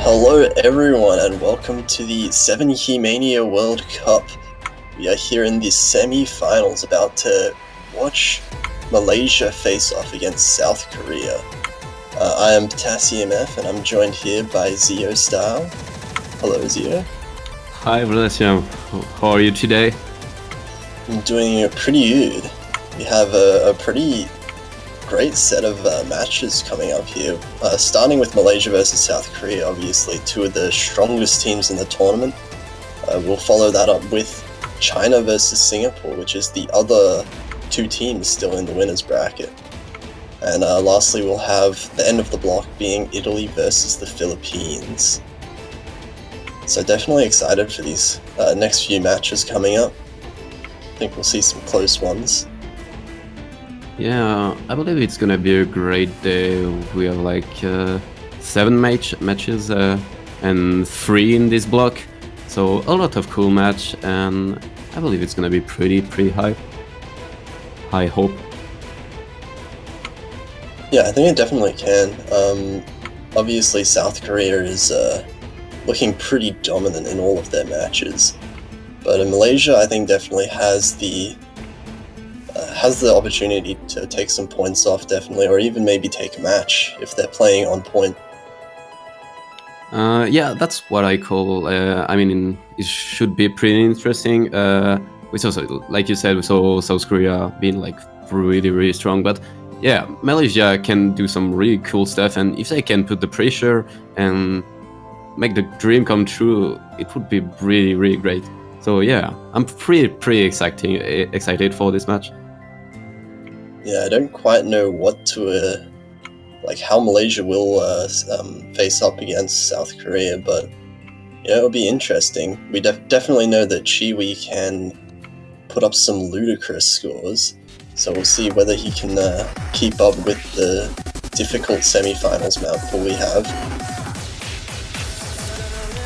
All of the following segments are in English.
Hello everyone and welcome to the 7 Mania World Cup. We are here in the semi-finals about to watch Malaysia face off against South Korea. I am Potassium F and I'm joined here by Zio Style. Hello Zio. Hi Potassium, how are you today? I'm doing pretty good. We have a pretty great set of matches coming up here, starting with Malaysia versus South Korea, obviously two of the strongest teams in the tournament. We'll follow that up with China versus Singapore, which is the other two teams still in the winners bracket. And lastly, we'll have the end of the block being Italy versus the Philippines. So definitely excited for these next few matches coming up. I think we'll see some close ones. Yeah, I believe it's gonna be a great day. We have like 7 matches and 3 in this block, so a lot of cool match, and I believe it's gonna be pretty high hope. Yeah, I think it definitely can. Obviously South Korea is looking pretty dominant in all of their matches, but in Malaysia I think definitely has the opportunity to take some points off, definitely, or even maybe take a match if they're playing on point. Yeah, that's what I call. I mean, it should be pretty interesting. We saw, like you said, we saw South Korea being like really strong, but yeah, Malaysia can do some really cool stuff, and if they can put the pressure and make the dream come true, it would be really great. So yeah, I'm pretty excited for this match. Yeah, I don't quite know what to how Malaysia will face up against South Korea, but yeah, it'll be interesting. We definitely know that Chiwi can put up some ludicrous scores, so we'll see whether he can keep up with the difficult semi-finals map pool we have.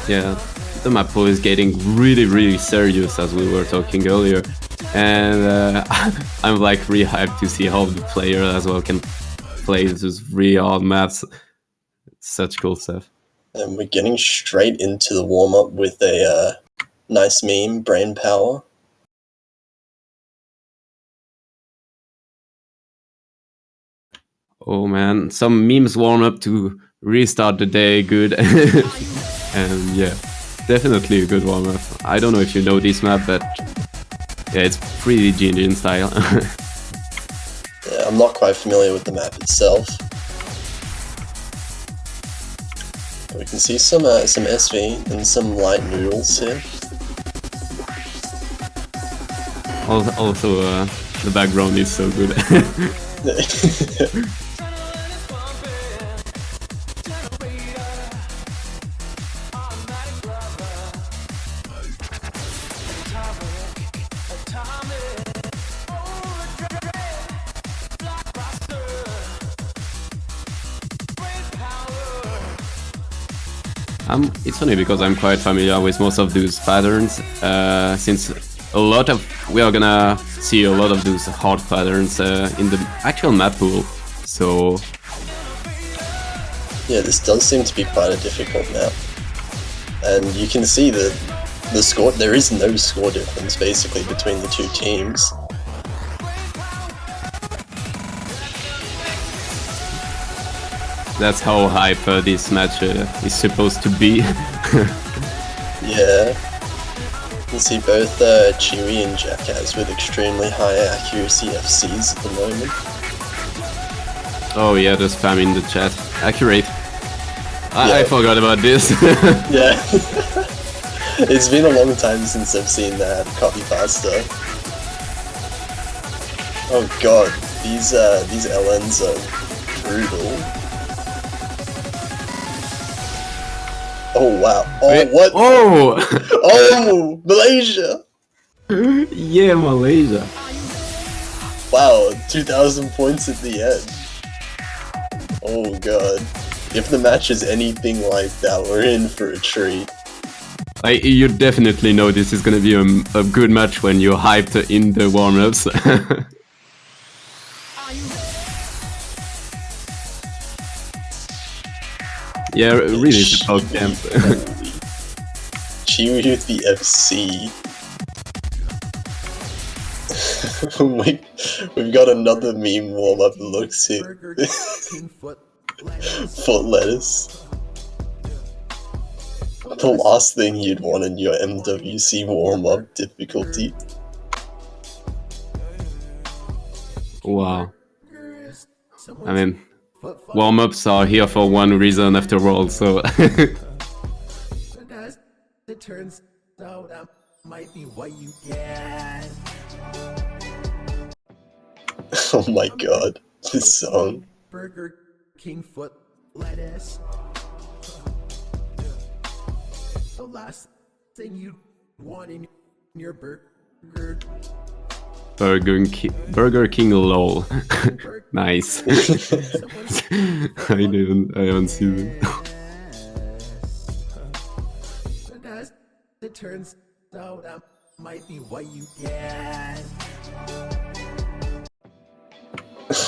Yeah, the map pool is getting really serious, as we were talking earlier, and I'm like really hyped to see how the player as well can play these really hard maps. Such cool stuff. And we're getting straight into the warm-up with a nice meme, Brain Power. Oh man, some memes warm up to restart the day good. And yeah, definitely a good warm up. I don't know if you know this map, but yeah, it's pretty Jinjin style. Yeah, I'm not quite familiar with the map itself. But we can see some SV and some light noodles here. Also, the background is so good. It's funny because I'm quite familiar with most of those patterns, since we are gonna see a lot of those hard patterns in the actual map pool. So yeah, this does seem to be quite a difficult map, and you can see that the score. There is no score difference basically between the two teams. that's how hype this match is supposed to be. Yeah. You can see both Chewy and Jackass with extremely high accuracy FCs at the moment. Oh yeah, the spam in the chat. Accurate. I forgot about this. Yeah. It's been a long time since I've seen that copy pasta. Oh god, these LNs are brutal. Oh wow. Oh, wait, what? Oh! Oh, Malaysia! Yeah, Malaysia. Wow, 2,000 points at the end. Oh god. If the match is anything like that, we're in for a treat. You definitely know this is gonna be a good match when you're hyped in the warm-ups. Yeah, really support camp. Chewy with the FC. We've got another meme warm-up looks here. Foot lettuce. The last thing you'd want in your MWC warm-up difficulty. Wow. I mean, warm-ups are here for one reason after all, so... It turns out that might be what you get. Oh my god, this song. Burger King foot lettuce. The last thing you want in your burger. Burger King lol. Nice. I haven't seen it. It turns out that might be what you get.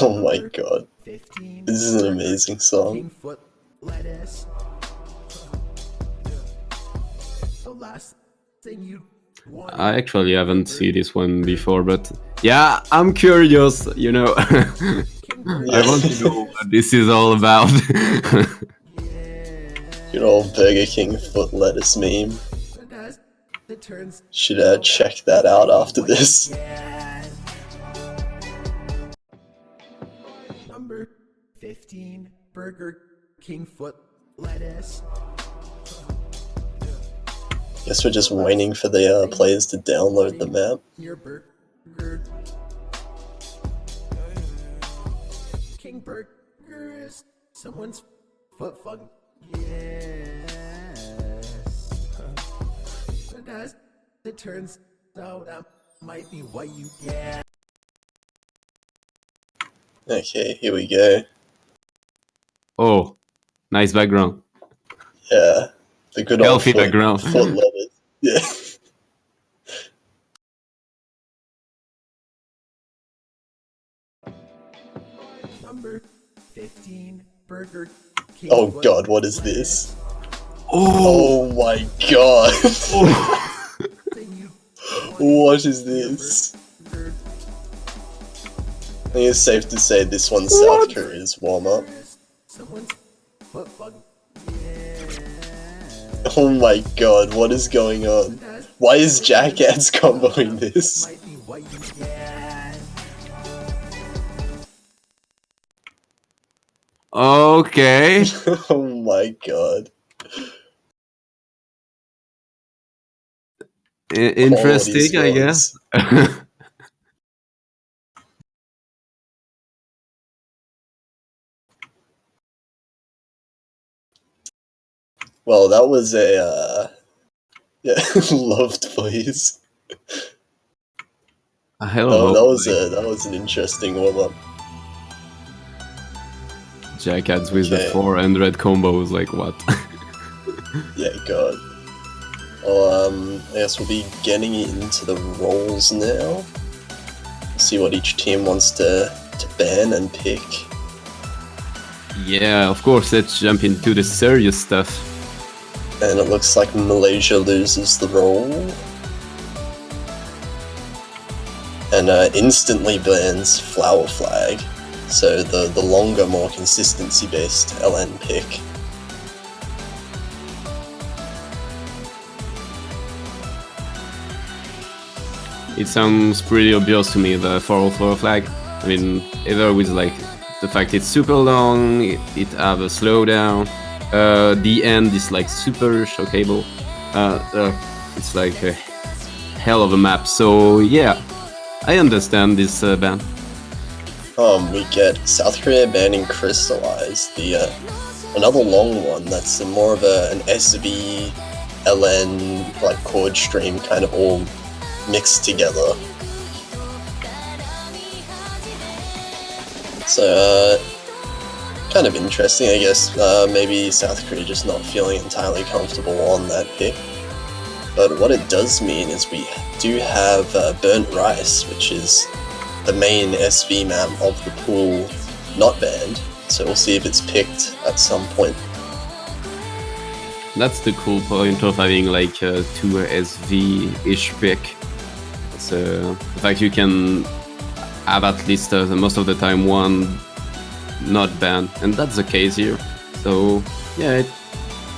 Oh my god. This is an amazing song. Foot lettuce. The last thing you want. I actually haven't seen this one before, but yeah, I'm curious, you know. I want to know what this is all about. Good old Burger King foot lettuce meme. Should check that out after this. Number 15, Burger King foot lettuce. Guess we're just waiting for the players to download the map. Your burger. King Burger is someone's foot fun. Yes. And as it turns out, that might be what you get. Okay, here we go. Oh, nice background. Yeah, the good old Healthy background. Foot lettuce. Yeah. Number 15, Burger King. Oh god, what is this? Oh, Oh my god. What is this? I think it's safe to say this one's South Korea's warm-up. Oh my god, what is going on? Why is Jackads comboing this? okay. Oh my god. Interesting, I guess. Well, that was a, yeah, loved please. I don't know. That was an interesting warm-up. Jackads with the 400 combos, like what? Yeah, god. Well, I guess we'll be getting into the roles now. See what each team wants to ban and pick. Yeah, of course, let's jump into the serious stuff. And it looks like Malaysia loses the role. And instantly bans Flower Flag. So the longer, more consistency-based LN pick. It sounds pretty obvious to me, the Flower Flag. I mean, either with like the fact it's super long, it have a slowdown, the end is like super shockable. It's like a hell of a map. So yeah, I understand this ban. We get South Korea banning Crystallize, the another long one that's more of an SV, LN, like chord stream kind of all mixed together. So kind of interesting, I guess. Maybe South Korea just not feeling entirely comfortable on that pick. But what it does mean is we do have Burnt Rice, which is the main SV map of the pool, not banned. So we'll see if it's picked at some point. That's the cool point of having like a 2 SV-ish pick. It's the fact you can have at least most of the time one not banned, and that's the case here. So yeah,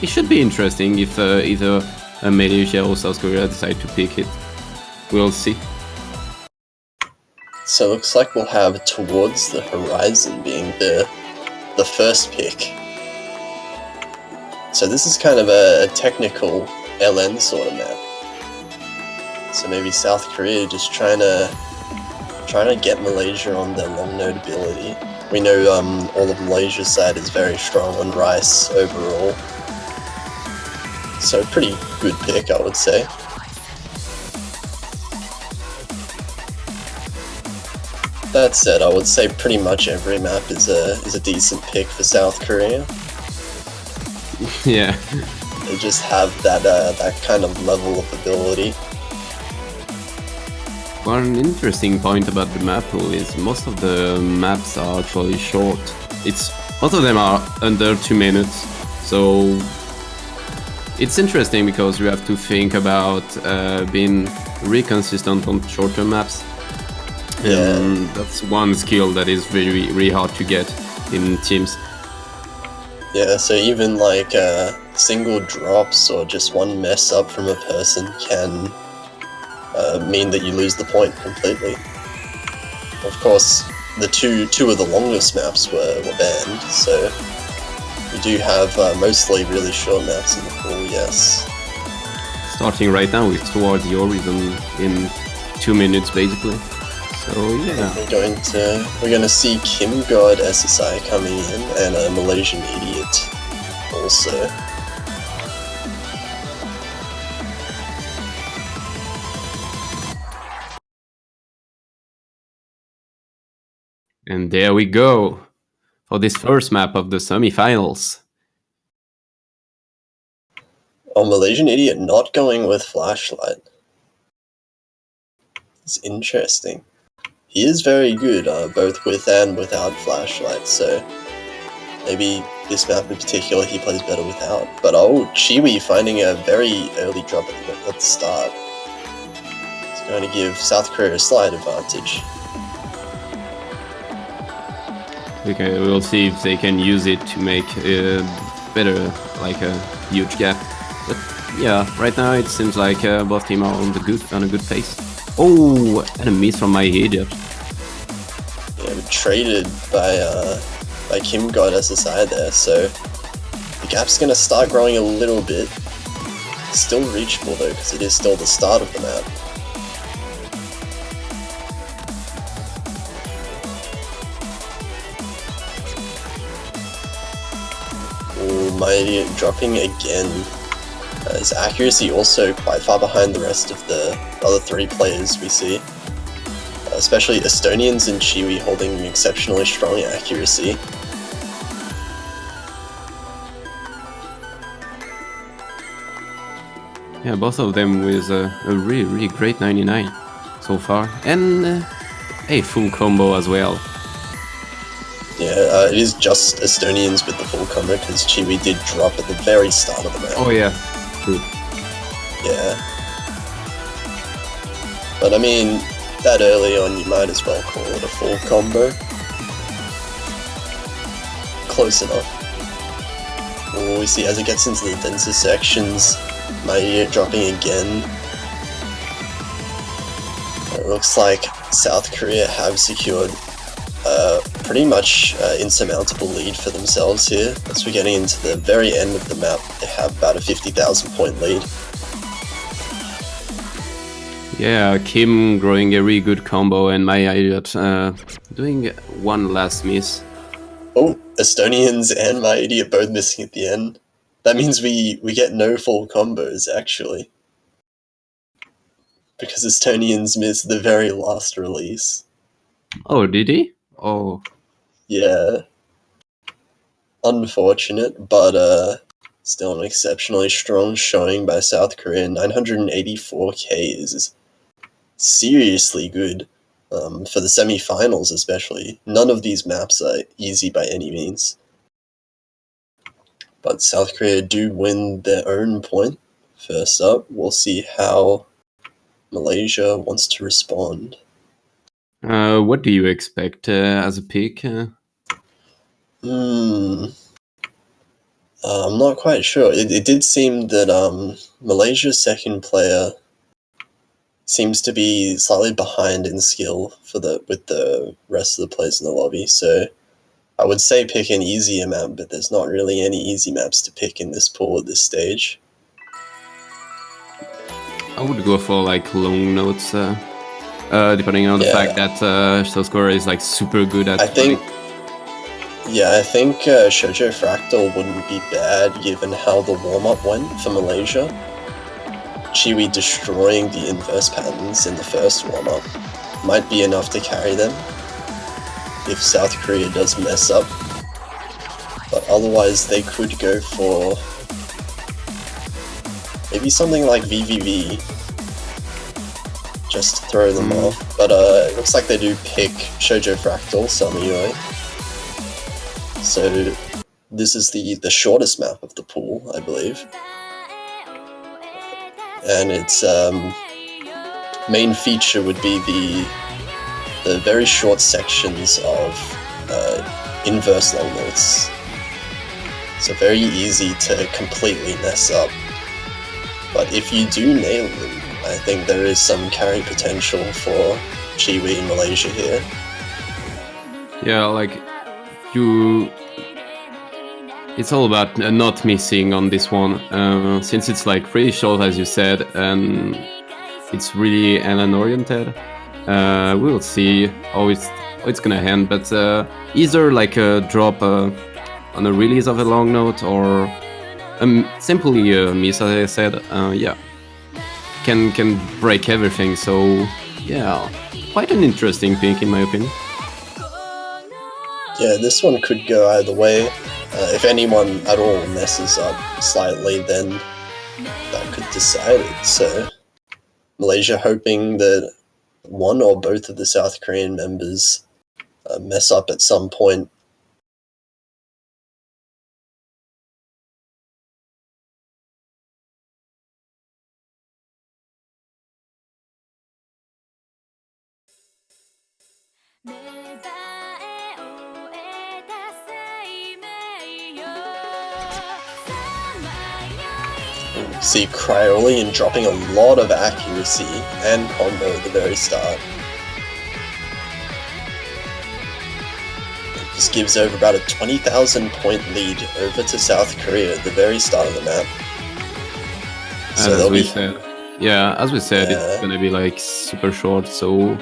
it should be interesting if either Malaysia or South Korea decide to pick it. We'll see. So it looks like we'll have Towards the Horizon being the first pick. So this is kind of a technical LN sort of map. So maybe South Korea just trying to get Malaysia on their long node ability. We know all of Malaysia's side is very strong on Rice overall. So pretty good pick, I would say. That said, I would say pretty much every map is a decent pick for South Korea. Yeah. They just have that kind of level of ability. One interesting point about the map pool is most of the maps are actually short. Most of them are under 2 minutes, so it's interesting because you have to think about being really consistent on shorter maps. Yeah. And that's one skill that is really, really hard to get in teams. Yeah, so even like single drops or just one mess up from a person can mean that you lose the point completely. Of course, the two of the longest maps were banned, so we do have mostly really short maps in the pool, yes. Starting right now with Towards the Horizon in 2 minutes basically. So yeah. We're gonna see Kim God SSI coming in and a Malaysian Idiot also. And there we go for this first map of the semifinals. Oh, Malaysian Idiot not going with Flashlight. It's interesting. He is very good, both with and without Flashlight, so maybe this map in particular he plays better without. But Chiwi finding a very early drop at the start. It's going to give South Korea a slight advantage. Okay, we'll see if they can use it to make better, like a huge gap. But yeah, right now it seems like both teams are on a good pace. Oh, and a miss from my idiot. Yeah, traded by Kim God SSI there, so the gap's gonna start growing a little bit. Still reachable though, because it is still the start of the map. Ooh, my idiot dropping again. His accuracy also quite far behind the rest of the other 3 players we see. Especially Estonians and Chiwi holding exceptionally strong accuracy. Yeah, both of them with a really, really great 99 so far. And a full combo as well. Yeah, it is just Estonians with the full combo because Chiwi did drop at the very start of the map. Oh yeah, true. Yeah. But I mean, that early on you might as well call it a full combo. Close enough. Well, we see as it gets into the denser sections, my idiot dropping again. It looks like South Korea have secured pretty much insurmountable lead for themselves here. As we're getting into the very end of the map, they have about a 50,000 point lead. Yeah, Kim growing a really good combo and my idiot doing one last miss. Oh, Estonians and my idiot both missing at the end. That means we get no full combos, actually. Because Estonians missed the very last release. Oh, did he? Oh. Yeah. Unfortunate, but still an exceptionally strong showing by South Korea. 984k is seriously good. For the semi-finals especially. None of these maps are easy by any means. But South Korea do win their own point. First up, we'll see how Malaysia wants to respond. What do you expect as a pick? I'm not quite sure. It did seem that Malaysia's second player seems to be slightly behind in skill with the rest of the players in the lobby. So I would say pick an easier map, but there's not really any easy maps to pick in this pool at this stage. I would go for like long notes, depending on the fact that Shellscore is like super good at. I think Shoujo Fractal wouldn't be bad given how the warm-up went for Malaysia. Chiwi destroying the inverse patterns in the first warm-up might be enough to carry them if South Korea does mess up. But otherwise they could go for maybe something like VVV just to throw them off. But it looks like they do pick Shoujo Fractal, Samuyoi. So this is the shortest map of the pool, I believe. And its main feature would be the very short sections of inverse long notes. So very easy to completely mess up. But if you do nail them, I think there is some carry potential for Chiwi in Malaysia here. Yeah, like it's all about not missing on this one, since it's like pretty short, as you said, and it's really Alan oriented. We'll see how it's gonna end, but either like a drop on a release of a long note or simply a miss, as I said, can break everything. So yeah, quite an interesting pick in my opinion. Yeah, this one could go either way. If anyone at all messes up slightly, then that could decide it. So Malaysia hoping that one or both of the South Korean members mess up at some point. See Cryolian dropping a lot of accuracy and combo at the very start. This gives over about a 20,000 point lead over to South Korea at the very start of the map. So as we said, it's gonna be like super short, so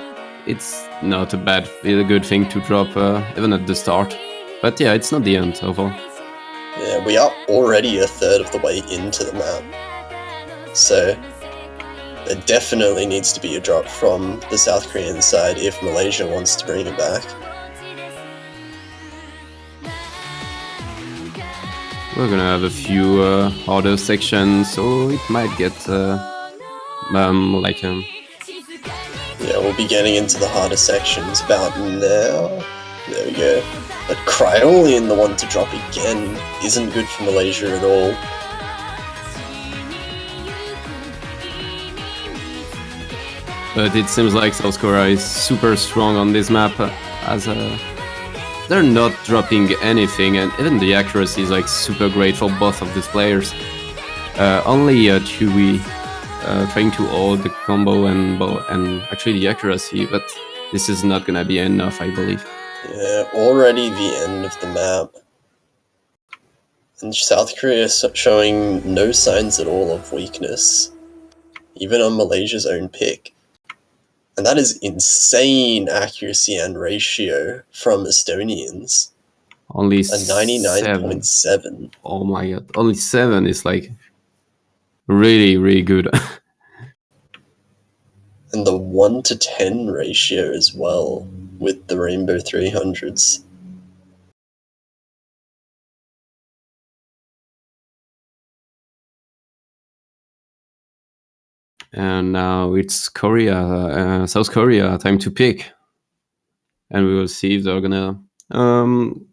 it's not a good thing to drop even at the start. But yeah, it's not the end of all. Yeah, we are already a third of the way into the map. So there definitely needs to be a drop from the South Korean side if Malaysia wants to bring it back. We're gonna have a few harder sections, so it might get Yeah, we'll be getting into the harder sections about now. There we go. But Cryolian, the one to drop again, isn't good for Malaysia at all. But it seems like South Korea is super strong on this map, as they're not dropping anything, and even the accuracy is like super great for both of these players. Only Chewy trying to hold the combo and actually the accuracy, but this is not gonna be enough, I believe. Yeah, already the end of the map. And South Korea showing no signs at all of weakness, even on Malaysia's own pick. And that is insane accuracy and ratio from Estonians. Only a 99.7. Oh my god, only 7 is like really, really good. And the 1 to 10 ratio as well with the Rainbow 300s. And now it's South Korea, time to pick. And we will see if they're gonna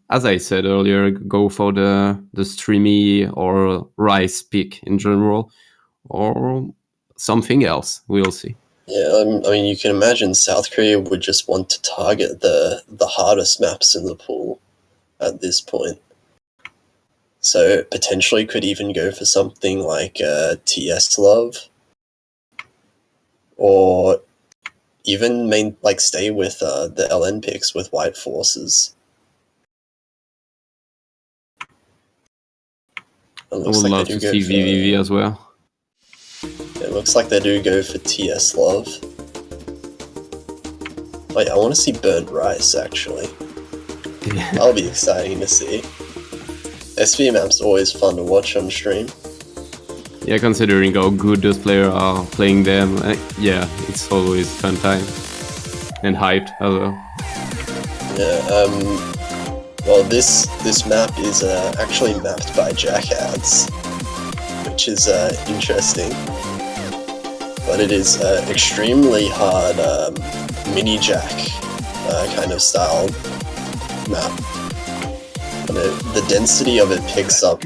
as I said earlier, go for the streamy or rice pick in general, or something else. We'll see. Yeah, I mean, you can imagine South Korea would just want to target the hardest maps in the pool at this point. So potentially could even go for something like TS Love, or even stay with the LN picks with White Forces. I would love to see VVV as well. It looks like they do go for TS Love. Oh yeah, I want to see Burnt Rice, actually. That'll be exciting to see. SV map's always fun to watch on stream. Yeah, considering how good those players are playing them, yeah, it's always fun time. And hyped as well. Yeah, well, this map is actually mapped by Jackads, which is interesting. But it is extremely hard mini jack kind of style map. And the density of it picks up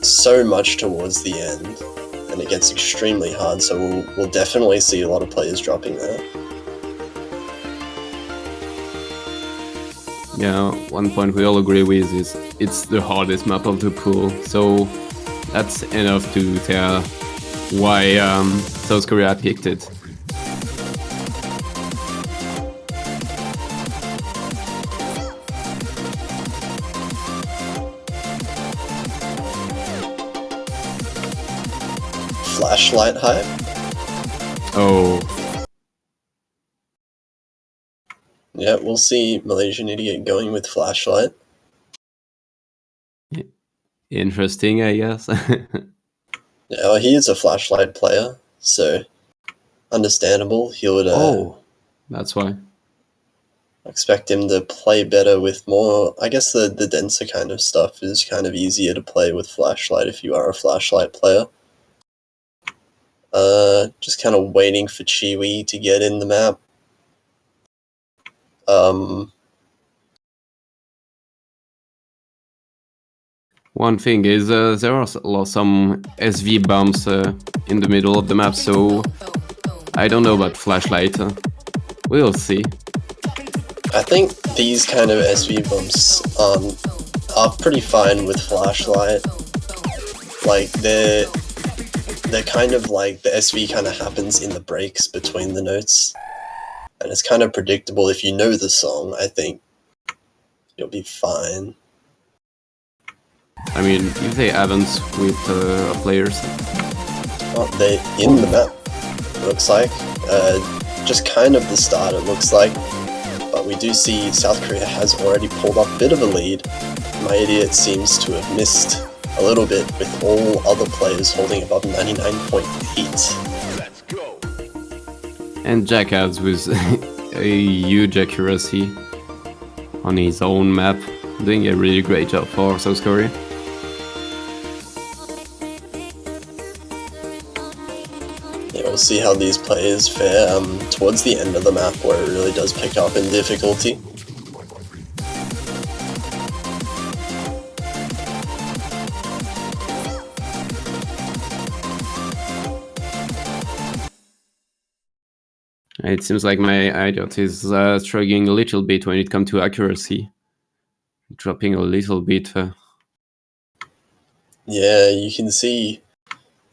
so much towards the end, and it gets extremely hard, so we'll definitely see a lot of players dropping there. Yeah, one point we all agree with is it's the hardest map of the pool, so that's enough to tell why South Korea picked it. Flashlight hype? Oh. Yeah, we'll see Malaysian Idiot going with Flashlight. Interesting, I guess. Yeah, well, he is a Flashlight player, so understandable. He would that's why. expect him to play better with more. I guess the denser kind of stuff is kind of easier to play with Flashlight if you are a Flashlight player. Just kind of waiting for Chiwi to get in the map. One thing is there are some SV bumps in the middle of the map, so I don't know about Flashlight. We'll see. I think these kind of SV bumps are pretty fine with Flashlight. Like, they're kind of like, the SV kind of happens in the breaks between the notes. And it's kind of predictable. If you know the song, I think you'll be fine. I mean, if they haven't with players. Oh, they're in the map, looks like. Just kind of the start, it looks like. But we do see South Korea has already pulled up a bit of a lead. My Idiot seems to have missed a little bit, with all other players holding above 99.8. And Jackads with a huge accuracy on his own map, doing a really great job for South Korea. Yeah, we'll see how these players fare towards the end of the map, where it really does pick up in difficulty. It seems like my Idiot is struggling a little bit when it comes to accuracy. Dropping a little bit. Yeah, you can see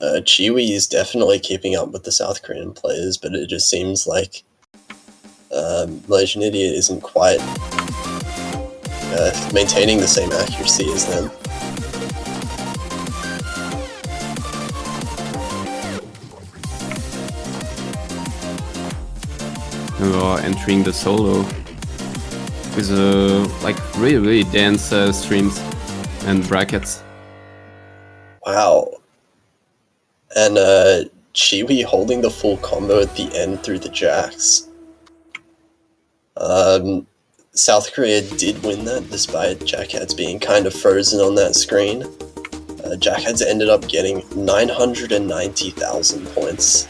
Chiwi is definitely keeping up with the South Korean players, but it just seems like Malaysian Idiot isn't quite maintaining the same accuracy as them. Entering the solo with like really dense streams and brackets. Wow. And Chiwi holding the full combo at the end through the jacks. South Korea did win that, despite Jackads being kind of frozen on that screen. Jackads ended up getting 990,000 points,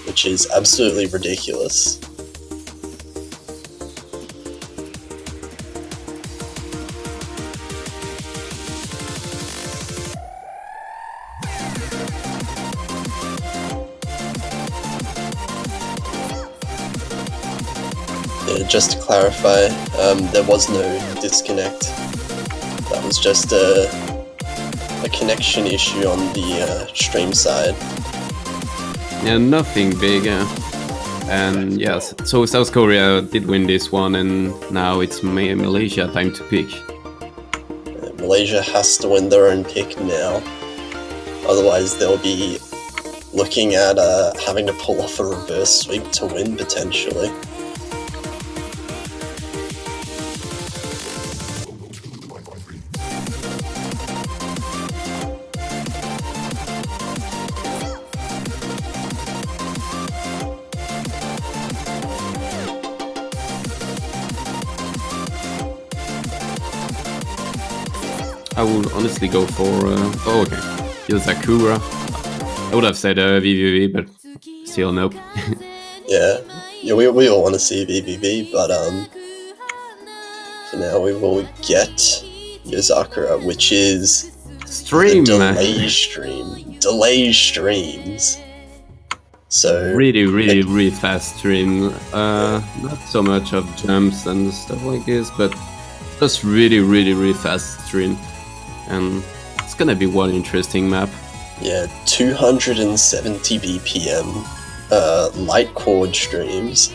which is absolutely ridiculous. Just to clarify, there was no disconnect. That was just a connection issue on the stream side. Yeah, nothing big. And yes, so South Korea did win this one, and now it's Malaysia time to pick. Malaysia has to win their own pick now. Otherwise, they'll be looking at having to pull off a reverse sweep to win, potentially. I would honestly go for... oh, okay. Yozakura. I would have said VVV, but still nope. Yeah, we all want to see VVV, but for now we will get Yozakura, which is Stream! Delay streams. So really fast stream. Not so much of jumps and stuff like this, but just really fast stream. And it's gonna be one interesting map. Yeah, 270 BPM light chord streams,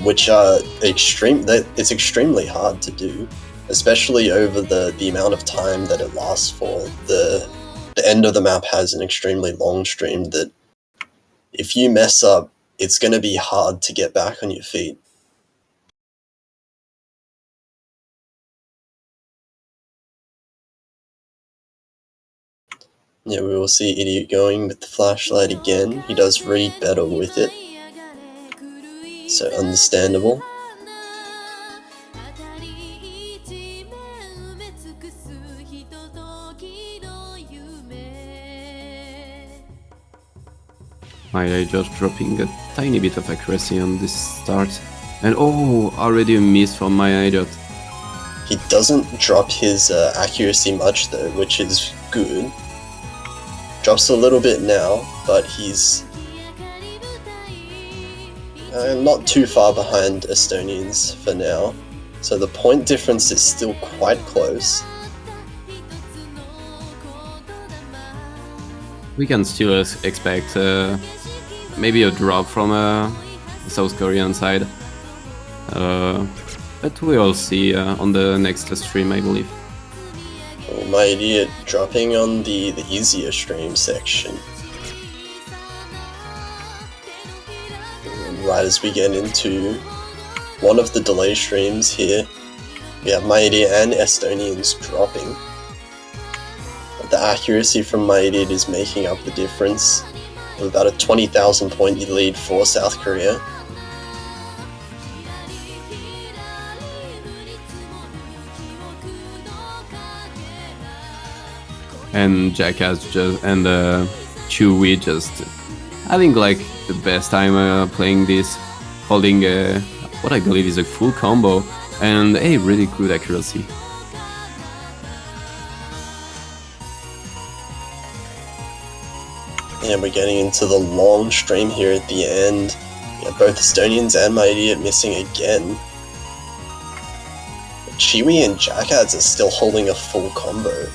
which are it's extremely hard to do, especially over the amount of time that it lasts for. The end of the map has an extremely long stream that if you mess up, it's going to be hard to get back on your feet. Yeah, we will see Idiot going with the flashlight again. He does read better with it, so understandable. My just dropping a tiny bit of accuracy on this start. And oh, already a miss from my idiot. He doesn't drop his accuracy much though, which is good. Drops a little bit now, but he's not too far behind Estonians for now. So the point difference is still quite close. We can still expect maybe a drop from the South Korean side. But we'll see on the next stream, I believe. Oh, my idiot dropping on the easier stream section. And right as we get into one of the delay streams here, we have my idiot and Estonians dropping. But the accuracy from my idiot is making up the difference. About a 20,000 point lead for South Korea. And Jackass just and Chewy just having like the best time playing this, holding what I believe is a full combo and a really good accuracy. And we're getting into the long stream here at the end. Yeah, both Estonians and my idiot missing again. Chiwi and Jackads are still holding a full combo,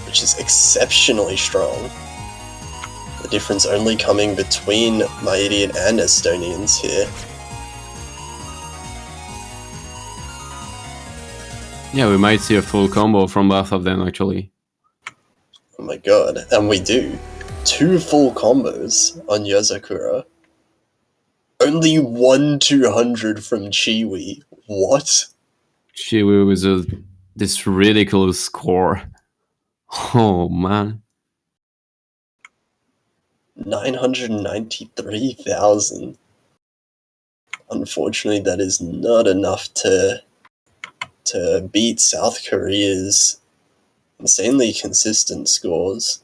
which is exceptionally strong. The difference only coming between my idiot and Estonians here. Yeah, we might see a full combo from both of them actually. Oh my god, and we do. 2 full combos on Yozakura. Only 1 200 from Chiwi. What? Chewy with this ridiculous score. Oh man. 993,000. Unfortunately, that is not enough to beat South Korea's insanely consistent scores.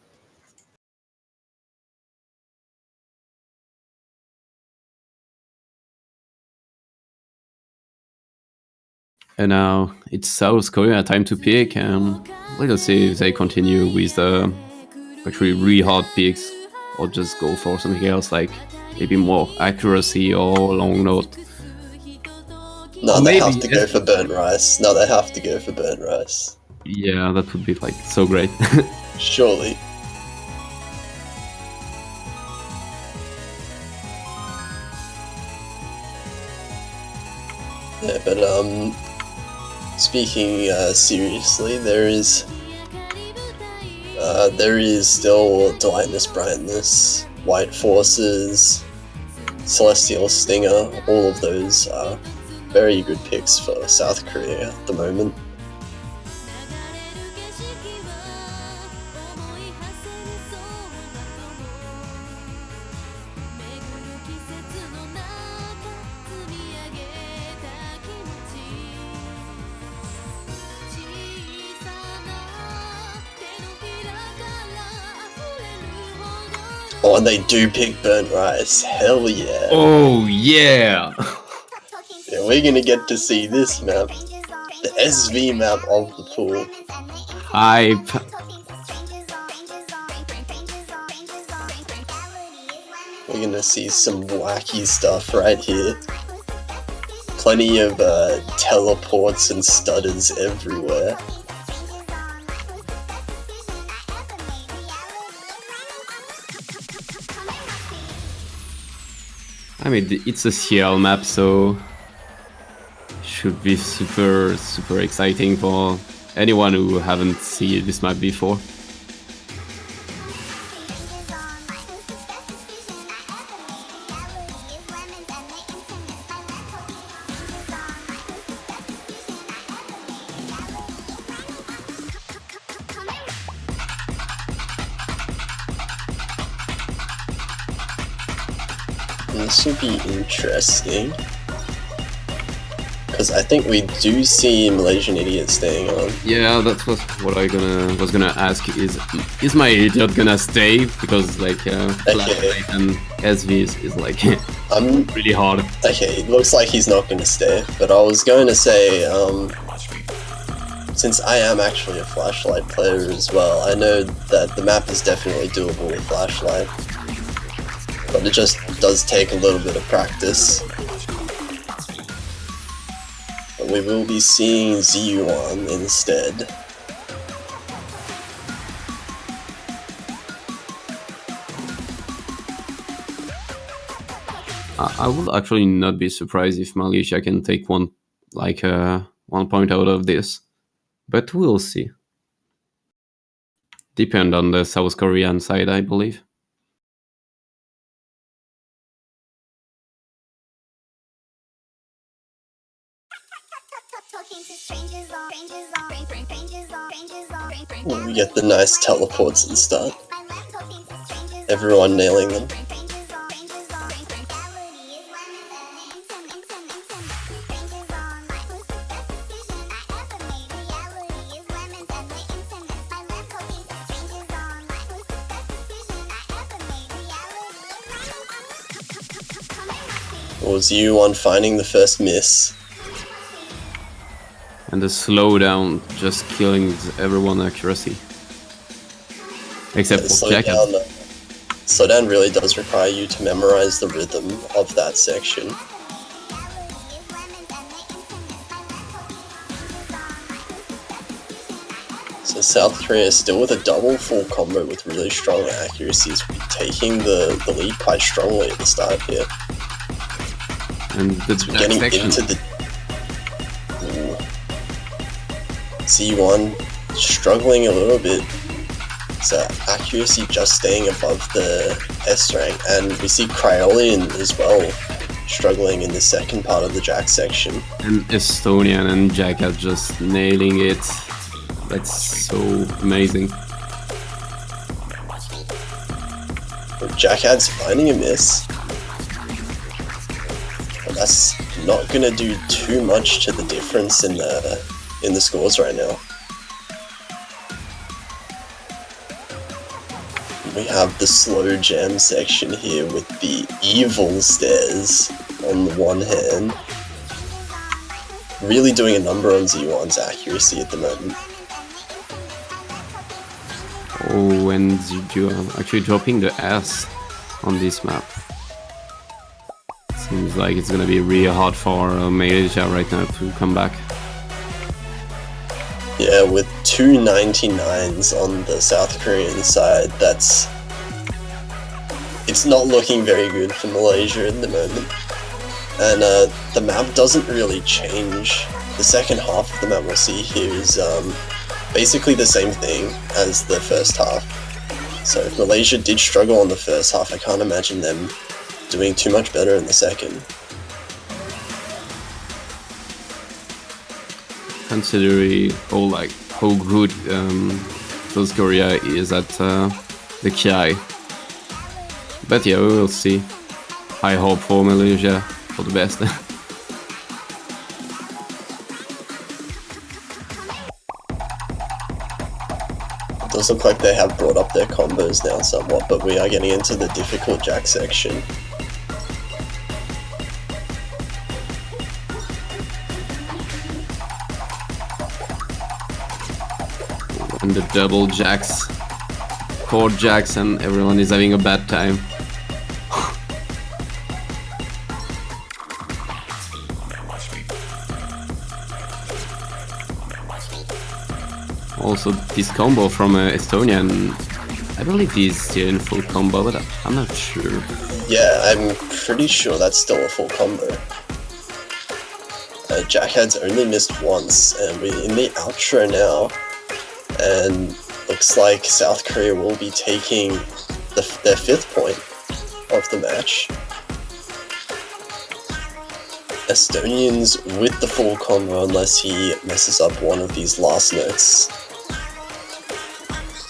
And now it's South Korea time to pick, and let's see if they continue with the actually really hard picks or just go for something else like maybe more accuracy or long note. No, Or they maybe have to go for burnt rice. No, they have to go for burnt rice. Yeah, that would be like so great. Surely. Yeah, but speaking seriously, there is still Delightness Brightness, White Forces, Celestial Stinger. All of those are very good picks for South Korea at the moment. Oh, and they do pick burnt rice. Hell yeah. Oh yeah! Yeah, we're gonna get to see this map. The SV map of the pool. Hype. We're gonna see some wacky stuff right here. Plenty of teleports and stutters everywhere. I mean, it's a CL map, so should be super exciting for anyone who haven't seen this map before. This will be interesting, because I think we do see Malaysian Idiot staying on. Yeah, that was what I was gonna ask. Is my idiot gonna stay? Because like Flashlight and SV is like really hard. Okay, it looks like he's not gonna stay, but I was going to say, since I am actually a Flashlight player as well, I know that the map is definitely doable with Flashlight. But it just does take a little bit of practice. But we will be seeing ZU1 instead. I would actually not be surprised if Malaysia can take one point out of this, but we'll see. Depend on the South Korean side, I believe. We get the nice teleports and stuff. Everyone nailing them. Or ZU1 finding the first miss. And the slowdown just killing everyone's accuracy. Except for Jack. Slowdown really does require you to memorize the rhythm of that section. So South Korea is still with a double full combo with really strong accuracies, taking the lead quite strongly at the start here. And we're getting section. into the Z1 struggling a little bit. So accuracy just staying above the S rank, and we see Cryolian as well struggling in the second part of the Jack section. And Estonian and Jack are just nailing it. That's so amazing. Jackhad's finding a miss. But that's not gonna do too much to the difference in the scores right now. We have the slow jam section here with the evil stairs on the one hand. Really doing a number on Z1's accuracy at the moment. Oh, and Zuju are actually dropping the S on this map. Seems like it's gonna be really hard for Malaysia right now to come back. Yeah, with 299s on the South Korean side, it's not looking very good for Malaysia at the moment. And the map doesn't really change. The second half of the map we'll see here is basically the same thing as the first half. So if Malaysia did struggle on the first half, I can't imagine them doing too much better in the second. Considering how good South Korea is at the KI. But yeah, we will see. I hope for Malaysia for the best. It does look like they have brought up their combos now somewhat, but we are getting into the difficult jack section. And the double jacks, chord jacks, and everyone is having a bad time. Also, this combo from Estonia, and I believe he's still in full combo, but I'm not sure. Yeah, I'm pretty sure that's still a full combo. Jackhead's only missed once, and we're in the outro now. And looks like South Korea will be taking their 5th point of the match. Estonians with the full combo unless he messes up one of these last notes.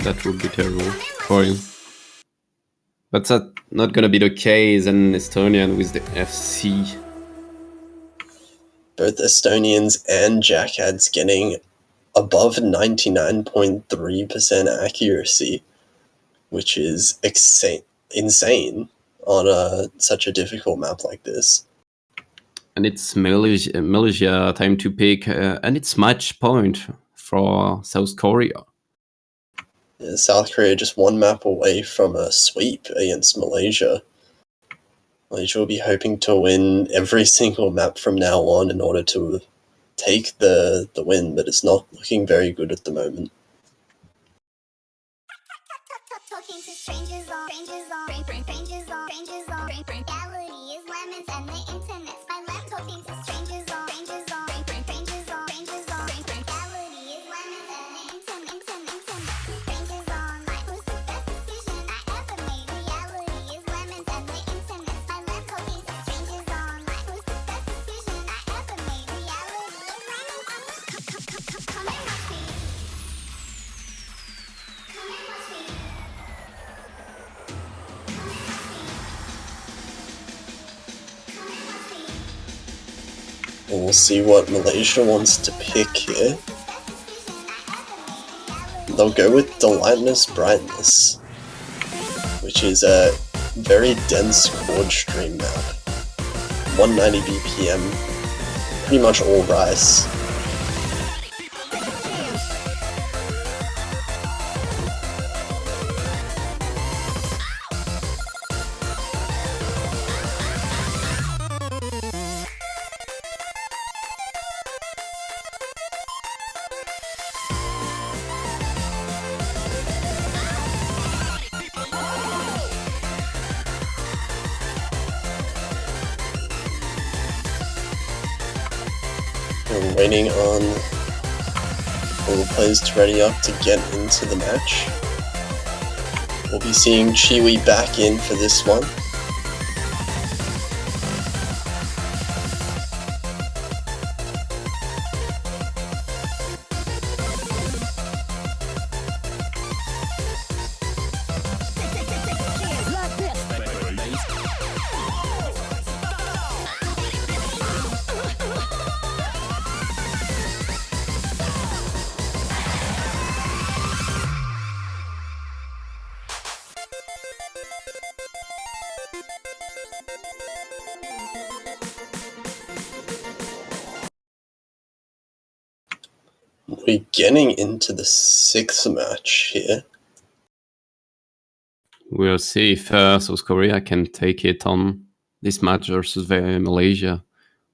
That would be terrible for him. But that's not gonna be the case in Estonian with the FC. Both Estonians and Jackheads getting above 99.3% accuracy, which is insane on such a difficult map like this. And it's Malaysia time to pick, and it's match point for South Korea. Yeah, South Korea just one map away from a sweep against Malaysia. Malaysia will be hoping to win every single map from now on in order to take the win, but it's not looking very good at the moment. And we'll see what Malaysia wants to pick here. They'll go with Delightness Brightness, which is a very dense chord stream map. 190 BPM, pretty much all rice. We're waiting on all the players to ready up to get into the match. We'll be seeing Chiwi back in for this one. We're getting into the 6th match here. We'll see if South Korea can take it on this match versus Malaysia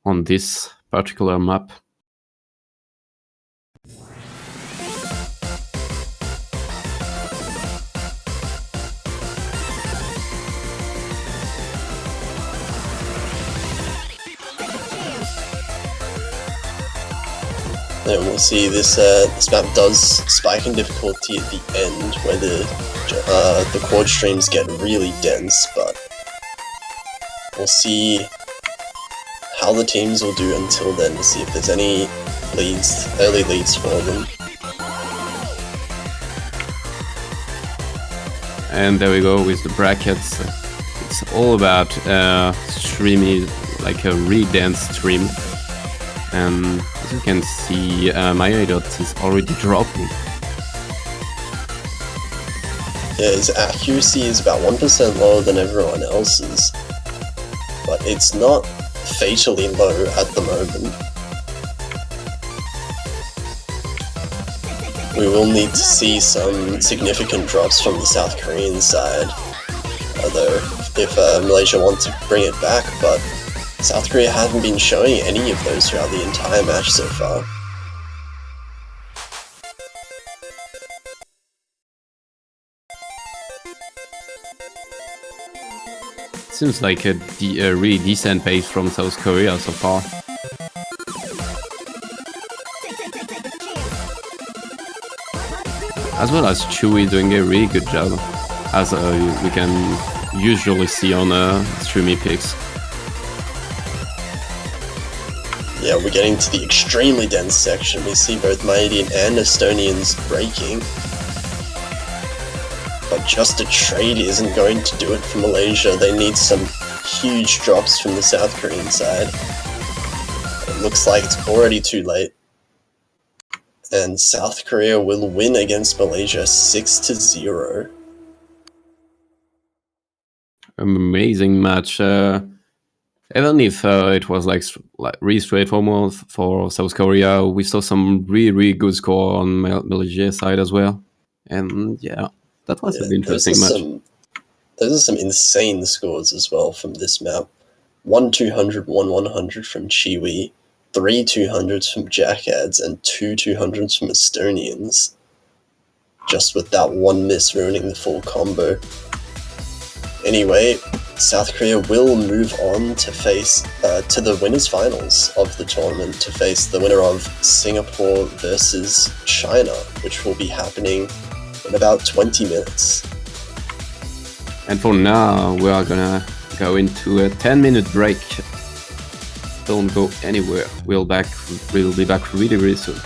on this particular map. And we'll see this map does spike in difficulty at the end, where the quad streams get really dense, but we'll see how the teams will do until then to see if there's any early leads for them. And there we go with the brackets. It's all about streaming, like a really dense stream. And as you can see, my IDOT is already dropping. Yeah, his accuracy is about 1% lower than everyone else's, but it's not fatally low at the moment. We will need to see some significant drops from the South Korean side, although if Malaysia want to bring it back, but South Korea haven't been showing any of those throughout the entire match so far. Seems like a really decent pace from South Korea so far. As well as Chewy doing a really good job, as we can usually see on streamy picks. Yeah, we're getting to the extremely dense section. We see both Malaysian and Estonians breaking. But just a trade isn't going to do it for Malaysia. They need some huge drops from the South Korean side. It looks like it's already too late. And South Korea will win against Malaysia 6-0. Amazing match. Even if it was like really straightforward for South Korea, we saw some really good score on Malaysia's side as well. And yeah, that was an interesting match. Those are some insane scores as well from this map. 1 200, 1 100 from Chiwi, 3 200s from Jackads, and 2 200s from Estonians. Just with that one miss ruining the full combo. Anyway, South Korea will move on to face to the winners finals of the tournament to face the winner of Singapore versus China, which will be happening in about 20 minutes. And for now, we are gonna go into a 10-minute break. Don't go anywhere. We'll be back really soon.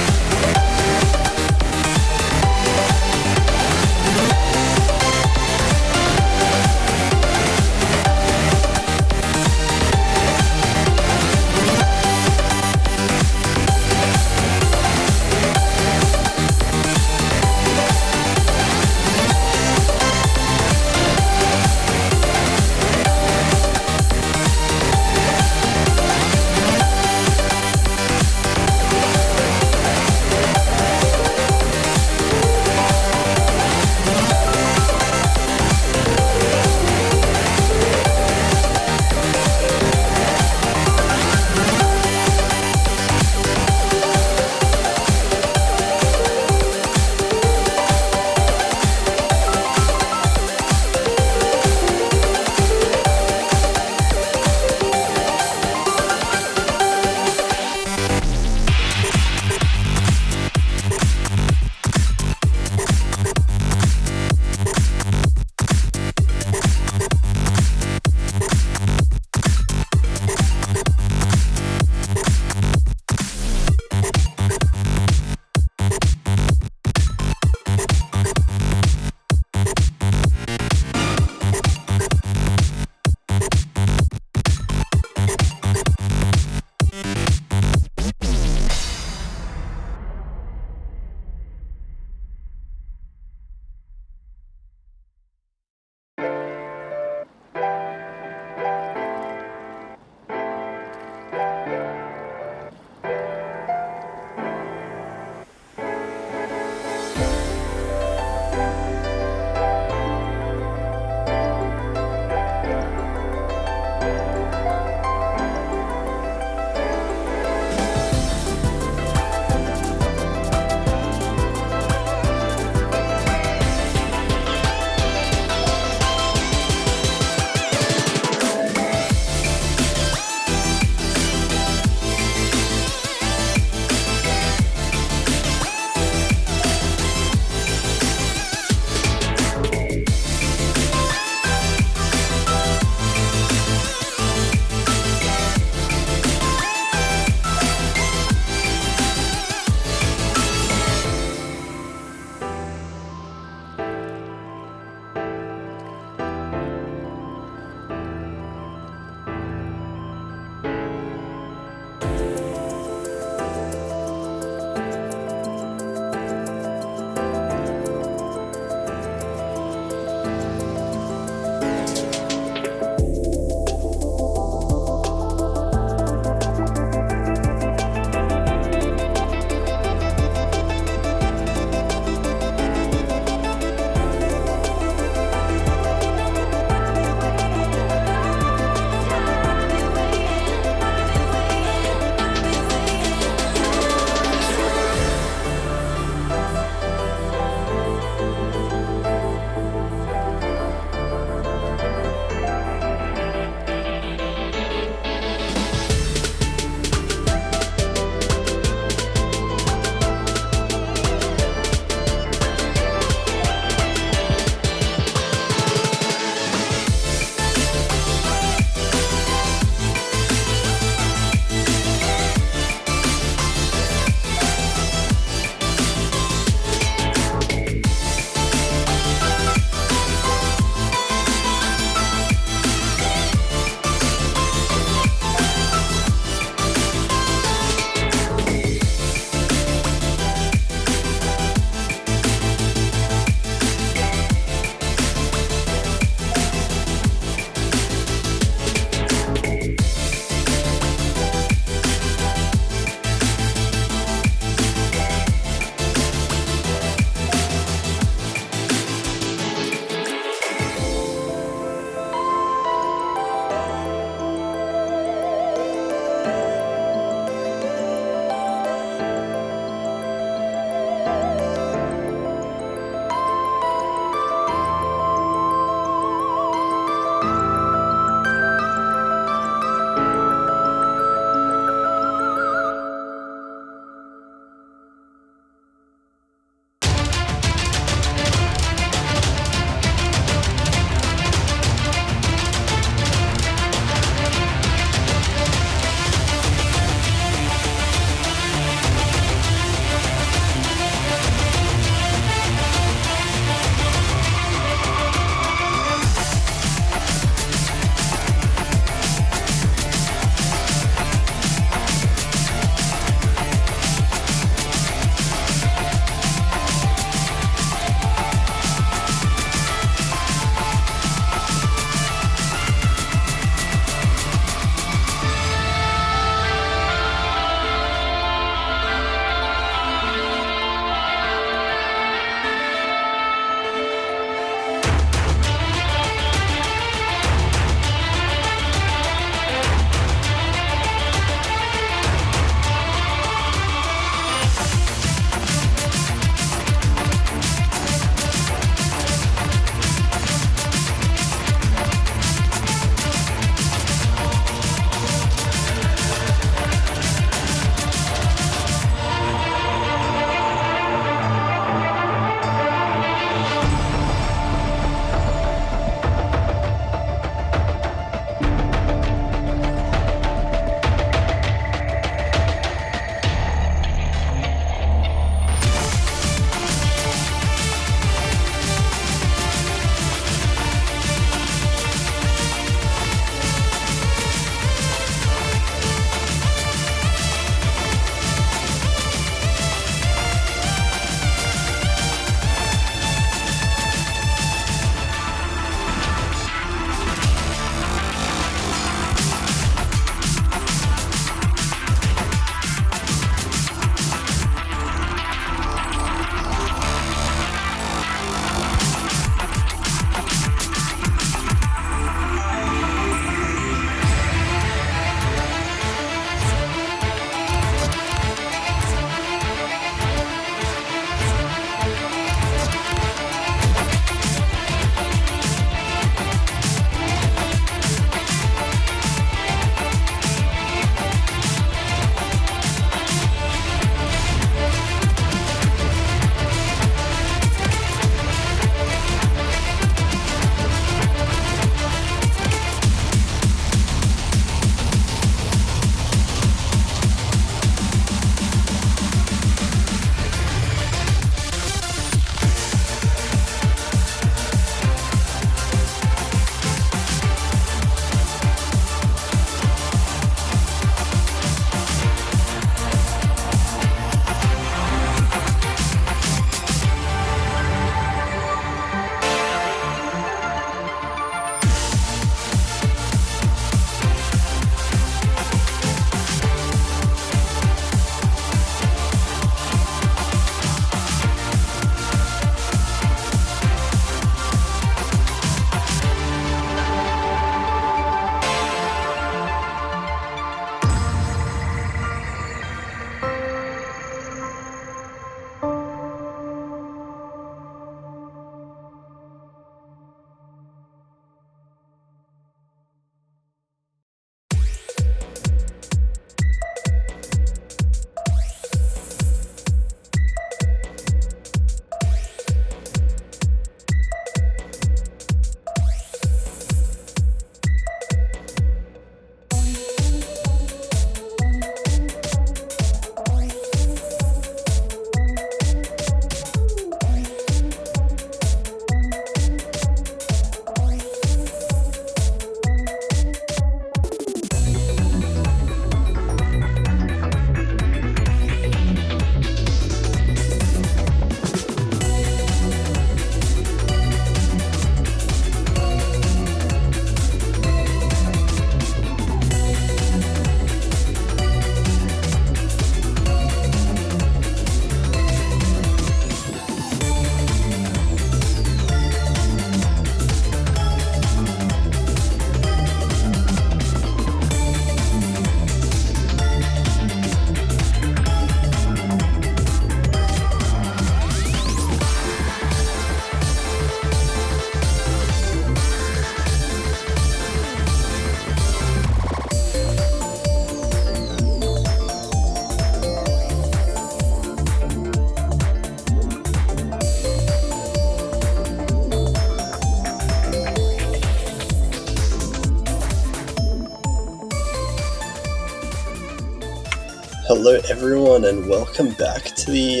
Hello everyone and welcome back to the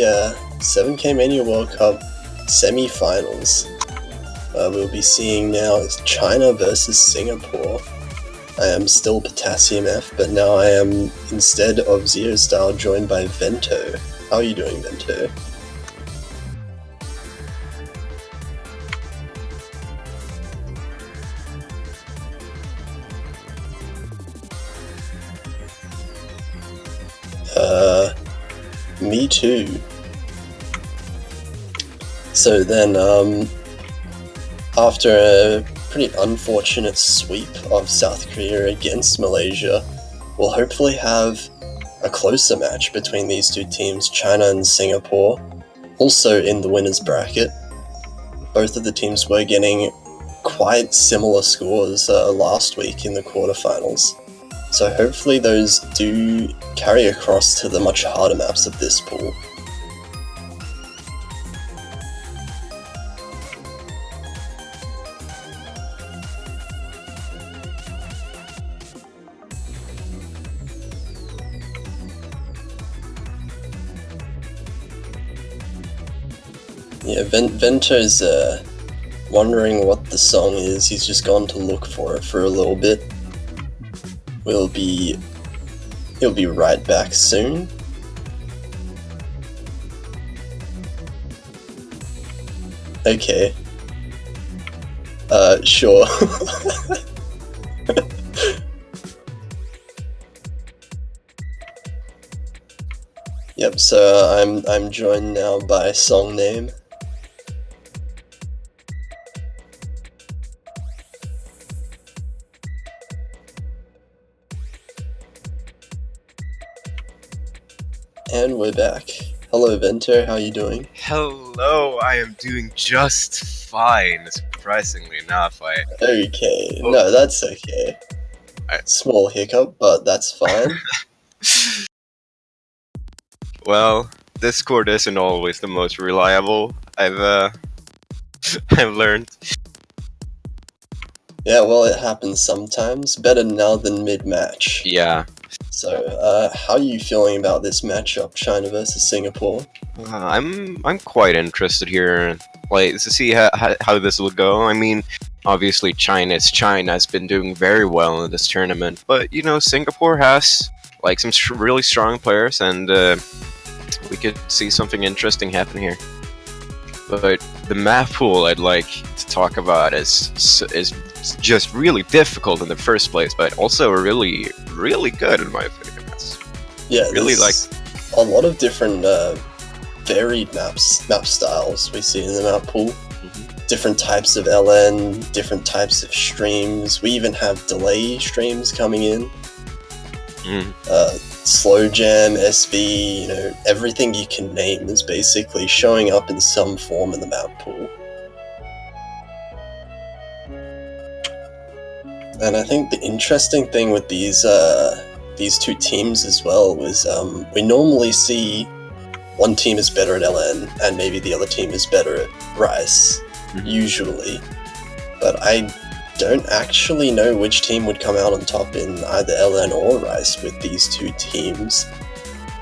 7K Mania World Cup semi-finals. We'll be seeing now is China versus Singapore. I am still Potassium F, but now I am, instead of Zero Style, joined by Vento. How are you doing, Vento? Me too. So then, after a pretty unfortunate sweep of South Korea against Malaysia, we'll hopefully have a closer match between these two teams, China and Singapore, also in the winners bracket. Both of the teams were getting quite similar scores last week in the quarterfinals. So hopefully those do carry across to the much harder maps of this pool. Yeah, Vento's wondering what the song is. He's just gone to look for it for a little bit. He'll be right back soon. Okay. Sure. Yep, so I'm joined now by song name. And we're back. Hello, Vento. How are you doing? Hello, I am doing just fine, surprisingly enough. Okay, no, that's okay. Small hiccup, but that's fine. Well, Discord isn't always the most reliable. I've learned. Yeah, well, it happens sometimes. Better now than mid-match. Yeah. So, how are you feeling about this matchup, China versus Singapore? I'm quite interested here, like, to see how this will go. I mean, obviously China's been doing very well in this tournament, but you know, Singapore has like some really strong players, and we could see something interesting happen here. But the map pool I'd like to talk about is just really difficult in the first place, but also really good in my opinion. Yeah, really like a lot of different varied map styles we see in the map pool. Mm-hmm. Different types of LN, different types of streams. We even have delay streams coming in. Slow jam, SV, you know, everything you can name is basically showing up in some form in the map pool. And I think the interesting thing with these two teams as well was we normally see one team is better at LN and maybe the other team is better at Rice, usually. But I don't actually know which team would come out on top in either LN or Rice with these two teams.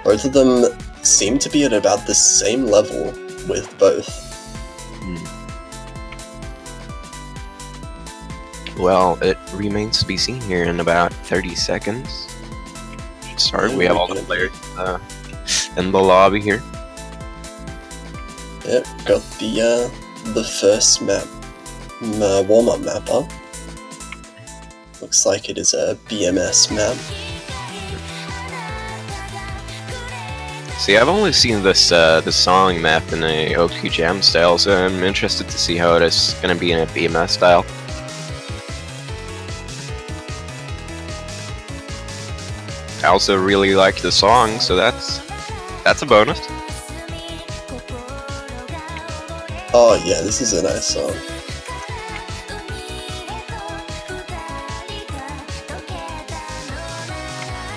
Both of them seem to be at about the same level with both. Well, it remains to be seen here in about 30 seconds. Should start. We have all the players in the lobby here. Yep, got the first map, warm-up map up. Looks like it is a BMS map. See, I've only seen this the song map in a O2 Jam style, so I'm interested to see how it is going to be in a BMS style. I also really like the song, so that's a bonus. Oh yeah, this is a nice song.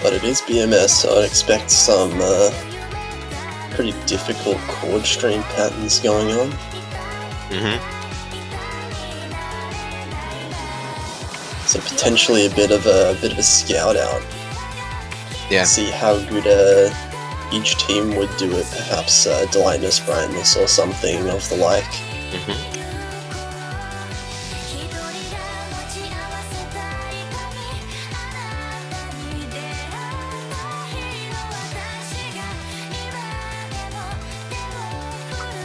But it is BMS, so I'd expect some pretty difficult chord stream patterns going on. So potentially a bit of a scout out. Yeah. See how good each team would do it. Perhaps Delinus, Brightness, or something of the like. Mm-hmm.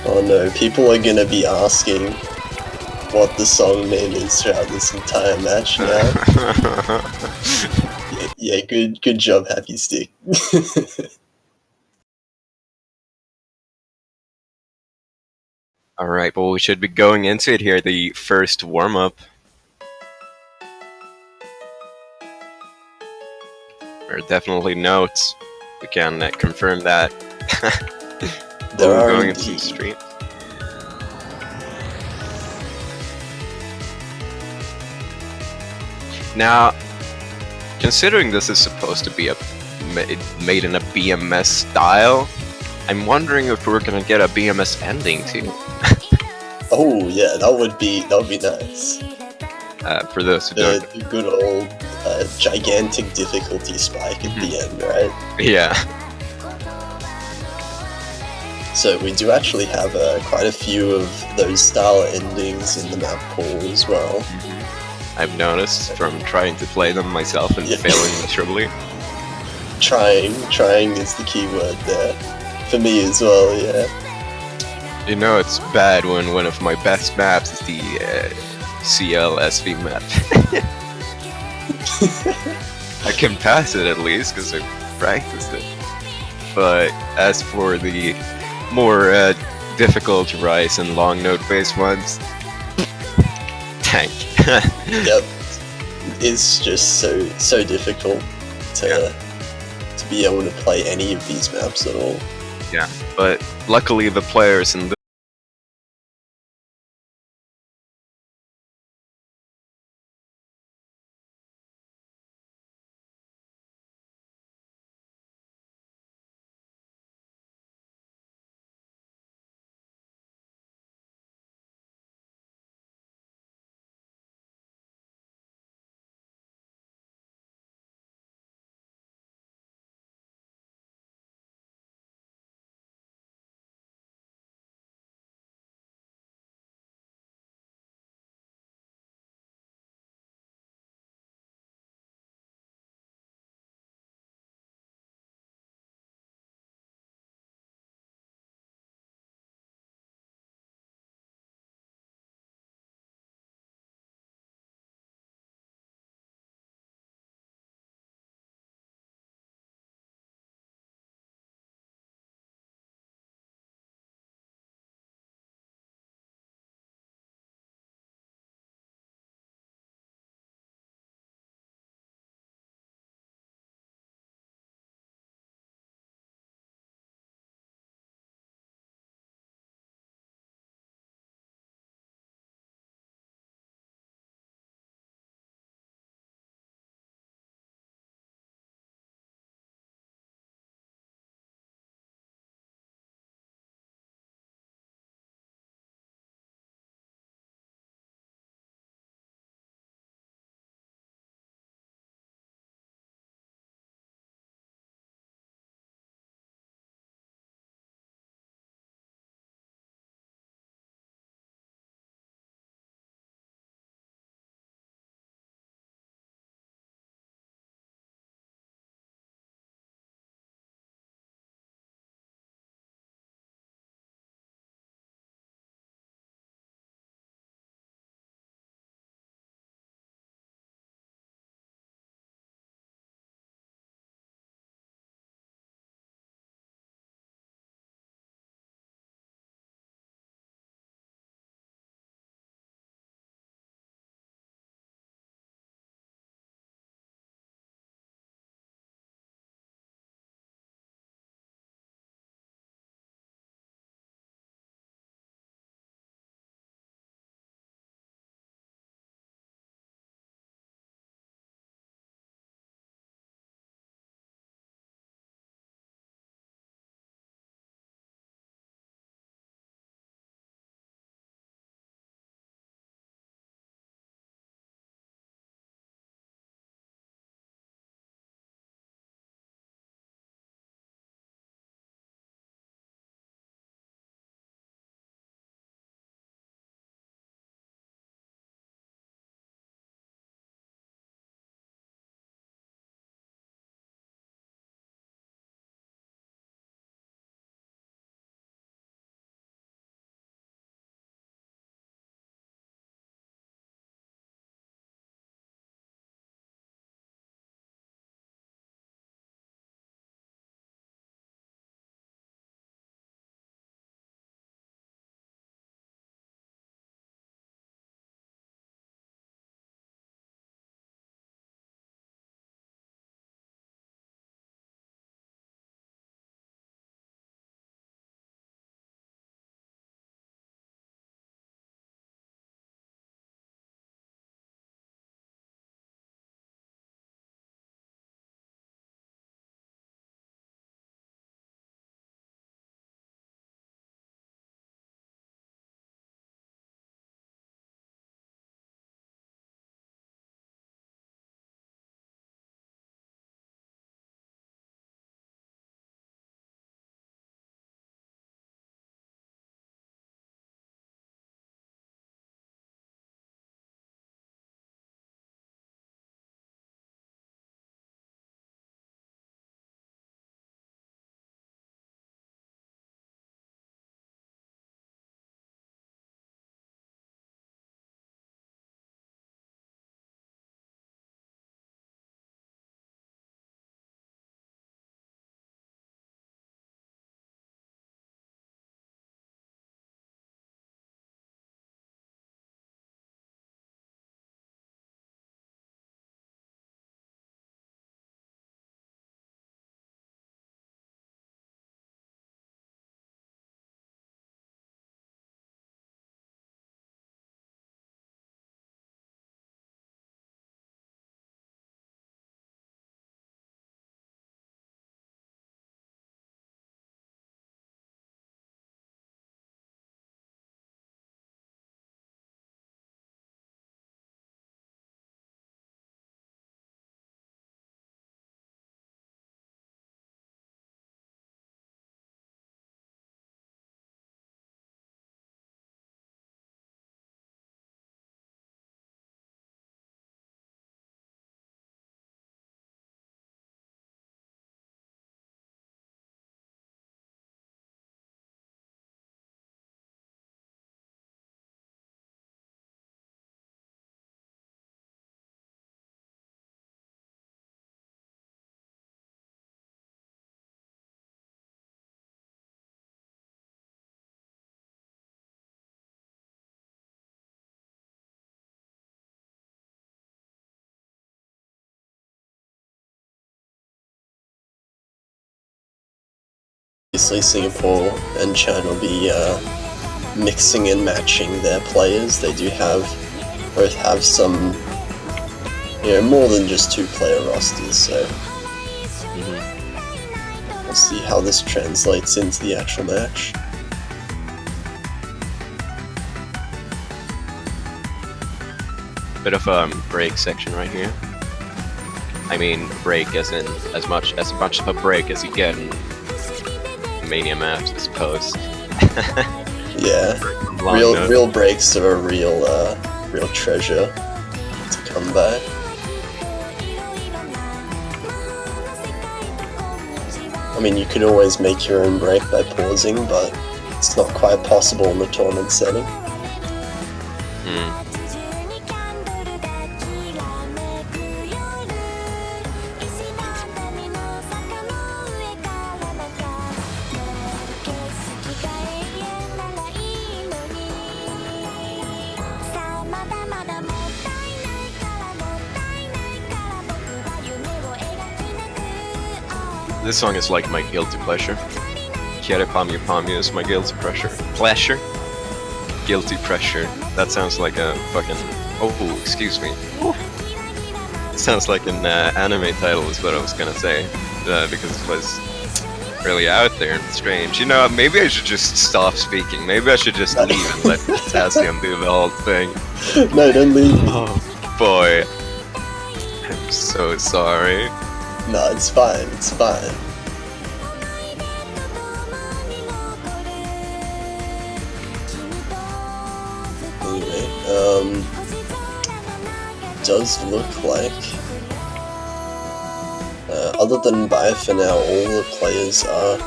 Oh no, people are gonna be asking what the song name is throughout this entire match now. Yeah, good job, Happy Stick. Alright, well, we should be going into it here, the first warm-up. There are definitely notes. We can confirm that. There are going into some indeed. stream. Now, considering this is supposed to be made in a BMS style, I'm wondering if we're gonna get a BMS ending too. Oh yeah, that would be nice. For those who don't, The good old gigantic difficulty spike at the end, right? yeah. So we do actually have quite a few of those style endings in the map pool as well. I've noticed from trying to play them myself and Yeah. failing miserably. Trying is the key word there. For me as well, yeah. You know it's bad when one of my best maps is the CLSV map. I can pass it at least because I practiced it. But as for the more difficult rise and long node based ones, tank. Yep. It's just so difficult to be able to play any of these maps at all. Yeah, but luckily the players in obviously Singapore and China will be mixing and matching their players. They do both have some, more than just 2-player rosters, so we'll see how this translates into the actual match. Bit of a break section right here. I mean, break as in as much of a break as you get in Mania maps, I suppose. Yeah, real breaks are a real treasure to come by. I mean, you could always make your own break by pausing, but it's not quite possible in the tournament setting. This song is like my guilty pleasure. Quiere Pamyu Pamyu is my guilty pleasure. Guilty pressure. That sounds like a fucking... Oh, excuse me. It sounds like an anime title is what I was gonna say. Because it was really out there and strange. Maybe I should just stop speaking. Maybe I should just leave and let Potassium do the whole thing. No, don't leave. Oh, boy. I'm so sorry. No, it's fine, it's fine. Anyway, does look like, other than Bayer for now, all the players are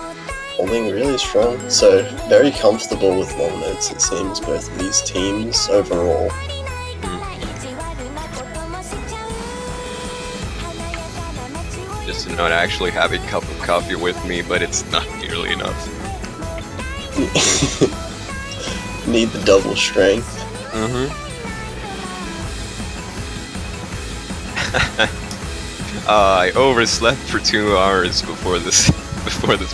holding really strong. So, very comfortable with long notes, it seems, both of these teams overall. Just to not actually have a cup of coffee with me, but it's not nearly enough. Need the double strength. I overslept for 2 hours before this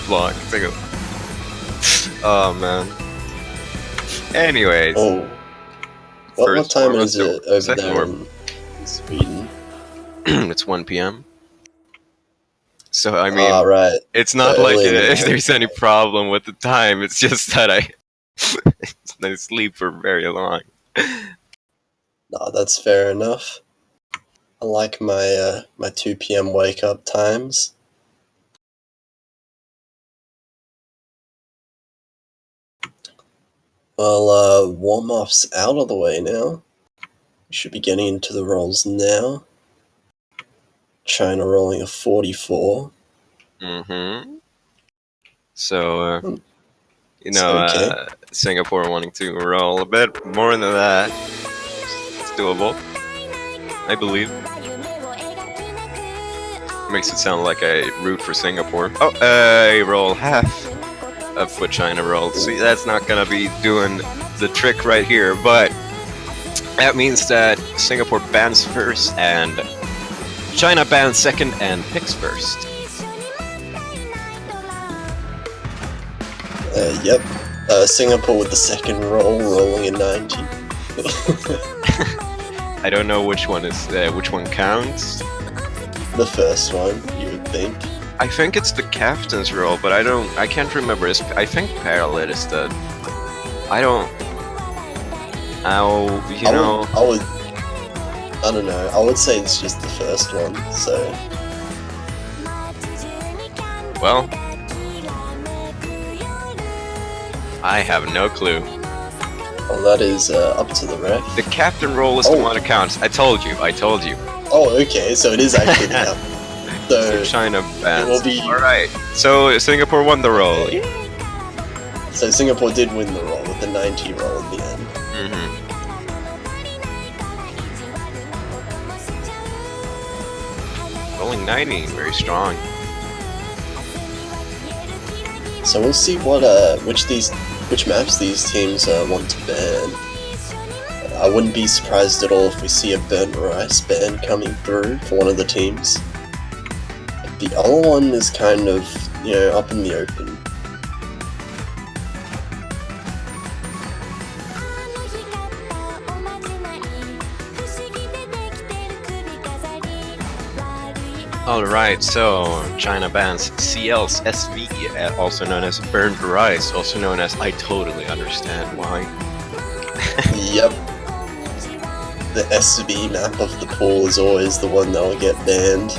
vlog. Oh man. Anyways. Oh. What time is it over there in Sweden? It's 1 p.m. So I mean, right. it's not like if there's any problem with the time. It's just that I sleep for very long. No, that's fair enough. I like my my 2 p.m. wake up times. Well, warm-up's out of the way now. We should be getting into the rolls now. China rolling a 44. So, okay. Singapore wanting to roll a bit more than that. It's doable, I believe. Makes it sound like I root for Singapore. Oh, I roll half of what China rolled. See, that's not gonna be doing the trick right here, but that means that Singapore bans first and China bans second and picks first. Yep. Singapore with the second roll, rolling a 90. I don't know which one counts. The first one, you would think. I think it's the captain's roll, but I can't remember. I think Paralit is the... I don't know. I would say it's just the first one, so... Well... I have no clue. Well, that is up to the ref. The captain roll is the one that counts. I told you. Oh, okay, so it is actually the captain. So China bans. It will be... Alright, so Singapore won the roll. Okay. So Singapore did win the roll with the 90 roll at the end. Rolling 90, very strong. So we'll see what which maps these teams want to ban. I wouldn't be surprised at all if we see a burnt rice ban coming through for one of the teams. The other one is kind of, up in the open. Alright, so China bans CL's SV, also known as burned rice, also known as I totally understand why. Yep. The SV map of the pool is always the one that will get banned.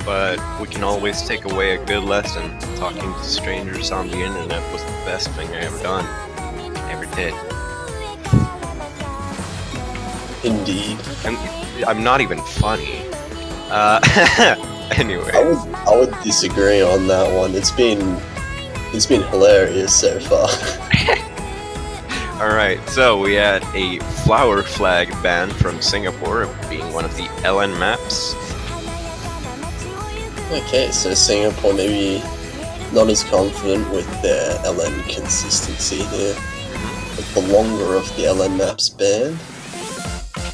But we can always take away a good lesson. Talking to strangers on the internet was the best thing I ever done. Ever did. Indeed. And I'm not even funny. Anyway. I would disagree on that one. It's been hilarious so far. Alright, so we had a flower flag ban from Singapore, being one of the LN maps. Okay, so Singapore maybe not as confident with their LN consistency here. With the longer of the LN maps banned.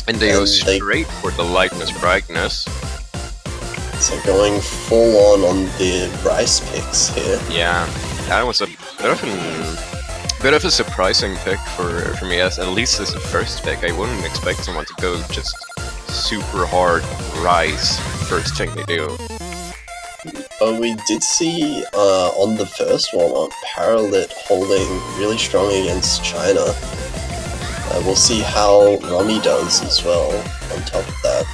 And they go straight for the lightness brightness. So going full on the rice picks here. Yeah, that was a bit of a surprising pick for me, as at least as a first pick. I wouldn't expect someone to go just super hard rice first thing they do. But we did see on the first warm-up, Paralit holding really strong against China. We'll see how Rummy does as well on top of that.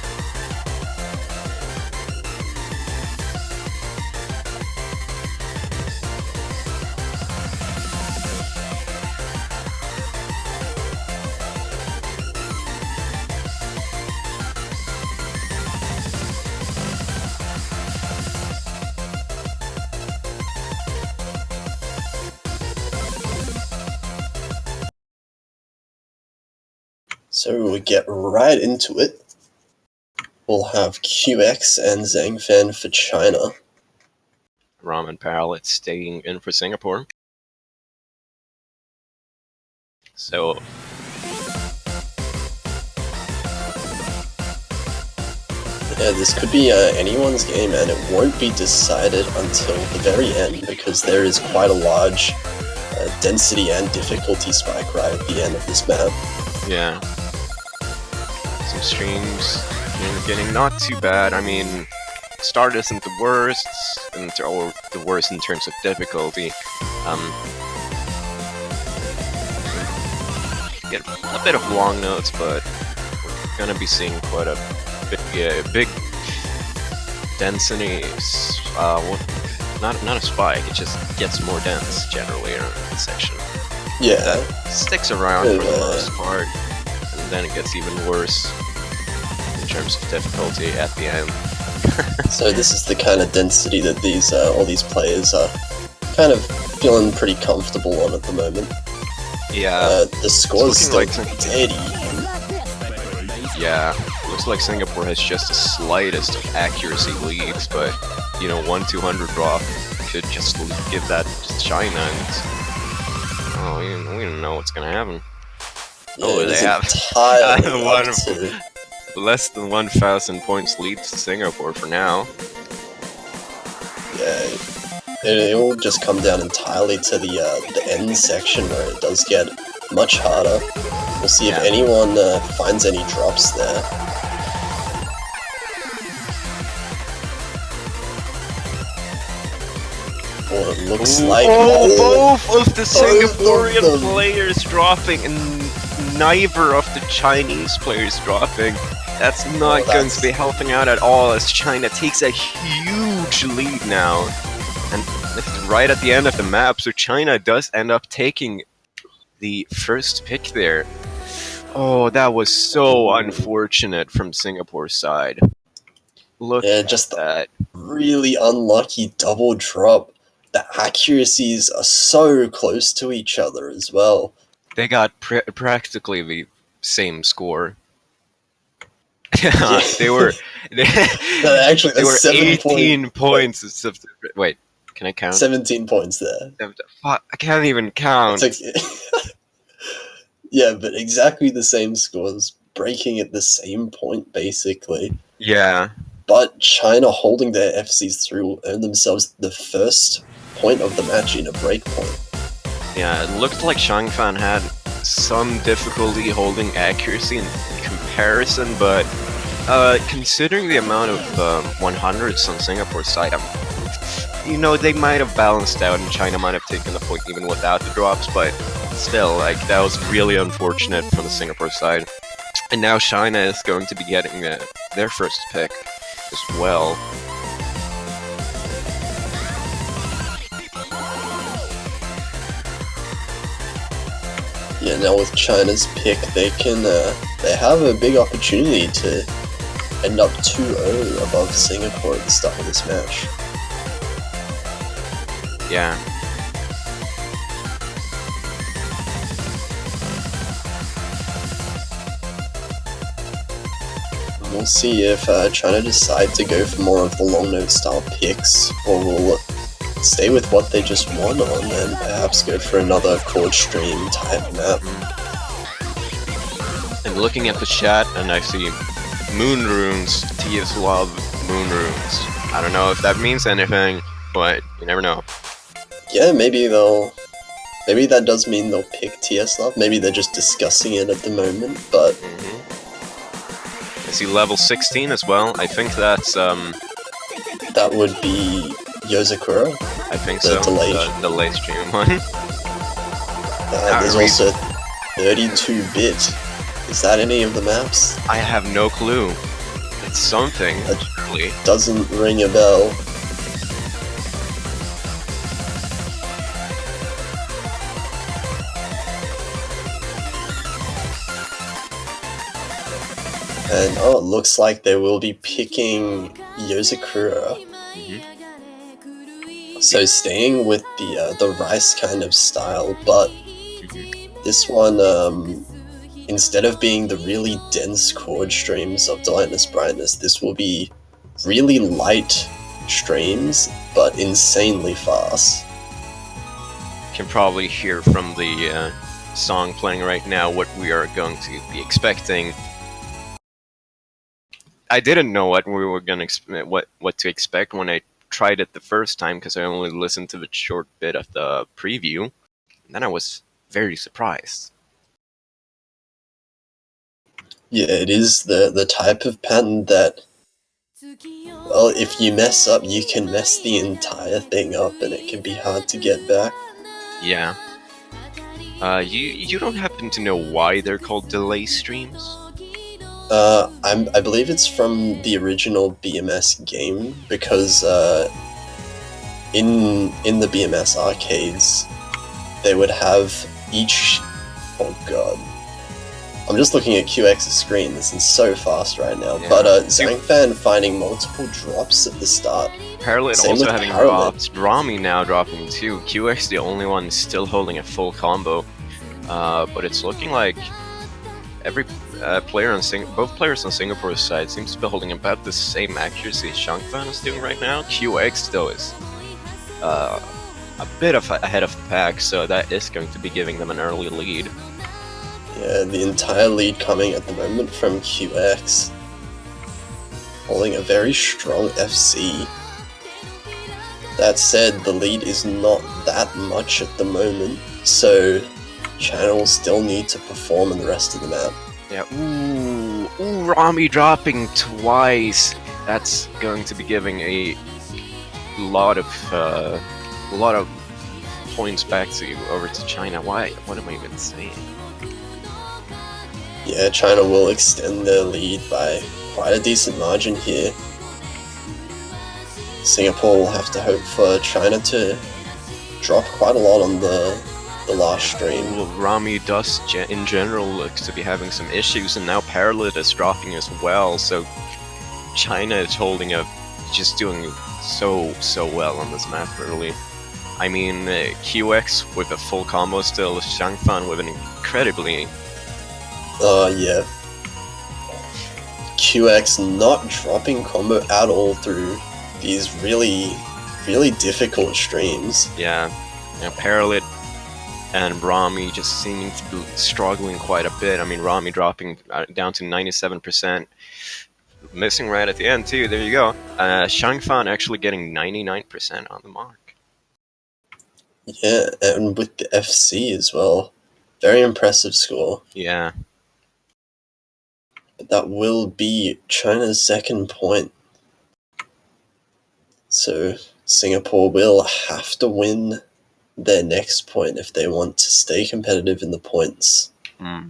So we get right into it. We'll have QX and Zhangfan for China. Ramen Paralit staying in for Singapore. So yeah, this could be anyone's game, and it won't be decided until the very end, because there is quite a large density and difficulty spike right at the end of this map. yeah, some streams getting not too bad. I mean, start isn't the worst, or the worst in terms of difficulty. Get a bit of long notes, but we're gonna be seeing quite a big density. Not a spike. It just gets more dense generally around the section. Yeah, That sticks around for the most part, and then it gets even worse in terms of difficulty at the end. so this is the kind of density that these all these players are kind of feeling pretty comfortable on at the moment. Yeah, The score's still looking like dead. yeah. Looks like Singapore has just the slightest of accuracy leads, but you know, 1-200 drop could just give that to China, and oh, we don't know what's gonna happen. Yeah, Oh, it they is have entirely one up to- less than 1,000 points lead to Singapore for now. Yeah, it will just come down entirely to the end section where it does get much harder. We'll see if Yeah. anyone finds any drops there. Oh, it looks like both of the of Singaporean them. players dropping, and neither of the Chinese players dropping. That's not going to be helping out at all, as China takes a huge lead now. And this is right at the end of the map, so China does end up taking the first pick there. Oh, that was so unfortunate from Singapore's side. Look Yeah, at just that. really unlucky double drop. The accuracies are so close to each other as well. They got practically the same score. Yeah. They were. No, actually, They that's were 7 18 points. Wait, can I count? 17 points there. Fuck, I can't even count. It's like, yeah, but exactly the same scores, breaking at the same point, basically. Yeah, But China holding their FCs through will earn themselves the first point of the match in a break point. yeah. It looked like Shangfan had some difficulty holding accuracy in comparison, but Considering the amount of 100s on Singapore's side, they might have balanced out, and China might have taken the point even without the drops. But still, like that was really unfortunate from the Singapore side. And now China is going to be getting their first pick as well. Yeah, now with China's pick, they have a big opportunity to end up 2-0 above Singapore at the start of this match. Yeah. We'll see if China decide to go for more of the long note style picks, or will stay with what they just won on and perhaps go for another chord stream type map. And looking at the chat, and I see moon runes. TS love moon runes. I don't know if that means anything, but you never know. Yeah, maybe that does mean they'll pick TS love. Maybe they're just discussing it at the moment, but I see level 16 as well. I think that's that would be Yozakura. I think the so. Delay. The late stream one. There's also 32-bit. Is that any of the maps? I have no clue. It's something. Really. Doesn't ring a bell. And it looks like they will be picking Yozakura. So staying with the rice kind of style, but this one, instead of being the really dense chord streams of Delightness Brightness, this will be really light streams, but insanely fast. You can probably hear from the song playing right now what we are going to be expecting. I didn't know what we were gonna what to expect when I tried it the first time, because I only listened to the short bit of the preview, and then I was very surprised. Yeah, it is the type of pattern that, well, if you mess up, you can mess the entire thing up, and it can be hard to get back. Yeah. You don't happen to know why they're called delay streams? I believe it's from the original BMS game, because in the BMS arcades, they would have each. Oh god, I'm just looking at QX's screen. This is so fast right now. Yeah. But Zhangfan finding multiple drops at the start. Parallel also having drops. Rami now dropping too. QX the only one still holding a full combo. But it's looking like every player on both players on Singapore's side seems to be holding about the same accuracy as Zhangfan is doing right now. QX though is a bit ahead of the pack, so that is going to be giving them an early lead. Yeah, the entire lead coming at the moment from QX, holding a very strong FC. That said, the lead is not that much at the moment, so China will still need to perform in the rest of the map. Yeah, ooh, Rami dropping twice. That's going to be giving a lot of points back to you over to China. Why? What am I even saying? Yeah, China will extend their lead by quite a decent margin here. Singapore will have to hope for China to drop quite a lot on the last stream. Well, Rami does in general looks to be having some issues, and now Parallel is dropping as well, so China is just doing so well on this map early. I mean, QX with a full combo still, Zhangfan with an incredibly... yeah. QX not dropping combo at all through these really difficult streams. Yeah, Parallel and Rami just seeming to be struggling quite a bit. I mean, Rami dropping down to 97%. Missing right at the end too, there you go. Zhangfan actually getting 99% on the mark. Yeah, and with the FC as well. Very impressive score. Yeah. That will be China's second point. So Singapore will have to win their next point if they want to stay competitive in the points. Hmm.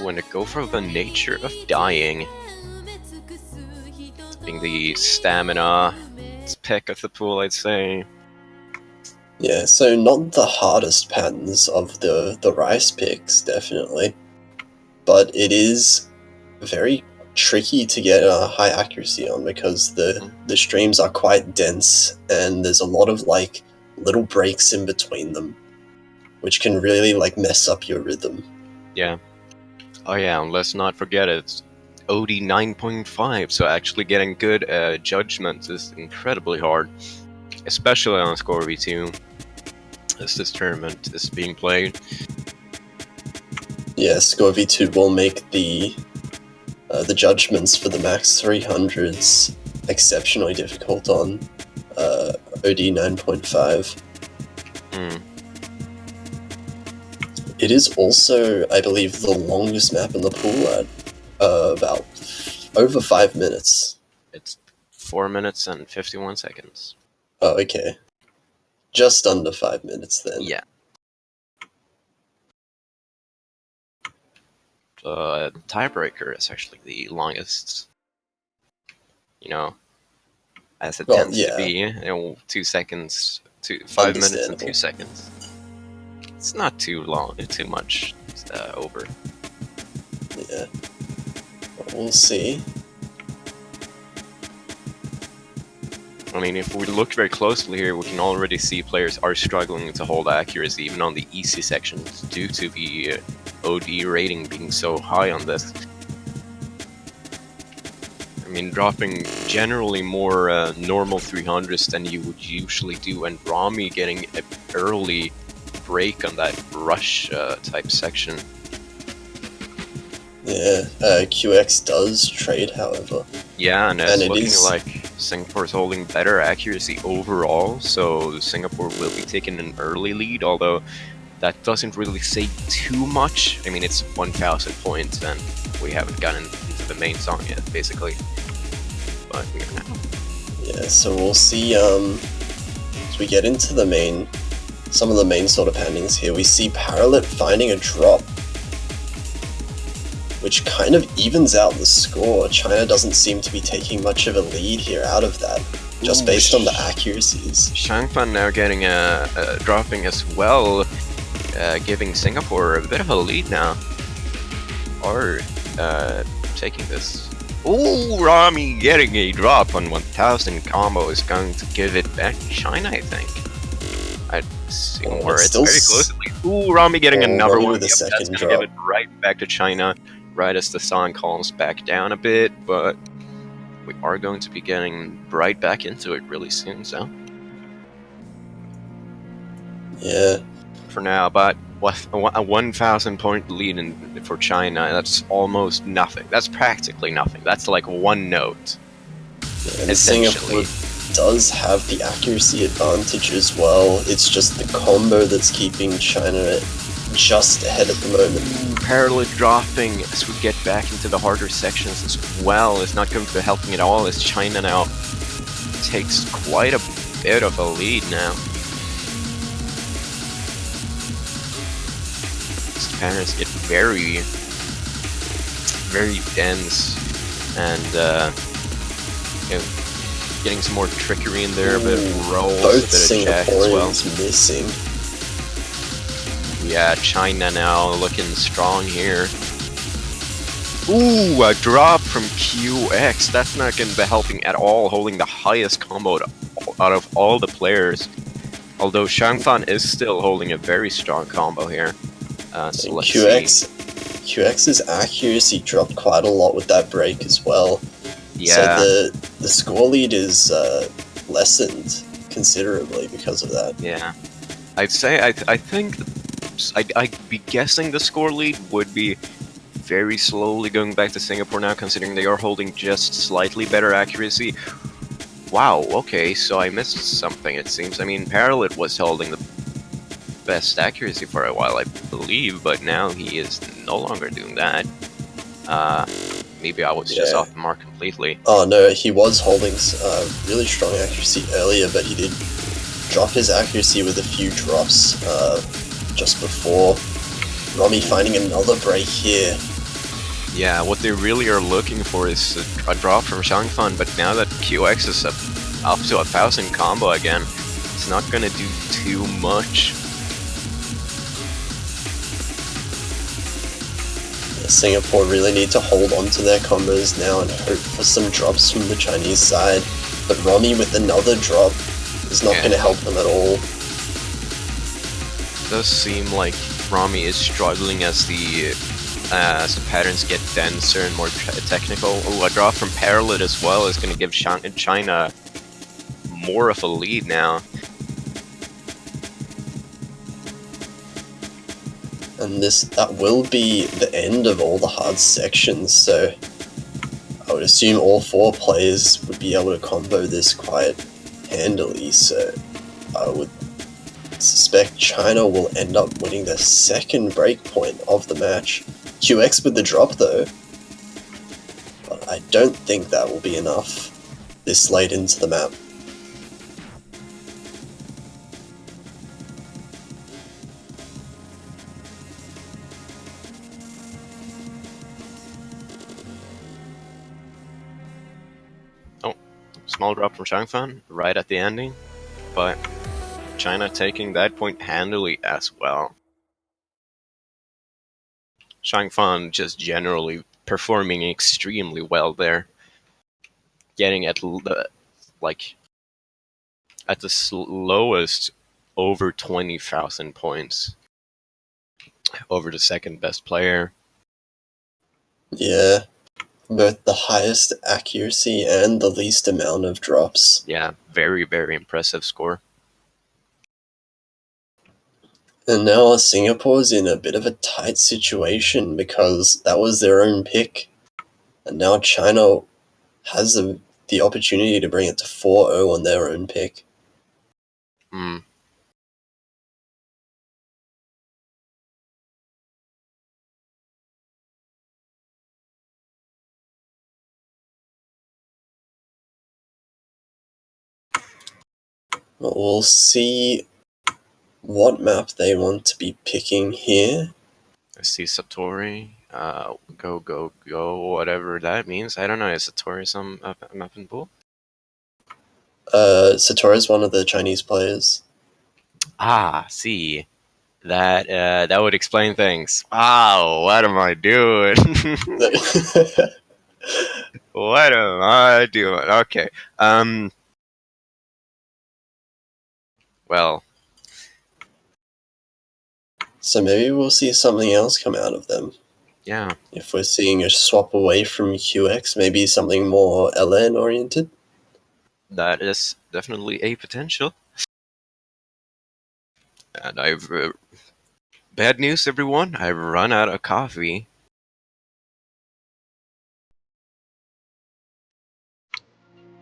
When to go for the nature of dying, being the stamina pick of the pool, I'd say. Yeah, so not the hardest patterns of the rice picks, definitely, but it is very tricky to get a high accuracy on because the streams are quite dense and there's a lot of like little breaks in between them, which can really like mess up your rhythm. Yeah. Oh yeah, and let's not forget it's OD 9.5, so actually getting good judgments is incredibly hard, especially on Score V2, as this tournament is being played. Yeah, Score V2 will make the judgments for the max 300s exceptionally difficult on OD 9.5. It is also, I believe, the longest map in the pool at about over 5 minutes. It's 4 minutes and 51 seconds. Oh, okay. Just under 5 minutes then. Yeah. Tiebreaker is actually the longest, as it tends to be. 2 seconds, 5 minutes and 2 seconds. It's not too long, too much over. Yeah. But we'll see. I mean, if we look very closely here, we can already see players are struggling to hold accuracy even on the easy sections due to the OD rating being so high on this. I mean, dropping generally more normal 300s than you would usually do, and Rami getting an early break on that rush type section. Yeah, QX does trade, however. Yeah, and it's looking like Singapore's holding better accuracy overall, so Singapore will be taking an early lead, although that doesn't really say too much. I mean, it's 1,000 points, and we haven't gotten into the main song yet, basically. But we are now. Yeah, so we'll see, as we get into the some of the main sort of pendings here, we see Parallel finding a drop, which kind of evens out the score. China doesn't seem to be taking much of a lead here out of that, just based on the accuracies. Shangfan now getting a dropping as well, giving Singapore a bit of a lead now. Or taking this. Ooh, Rami getting a drop on 1,000 combo is going to give it back to China, I think. I'd see more. It's very close. Ooh, Rami getting another one. With a second that's drop. gonna give it right back to China, right as the song calms back down a bit, but we are going to be getting right back into it really soon, so. Yeah. For now, but a 1,000 point lead for China, that's almost nothing. That's practically nothing. That's like one note. Yeah, and Singapore does have the accuracy advantage as well. It's just the combo that's keeping China just ahead at the moment. Parallel dropping as we get back into the harder sections as well is not going to be helping at all, as China now takes quite a bit of a lead now. These patterns get very, very dense, and getting some more trickery in there, a bit of rolls, a bit of jack as well. Missing. Yeah, China now looking strong here. Ooh, a drop from QX. That's not going to be helping at all, holding the highest combo out of all the players. Although Shangfan is still holding a very strong combo here. So let's see. QX's accuracy dropped quite a lot with that break as well. Yeah. So the score lead is lessened considerably because of that. Yeah. I'd say I think I'd be guessing the score lead would be very slowly going back to Singapore now, considering they are holding just slightly better accuracy. Wow, okay, so I missed something, it seems. I mean, Parallel was holding the best accuracy for a while, I believe, but now he is no longer doing that. Maybe I was just Yeah. off the mark completely. Oh no, he was holding really strong accuracy earlier, but he did drop his accuracy with a few drops just before. Romy finding another break here. Yeah, what they really are looking for is a drop from Shangfan, but now that QX is up to 1,000 combo again, it's not gonna do too much. Singapore really need to hold on to their combos now and hope for some drops from the Chinese side. But Romy with another drop is not going to help them at all. It does seem like Romy is struggling as the patterns get denser and more technical. Oh, a drop from Parallel as well is going to give China more of a lead now. And that will be the end of all the hard sections, so I would assume all 4 players would be able to combo this quite handily, so I would suspect China will end up winning the second breakpoint of the match. QX with the drop though, but I don't think that will be enough this late into the map. Small drop from Shangfan right at the ending, but China taking that point handily as well. Shangfan just generally performing extremely well there, getting at the lowest over 20,000 points over the second best player. Yeah, both the highest accuracy and the least amount of drops. Yeah, very, very impressive score. And now Singapore's in a bit of a tight situation because that was their own pick. And now China has the opportunity to bring it to 4-0 on their own pick. But we'll see what map they want to be picking here. I see Satori. Go, go, go, whatever that means. I don't know. Is Satori some map in pool? Satora's one of the Chinese players. Ah, see. That would explain things. Wow, what am I doing? What am I doing? Okay. Well. So maybe we'll see something else come out of them. Yeah. If we're seeing a swap away from QX, maybe something more LN oriented. That is definitely a potential. And bad news, everyone. I've run out of coffee.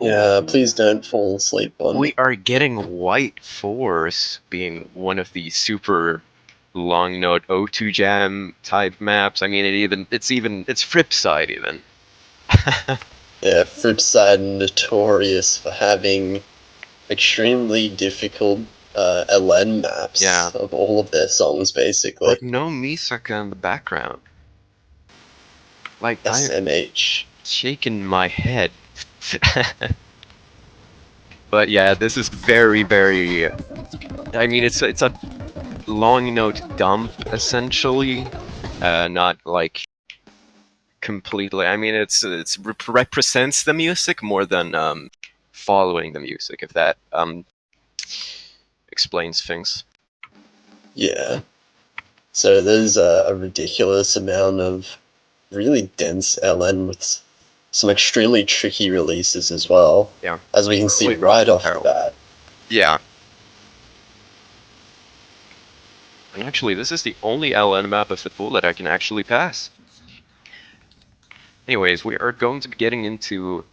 Yeah, please don't fall asleep on me. We are getting White Force being one of the super long note O2 jam type maps. I mean, it's Fripside even. Yeah, Fripside notorious for having extremely difficult LN maps of all of their songs, basically. But no Misaka in the background. Like, SMH. I'm shaking my head. But yeah, this is very, very... I mean, it's a long note dump, essentially. Not like completely. I mean, it represents the music more than following the music, if that explains things. Yeah. So there's a ridiculous amount of really dense LN with some extremely tricky releases as well. Yeah. As we can see right off the bat. Yeah. And actually, this is the only LN map of the pool that I can actually pass. Anyways, we are going to be getting into...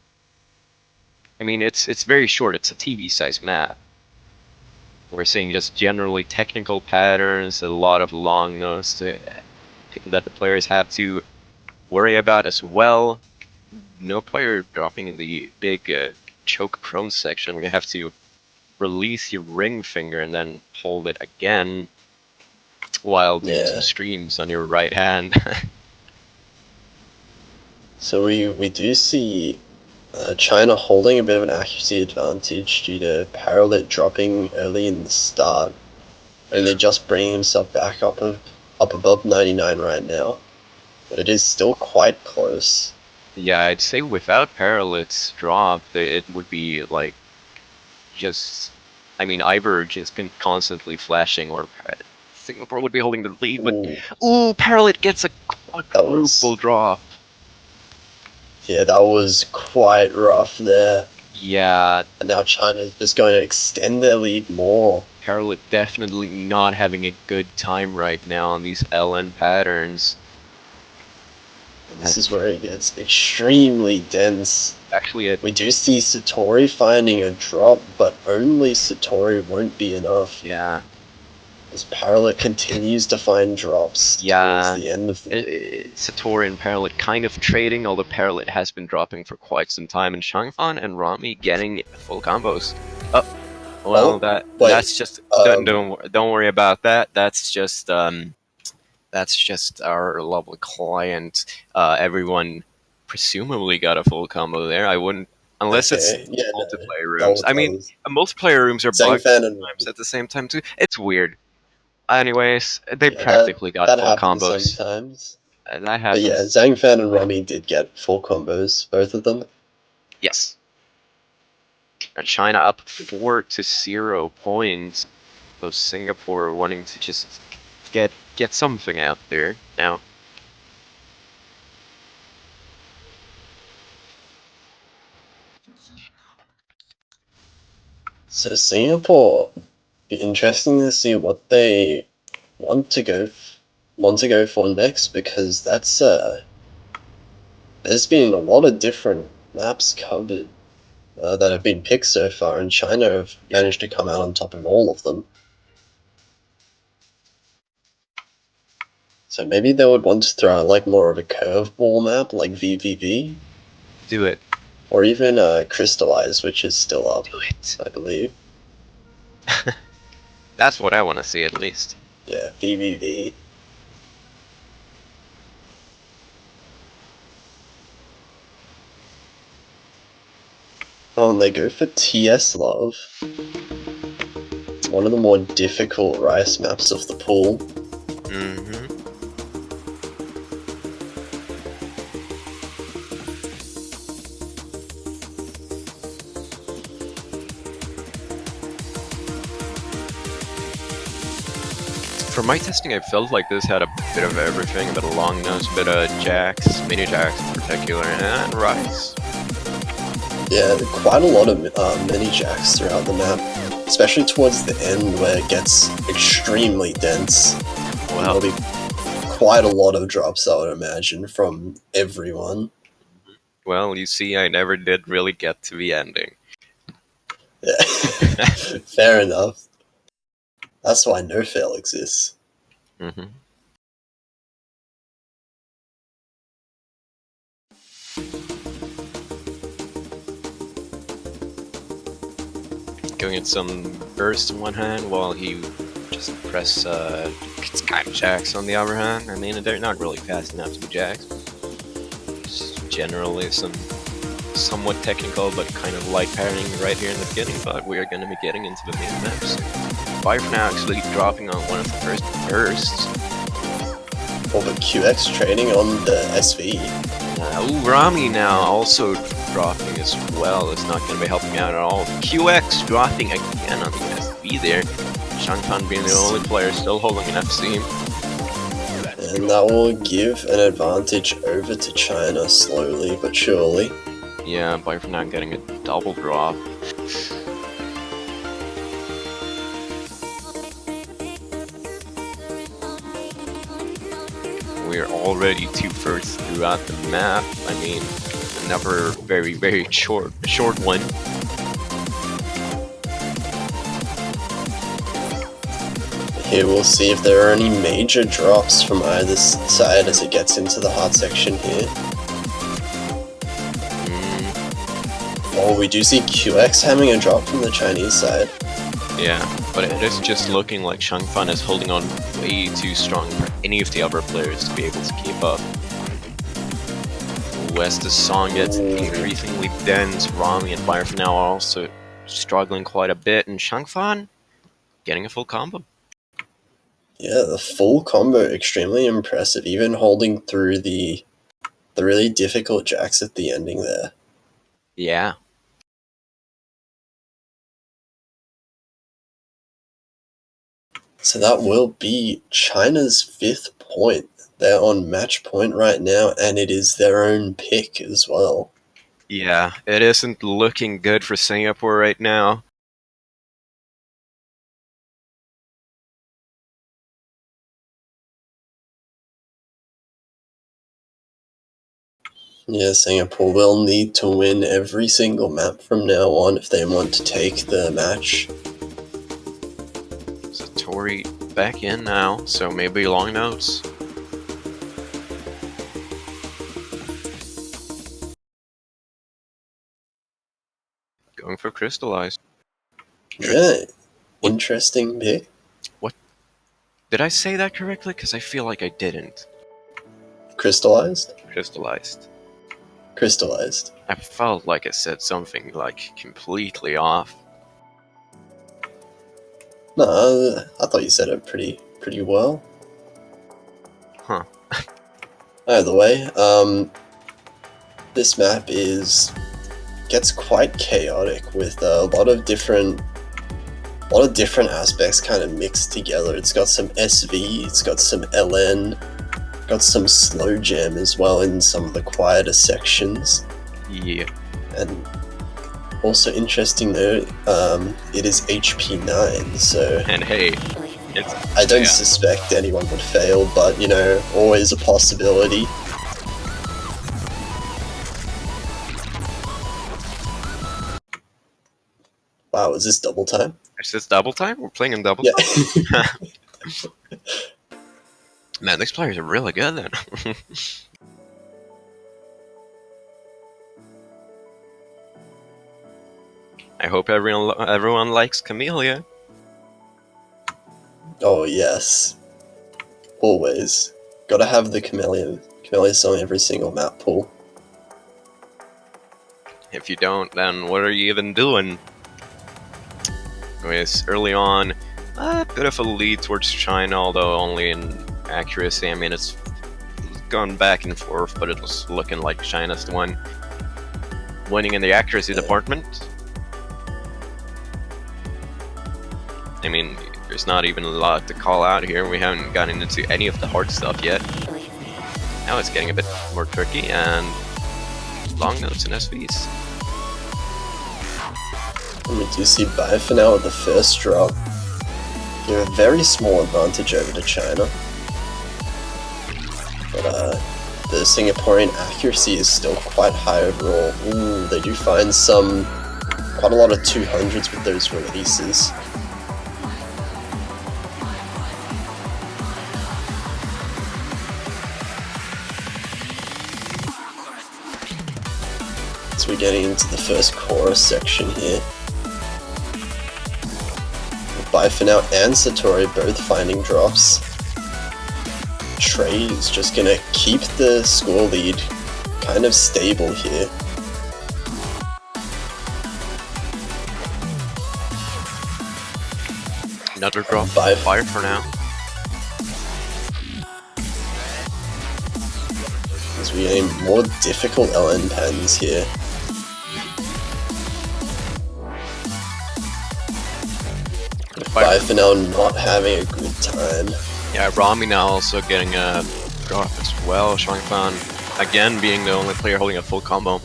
I mean, it's very short. It's a TV-sized map. We're seeing just generally technical patterns, a lot of long notes that the players have to worry about as well. No player dropping in the big choke prone section. We have to release your ring finger and then hold it again while doing some streams on your right hand. So we do see China holding a bit of an accuracy advantage due to Paralit dropping early in the start, only just bringing himself back up above 99 right now, but it is still quite close. Yeah, I'd say without Paralit's drop, it would be like just... I mean, either just been constantly flashing or Singapore would be holding the lead, but... Ooh, Paralit gets a quadruple drop. Yeah, that was quite rough there. Yeah. And now China's just going to extend their lead more. Paralit definitely not having a good time right now on these LN patterns. This is where it gets extremely dense. Actually, we do see Satori finding a drop, but only Satori won't be enough. Yeah. As Paralit continues to find drops towards the end of the... Satori and Paralit kind of trading, although Paralit has been dropping for quite some time, and Shangfan and Rami getting full combos. Oh, well, that's just... don't worry about that. That's just our lovely client. Everyone presumably got a full combo there. I wouldn't... Unless it's multiplayer rooms. I mean, multiplayer rooms are bugged sometimes at the same time too. It's weird. Anyways, they practically got full combos. Sometimes. That happens. But yeah, Zhang Fan and Rami did get full combos, both of them. Yes. And China up 4-0 points. So Singapore wanting to just get something out there now. So Singapore, be interesting to see what they want to go for next, because that's there's been a lot of different maps covered that have been picked so far, and China have managed to come out on top of all of them. So maybe they would want to throw out like more of a curveball map, like VVV. Do it. Or even Crystallize, which is still up. Do it. I believe. That's what I want to see, at least. Yeah, VVV. Oh, and they go for TS Love. It's one of the more difficult Rice maps of the pool. For my testing, I felt like this had a bit of everything, a bit of long nose, a bit of jacks, mini jacks in particular, and rice. Yeah, quite a lot of mini jacks throughout the map, especially towards the end where it gets extremely dense. Well, there'll be quite a lot of drops, I would imagine, from everyone. Well, you see, I never did really get to the ending. Yeah, fair enough. That's why no fail exists. Going at some burst in one hand while he just press kind of jacks on the other hand. I mean, they're not really fast enough to be jacks. Just generally some somewhat technical but kind of light parrying right here in the beginning, but we are going to be getting into the main maps. Vive now actually dropping on one of the first bursts. Oh, but QX trading on the SV. Ooh, Rami now also dropping as well. It's not going to be helping out at all. QX dropping again on the SV there. Shangpan being the only player still holding an FC. And that will give an advantage over to China slowly but surely. Yeah, Vive now getting a double drop. we're already 2/3 throughout the map. I mean, another very short one. Here we'll see if there are any major drops from either side as it gets into the hard section here. Oh, we do see QX having a drop from the Chinese side. Yeah, but it is just looking like Shangfan is holding on way too strong for any of the other players to be able to keep up. As the song gets increasingly dense, Rami and Fire for now are also struggling quite a bit, and Shangfan getting a full combo. Yeah, the full combo, extremely impressive, even holding through the really difficult jacks at the ending there. Yeah. So that will be China's 5th point. They're on match point right now, and it is their own pick as well. Yeah, it isn't looking good for Singapore right now. Yeah, Singapore will need to win every single map from now on if they want to take the match. Satori back in now, so maybe long notes. Going for Crystallized. Yeah, interesting pick. What? Did I say that correctly? Because I feel like I didn't. Crystallized? Crystallized. Crystallized. I felt like I said something like completely off. No, I thought you said it pretty well. Huh. Either way, this map gets quite chaotic with a lot of different aspects kind of mixed together. It's got some SV, it's got some LN, got some slow jam as well in some of the quieter sections. Yeah. And also interesting though, it is HP 9, so And hey, I don't suspect anyone would fail, but you know, always a possibility. Wow, is this double time? Is this double time? We're playing in double Yeah. time? Man, these players are really good then. I hope everyone likes Camellia. Oh yes, always. Gotta have the Camellia song every single map pool. If you don't, then what are you even doing? Anyways, early on, a bit of a lead towards China, although only in accuracy. I mean, it's gone back and forth, but it was looking like China's the one winning in the accuracy department. I mean, there's not even a lot to call out here. We haven't gotten into any of the hard stuff yet. Now it's getting a bit more tricky, and long notes and SVs. And we do see Bai for now with the first drop. Give a very small advantage over to China. But the Singaporean accuracy is still quite high overall. Ooh, they do find quite a lot of 200s with those releases. So we're getting into the first chorus section here. Bai for now and Satori both finding drops. Trey is just gonna keep the score lead kind of stable here. Another drop. Bai Fire for now. as we aim more difficult LN pens here. Bai for now not having a good time. Yeah, Rami now also getting a drop as well. Shangfan again being the only player holding a full combo.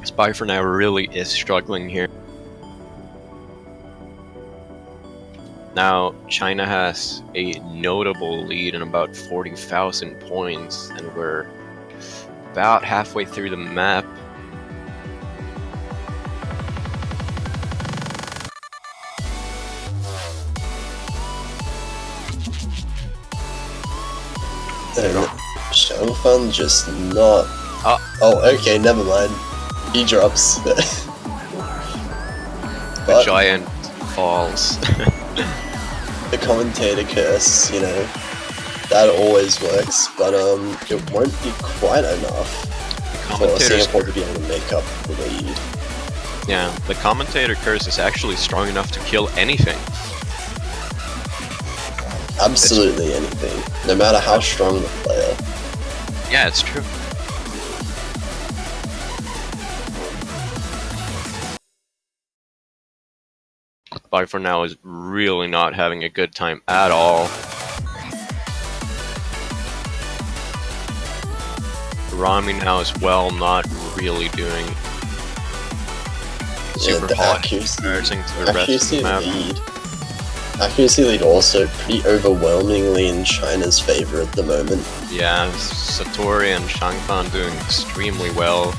Spy for now really is struggling here. Now, China has a notable lead in about 40,000 points, and we're about halfway through the map. And Shangfan just not... Oh, okay, never mind. He drops. The giant falls. The commentator curse, you know, that always works, but it won't be quite enough for Singapore to be able to make up the lead. Yeah, the commentator curse is actually strong enough to kill anything. Absolutely anything, no matter how strong the player. Yeah, it's true. For now is really not having a good time at all. Rami now as well, not really doing super the hot accuracy, comparing to the rest of the map. Accuracy lead also pretty overwhelmingly in China's favor at the moment. Yeah, Satori and Shangfan doing extremely well.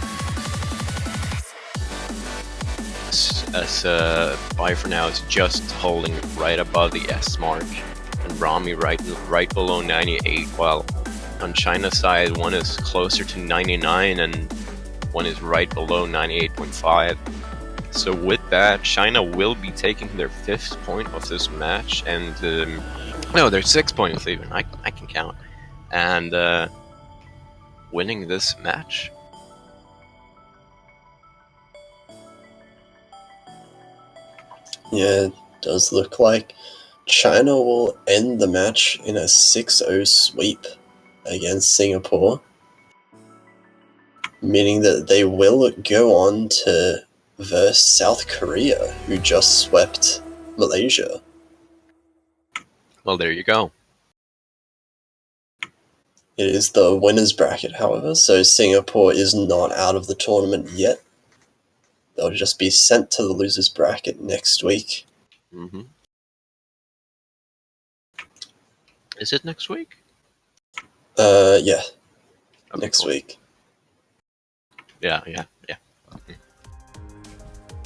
As Bai for now is just holding right above the S mark, and Rami right below 98, while on China's side one is closer to 99 and one is right below 98.5. So with that, China will be taking their 5th point of this match, and no, their 6th point of even. I can count, and winning this match. Yeah, it does look like China will end the match in a 6-0 sweep against Singapore, meaning that they will go on to verse South Korea, who just swept Malaysia. Well, there you go. It is the winner's bracket, however, so Singapore is not out of the tournament yet. They'll just be sent to the loser's bracket next week. Mm-hmm. Is it next week? Yeah. Okay, Next cool. week. Yeah.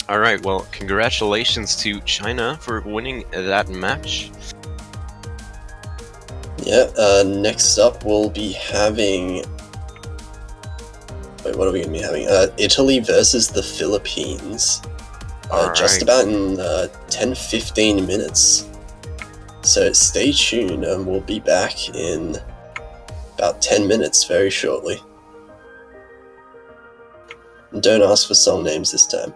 Alright, well, congratulations to China for winning that match. Yeah, next up we'll be having... Wait, what are we going to be having? Italy versus the Philippines. Just about in 10-15 minutes. So stay tuned, and we'll be back in about 10 minutes very shortly. And don't ask for song names this time.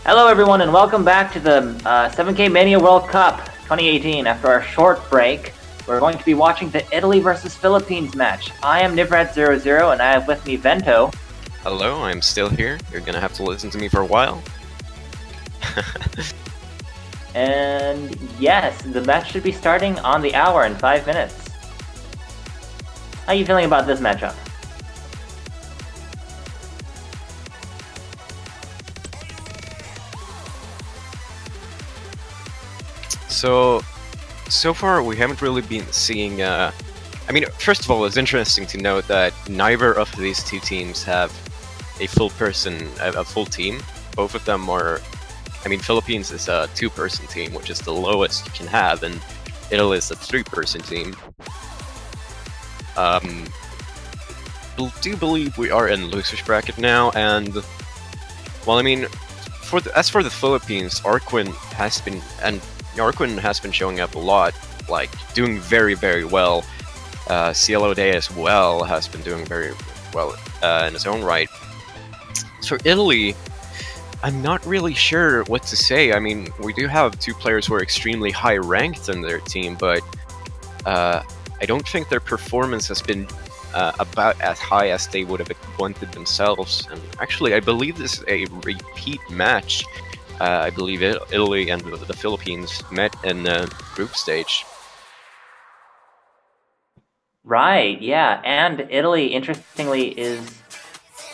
Hello, everyone, and welcome back to the 7K Mania World Cup 2018. After our short break, we're going to be watching the Italy versus Philippines match. I am Nivrat00, and I have with me Vento. Hello, I'm still here. You're gonna have to listen to me for a while. And yes, the match should be starting on the hour in 5 minutes. How are you feeling about this matchup? So far we haven't really been seeing. I mean, first of all, it's interesting to note that neither of these two teams have a full team. Both of them are. I mean, Philippines is a 2-person team, which is the lowest you can have, and Italy is a 3-person team. Do believe we are in losers bracket now, and well, I mean, as for the Philippines, Arquin has been showing up a lot, like doing very, very well. Cielo Day as well has been doing very well in his own right. For Italy, I'm not really sure what to say. I mean, we do have 2 players who are extremely high ranked in their team, but I don't think their performance has been about as high as they would have wanted themselves. And actually, I believe this is a repeat match. I believe Italy and the Philippines met in the group stage. Right, yeah, and Italy, interestingly, is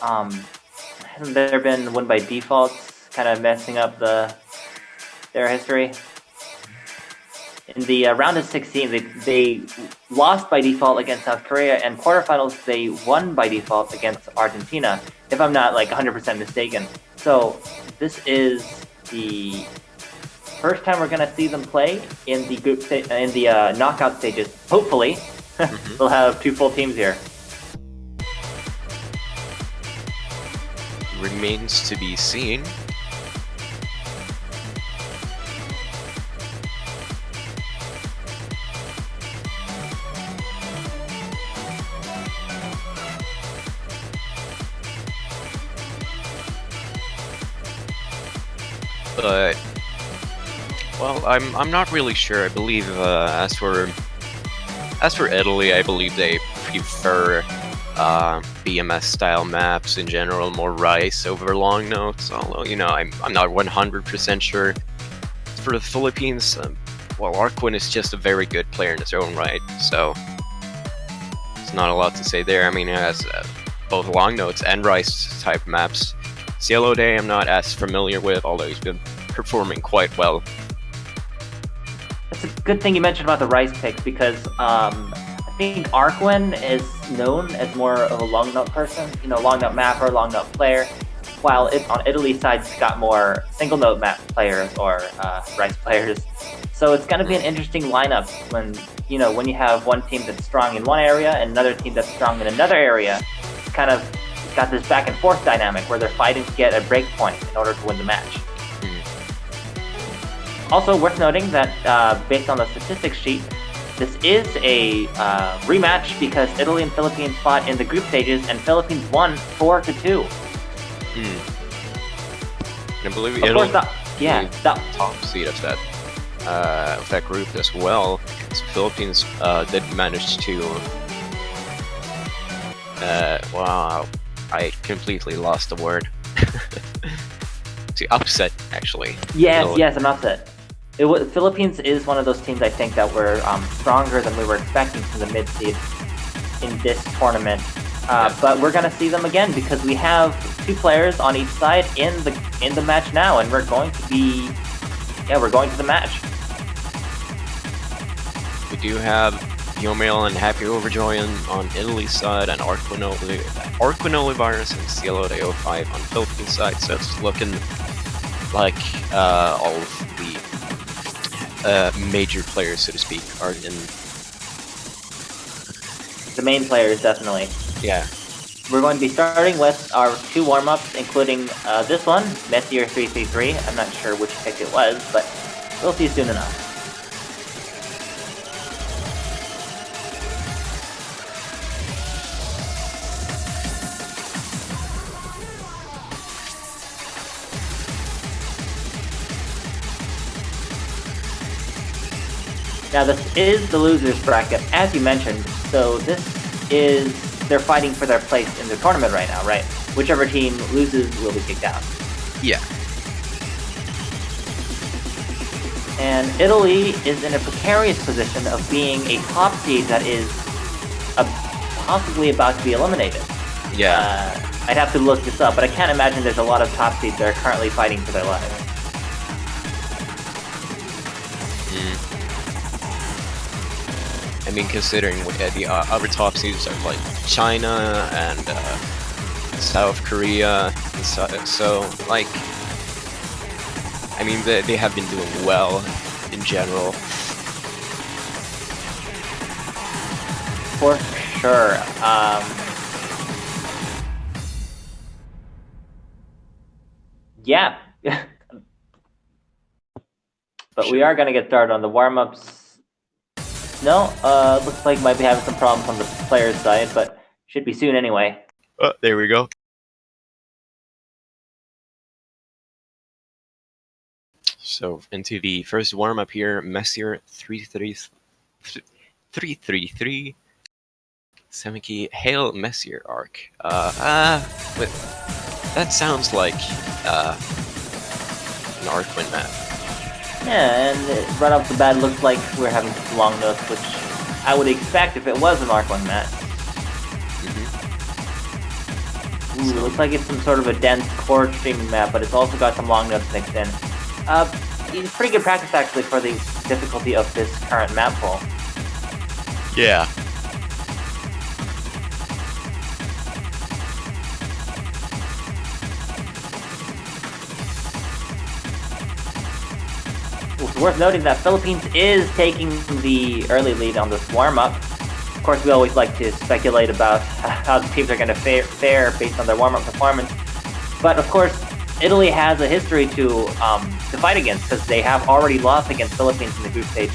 hasn't there been win by defaults, kind of messing up their history? In the round of 16, they lost by default against South Korea, and quarterfinals they won by default against Argentina, if I'm not like 100% mistaken. So this is the first time we're gonna see them play in the knockout stages. Hopefully, we'll have 2 full teams here. Remains to be seen. But well, I'm not really sure. I believe as for Italy, I believe they prefer BMS style maps in general, more rice over long notes. Although I'm not 100% sure. For the Philippines, well, Arquin is just a very good player in his own right, so it's not a lot to say there. I mean, he has both long notes and rice type maps. Cielo Day I'm not as familiar with, although he's been performing quite well. It's a good thing you mentioned about the rice pick, because I think Arquin is known as more of a long note person, long note mapper, long note player, while on Italy's side it's got more single note map players or rice players. So it's going to be an interesting lineup when you have one team that's strong in one area and another team that's strong in another area. It's kind of got this back and forth dynamic where they're fighting to get a break point in order to win the match. Also worth noting that based on the statistics sheet, this is a rematch because Italy and Philippines fought in the group stages and Philippines won 4-2. I believe Of Italy, course, top seed of that group as well. So Philippines did manage to. Wow, I completely lost the word. To upset, actually. Yes, an upset. Philippines is one of those teams I think that were stronger than we were expecting from the mid-seed in this tournament. But we're gonna see them again because we have 2 players on each side in the match now, and we're going to the match. We do have Yomel and Happy Overjoy on Italy's side, and Arquin Olivares and Cielo de 05 on Philippines side. So it's looking like all of the major players, so to speak, are in. The main players, definitely. Yeah. We're going to be starting with our 2 warm-ups, including this one, Messier333. I'm not sure which pick it was, but we'll see soon enough. Now this is the losers bracket, as you mentioned, so this is, they're fighting for their place in the tournament right now, right? Whichever team loses will be kicked out. Yeah. And Italy is in a precarious position of being a top seed that is possibly about to be eliminated. Yeah. I'd have to look this up, but I can't imagine there's a lot of top seeds that are currently fighting for their lives. I mean, considering the other top seeds are like China and South Korea, and so like, I mean, they have been doing well in general. For sure. Yeah. But we are going to get started on the warm-ups. No, looks like might be having some problems on the player's side, but should be soon anyway. Oh, there we go. So into the first warm-up here, Messier 333 Semiki Hail Messier arc. That sounds like an Arcwin map. Yeah, and right off the bat, looks like we're having some long notes, which I would expect if it was an Arc 1 map. Ooh, looks like it's some sort of a dense core streaming map, but it's also got some long notes mixed in. It's pretty good practice actually for the difficulty of this current map pool. Yeah. It's worth noting that Philippines is taking the early lead on this warm-up. Of course, we always like to speculate about how the teams are going to fare based on their warm-up performance. But of course, Italy has a history to fight against, because they have already lost against Philippines in the group stage.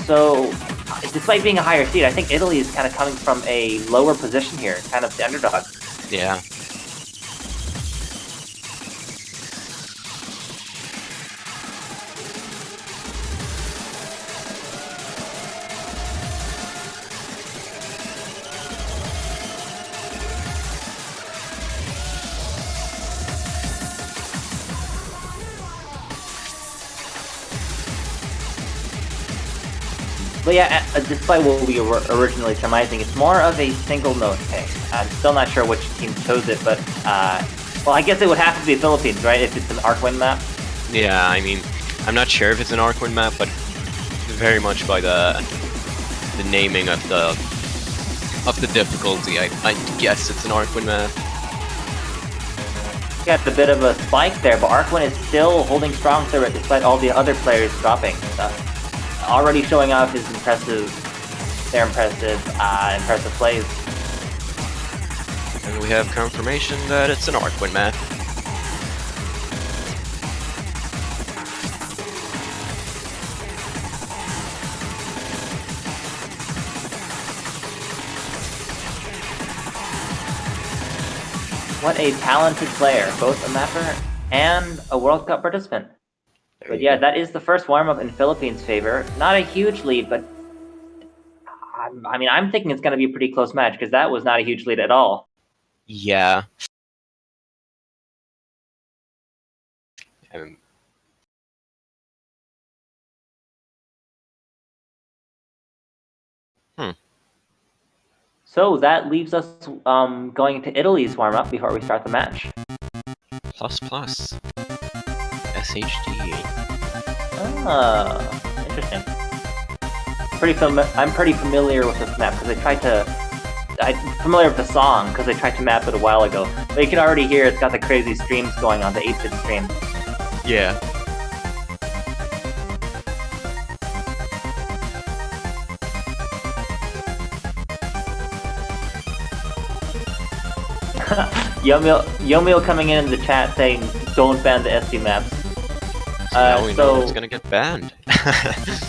So, despite being a higher seed, I think Italy is kind of coming from a lower position here, kind of the underdog. Yeah. But yeah, despite what we were originally surmising, it's more of a single note pick. I'm still not sure which team chose it, but well, I guess it would have to be Philippines, right? If it's an Arcwin map. Yeah, I mean, I'm not sure if it's an Arcwin map, but very much by the naming of the difficulty, I guess it's an Arcwin map. Got a bit of a spike there, but Arcwin is still holding strong through it despite all the other players dropping stuff. Already showing off his impressive plays. And we have confirmation that it's an Arcwin map. What a talented player, both a mapper and a World Cup participant. But yeah, that is the first warm-up in Philippines' favor. Not a huge lead, but I mean, I'm thinking it's going to be a pretty close match, because that was not a huge lead at all. Yeah. So that leaves us going into Italy's warm-up before we start the match. ++ SHD. Ah, interesting. I'm pretty familiar with this map, because I'm familiar with the song, because I tried to map it a while ago. But you can already hear it's got the crazy streams going on, the 8-bit stream. Yeah. Yomil coming in the chat saying, don't ban the SD maps. So now we know it's gonna get banned.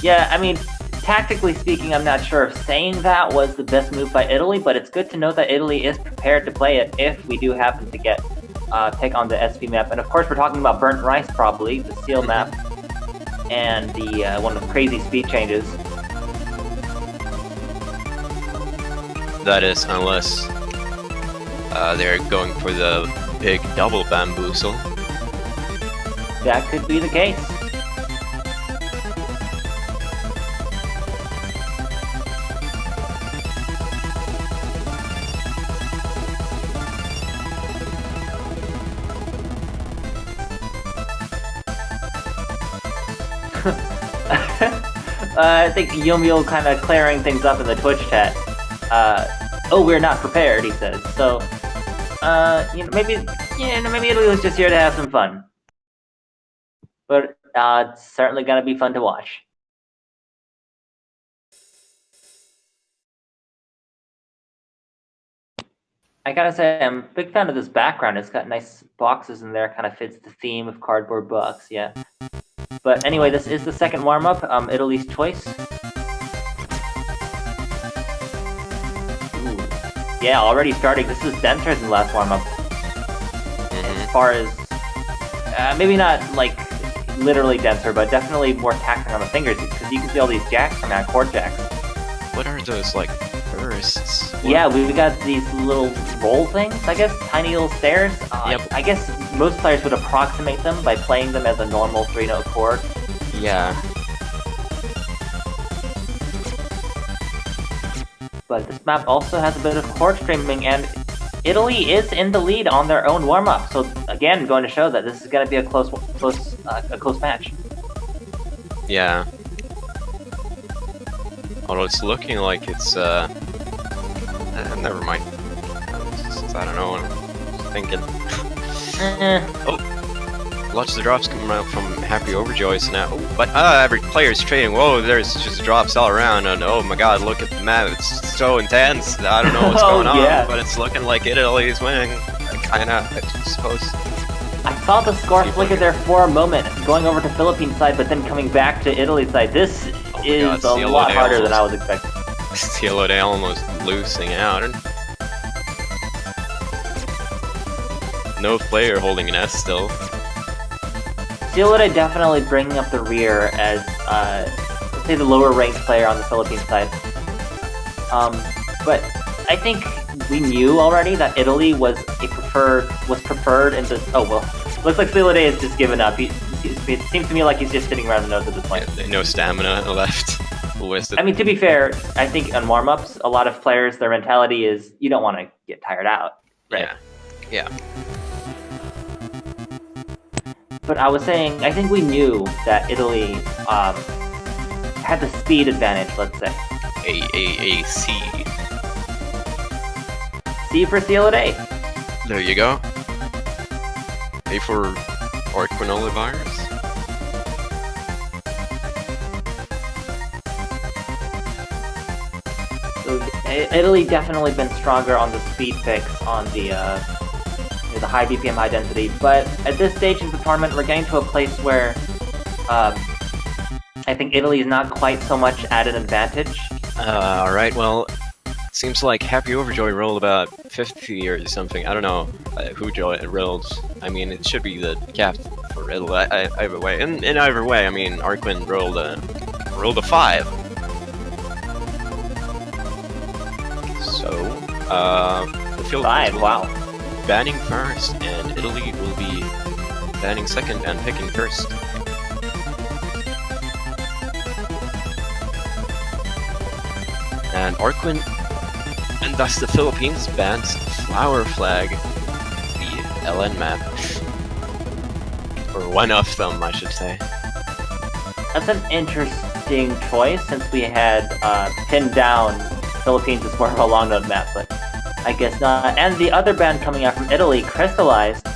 Yeah, I mean, tactically speaking, I'm not sure if saying that was the best move by Italy, but it's good to know that Italy is prepared to play it if we do happen to get take on the SP map. And of course, we're talking about Burnt Rice, probably, the Seal map, and the one of the crazy speed changes. That is, unless they're going for the big double bamboozle. That could be the case. I think Yomil kind of clearing things up in the Twitch chat. Oh, we're not prepared, he says. So, maybe Italy was just here to have some fun. But it's certainly gonna be fun to watch. I gotta say, I'm a big fan of this background. It's got nice boxes in there, kind of fits the theme of cardboard box, yeah. But anyway, this is the second warm-up, Italy's choice. Ooh. Yeah, already starting. This is denser than the last warm-up. As far as, maybe not like literally denser, but definitely more taxing on the fingers, because you can see all these jacks coming out, chord jacks. What are those, like, bursts? Yeah, we got these little roll things, I guess, tiny little stairs. Yep. I guess most players would approximate them by playing them as a normal 3-note chord. Yeah. But this map also has a bit of chord streaming, and Italy is in the lead on their own warm-up. So again, going to show that this is going to be a close match. Yeah. Although it's looking like it's, never mind. I don't know what I'm thinking. Oh, lots of drops coming out from Happy Overjoys now. Oh, but every player's trading. Whoa, there's just drops all around, and oh my god, look at the map. It's so intense. I don't know what's going on, but it's looking like Italy is winning. Kinda, I suppose. I saw the score flicker there for a moment, going over to Philippines side, but then coming back to Italy side. This is a lot harder than I was expecting. Cielo de almost losing out. No player holding an S still. Cielo de definitely bringing up the rear as, let's say, the lower ranked player on the Philippines side. But I think we knew already that Italy was preferred in this. Oh well, looks like Cielo de has just given up. It seems to me like he's just sitting around the nose at this point. Yeah, no stamina left. I mean, to be fair, I think on warm-ups, a lot of players, their mentality is you don't want to get tired out. Right? Yeah. But I was saying, I think we knew that Italy had the speed advantage, let's say. C. C for Cielo de. There you go. A for Orquinolivirus. So Italy definitely been stronger on the speed picks on the high BPM, high density, but at this stage of the tournament, we're getting to a place where I think Italy is not quite so much at an advantage. Alright, well, seems like Happy Overjoy rolled about 50 or something. I don't know who Joy rolled. I mean, it should be the captain for Italy. Either way, in either way, I mean, Arquin rolled a 5. So, the field 5, wow. Banning first, and Italy will be banning second and picking first. And Arquin, and thus the Philippines bans Flower Flag, the LN map. Or one of them, I should say. That's an interesting choice, since we had pinned down Philippines as more of a long node map, but I guess not. And the other band coming out from Italy, Crystallized,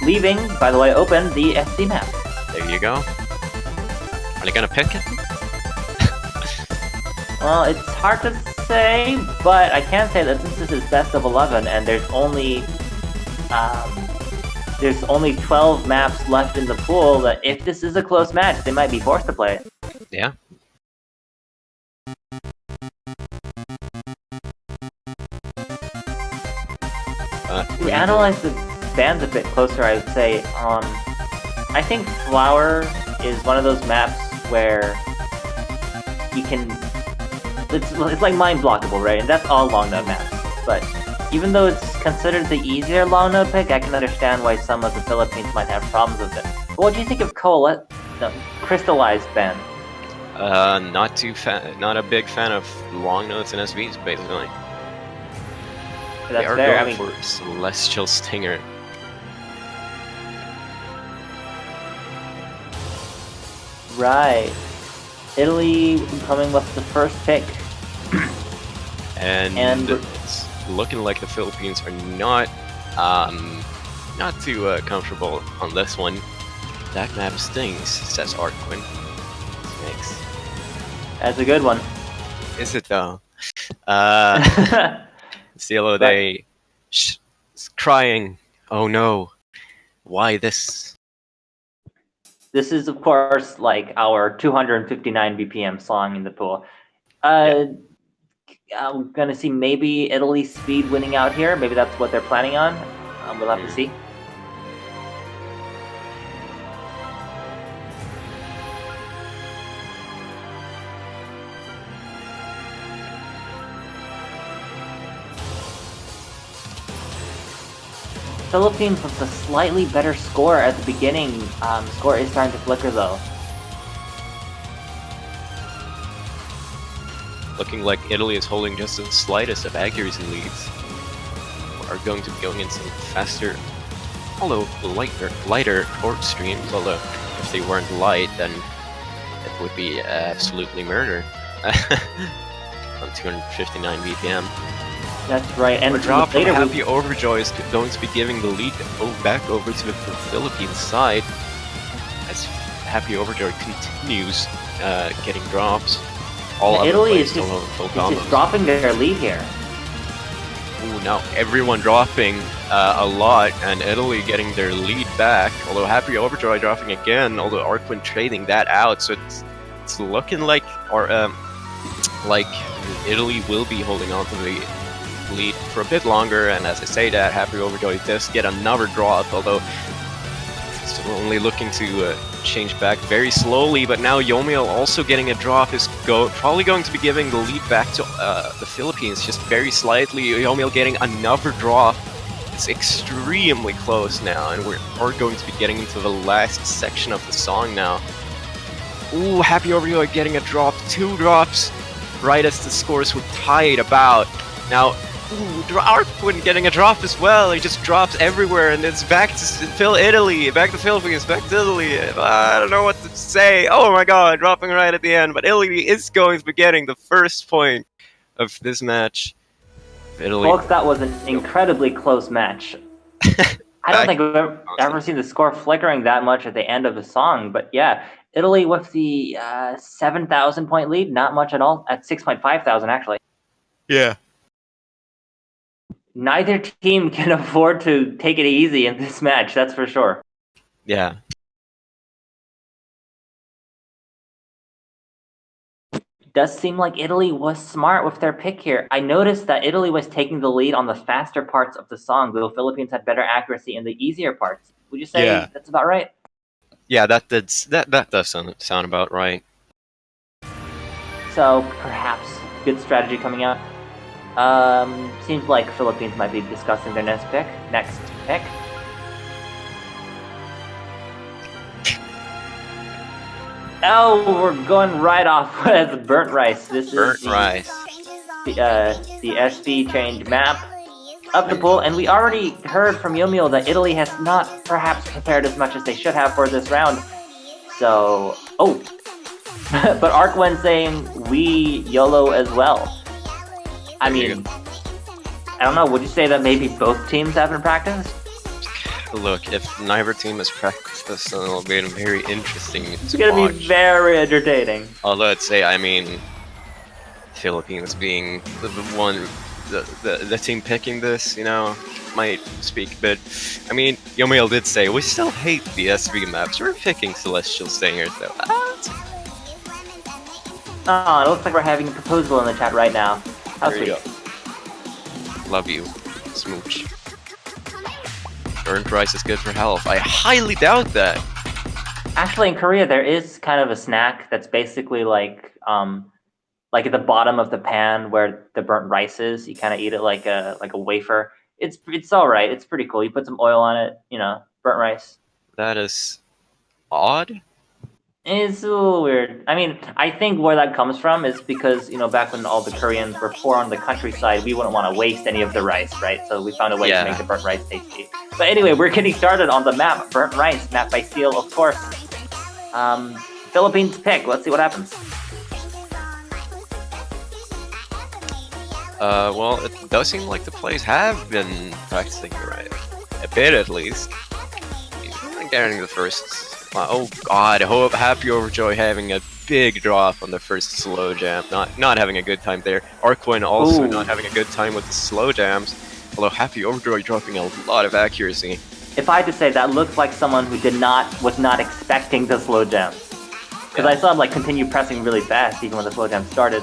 leaving, by the way, open the SD map. There you go. Are they gonna pick it? Well, it's hard to say, but I can say that since this is best of 11 and there's only 12 maps left in the pool, that if this is a close match, they might be forced to play it. Yeah. To analyze the bands a bit closer, I would say, I think Flower is one of those maps where you can... it's like mind blockable, right? And that's all long note maps. But even though it's considered the easier long note pick, I can understand why some of the Philippines might have problems with it. But what do you think of crystallized band? Not a big fan of long notes and SVs, basically. They That's are fair. going for Celestial Stinger. Right. Italy coming with the first pick. And it's looking like the Philippines are not too comfortable on this one. That map stings, says Arkwin. Thanks. That's a good one. Is it though? Cielo Day is crying. Oh no. Why this? This is, of course, like our 259 BPM song in the pool. I'm gonna see maybe Italy speed winning out here. Maybe that's what they're planning on. We'll have to see. Philippines with a slightly better score at the beginning. Score is starting to flicker though. Looking like Italy is holding just the slightest of accuracy leads. Are going to be going in some faster, although lighter court streams. Although if they weren't light, then it would be absolutely murder. On 259 BPM. That's right. And a drop from later Happy Overjoy is going to be giving the lead back over to the Philippines side as Happy Overjoy continues getting drops. Italy is just dropping their lead here. Ooh, now everyone dropping a lot, and Italy getting their lead back. Although Happy Overjoy dropping again, although Arkwin trading that out, so it's looking like Italy will be holding on to the lead for a bit longer. And as I say that, Happy Overjoy does get another drop, although it's only looking to change back very slowly. But now Yomiel also getting a drop is probably going to be giving the lead back to the Philippines just very slightly. Yomiel getting another drop. It's extremely close now, and we're going to be getting into the last section of the song now. Ooh, Happy Overjoy getting a drop, 2 drops, right as the scores were tied about. Now, Arkwin getting a drop as well. He just drops everywhere, and it's back to Italy, back to Philippines, back to Italy. I don't know what to say. Oh my god, dropping right at the end. But Italy is going to be getting the first point of this match. Italy. Folks, that was an incredibly close match. I don't think we've ever seen the score flickering that much at the end of a song. But yeah, Italy with the 7,000 point lead, not much at all, at 6.5 thousand actually. Yeah. Neither team can afford to take it easy in this match, that's for sure. Yeah. Does seem like Italy was smart with their pick here. I noticed that Italy was taking the lead on the faster parts of the song, though Philippines had better accuracy in the easier parts. Would you say that's about right? Yeah, that does sound about right. So perhaps good strategy coming out. Seems like Philippines might be discussing their next pick. Oh, we're going right off with Burnt Rice. This is the SV change map of the pool, and we already heard from Yomiel that Italy has not perhaps prepared as much as they should have for this round. So, but Arkwin saying we YOLO as well. I mean, I don't know, would you say that maybe both teams haven't practiced? Look, if neither team has practiced this, then it'll be very interesting to watch. It's gonna be very entertaining. Although I'd say, I mean, Philippines being the team picking this, might speak a bit. I mean, Yomiel did say, we still hate the SV maps, we're picking Celestial Stingers though. Oh, it looks like we're having a proposal in the chat right now. How sweet. Love you, smooch. Burnt rice is good for health. I highly doubt that. Actually, in Korea, there is kind of a snack that's basically like like at the bottom of the pan where the burnt rice is. You kind of eat it like a wafer. It's all right. It's pretty cool. You put some oil on it, you know, burnt rice. That is odd. It's a little weird. I mean, I think where that comes from is because, you know, back when all the Koreans were poor on the countryside, we wouldn't want to waste any of the rice, right? So we found a way to make the burnt rice tasty. But anyway, we're getting started on the map, Burnt Rice, map by Seal, of course. Philippines pick. Let's see what happens. Well, it does seem like the players have been practicing right. A bit, at least. Even getting the first... oh god, I hope Happy Overjoy having a big drop on the first slow jam. Not having a good time there. Arquin also not having a good time with the slow jams. Although Happy Overjoy dropping a lot of accuracy. If I had to say, that looks like someone who was not expecting the slow jams. Because I saw him like continue pressing really fast even when the slow jam started.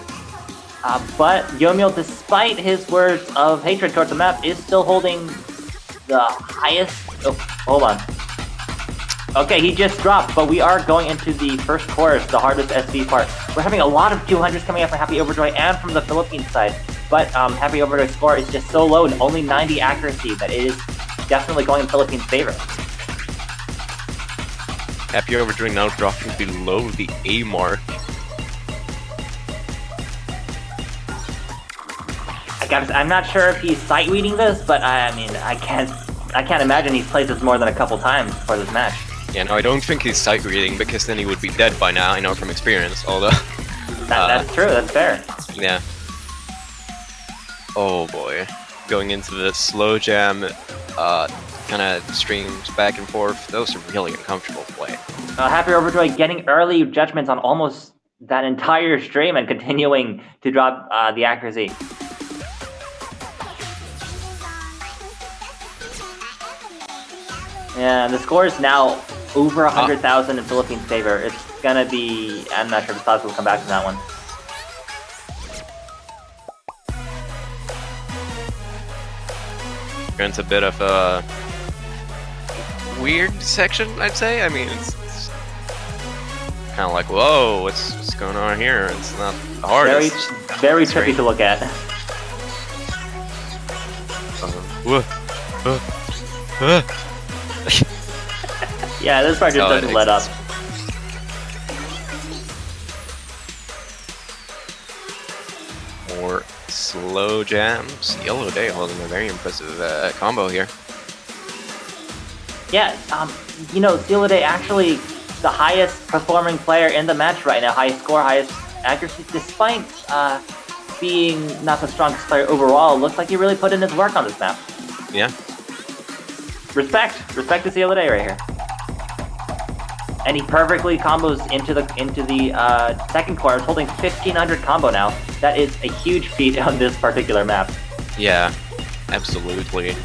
But Yomiel, despite his words of hatred towards the map, is still holding the highest... Oh, hold on. Okay, he just dropped, but we are going into the first chorus, the hardest SV part. We're having a lot of 200s coming up from Happy Overjoy and from the Philippines side. But Happy Overjoy's score is just so low, and only 90 accuracy, that it is definitely going in Philippines' favor. Happy Overjoy now dropping below the A mark. I'm not sure if he's sight reading this, but I mean, I can't imagine he's played this more than a couple times for this match. Yeah, no, I don't think he's sight reading because then he would be dead by now. I know from experience, although. That's true. That's fair. Yeah. Oh boy, going into the slow jam, kind of streams back and forth. Those are really uncomfortable to play. Happy Overjoy getting early judgments on almost that entire stream and continuing to drop the accuracy. Yeah, the score is now over 100,000 in Philippines' favor. It's gonna be... I'm not sure if Stas will come back to that one. It's a bit of a weird section, I'd say. I mean, it's kind of like, whoa, what's going on here? It's not the hardest. Very trippy to look at. Yeah, this part just doesn't let up. More slow jams. Yellow Day holding a very impressive combo here. Yeah, you know, Yellow Day actually the highest performing player in the match right now. Highest score, highest accuracy, despite being not the strongest player overall. Looks like he really put in his work on this map. Yeah. Respect to Yellow Day right here. And he perfectly combos into the second quarter, holding 1500 combo now. That is a huge feat on this particular map. Yeah, absolutely.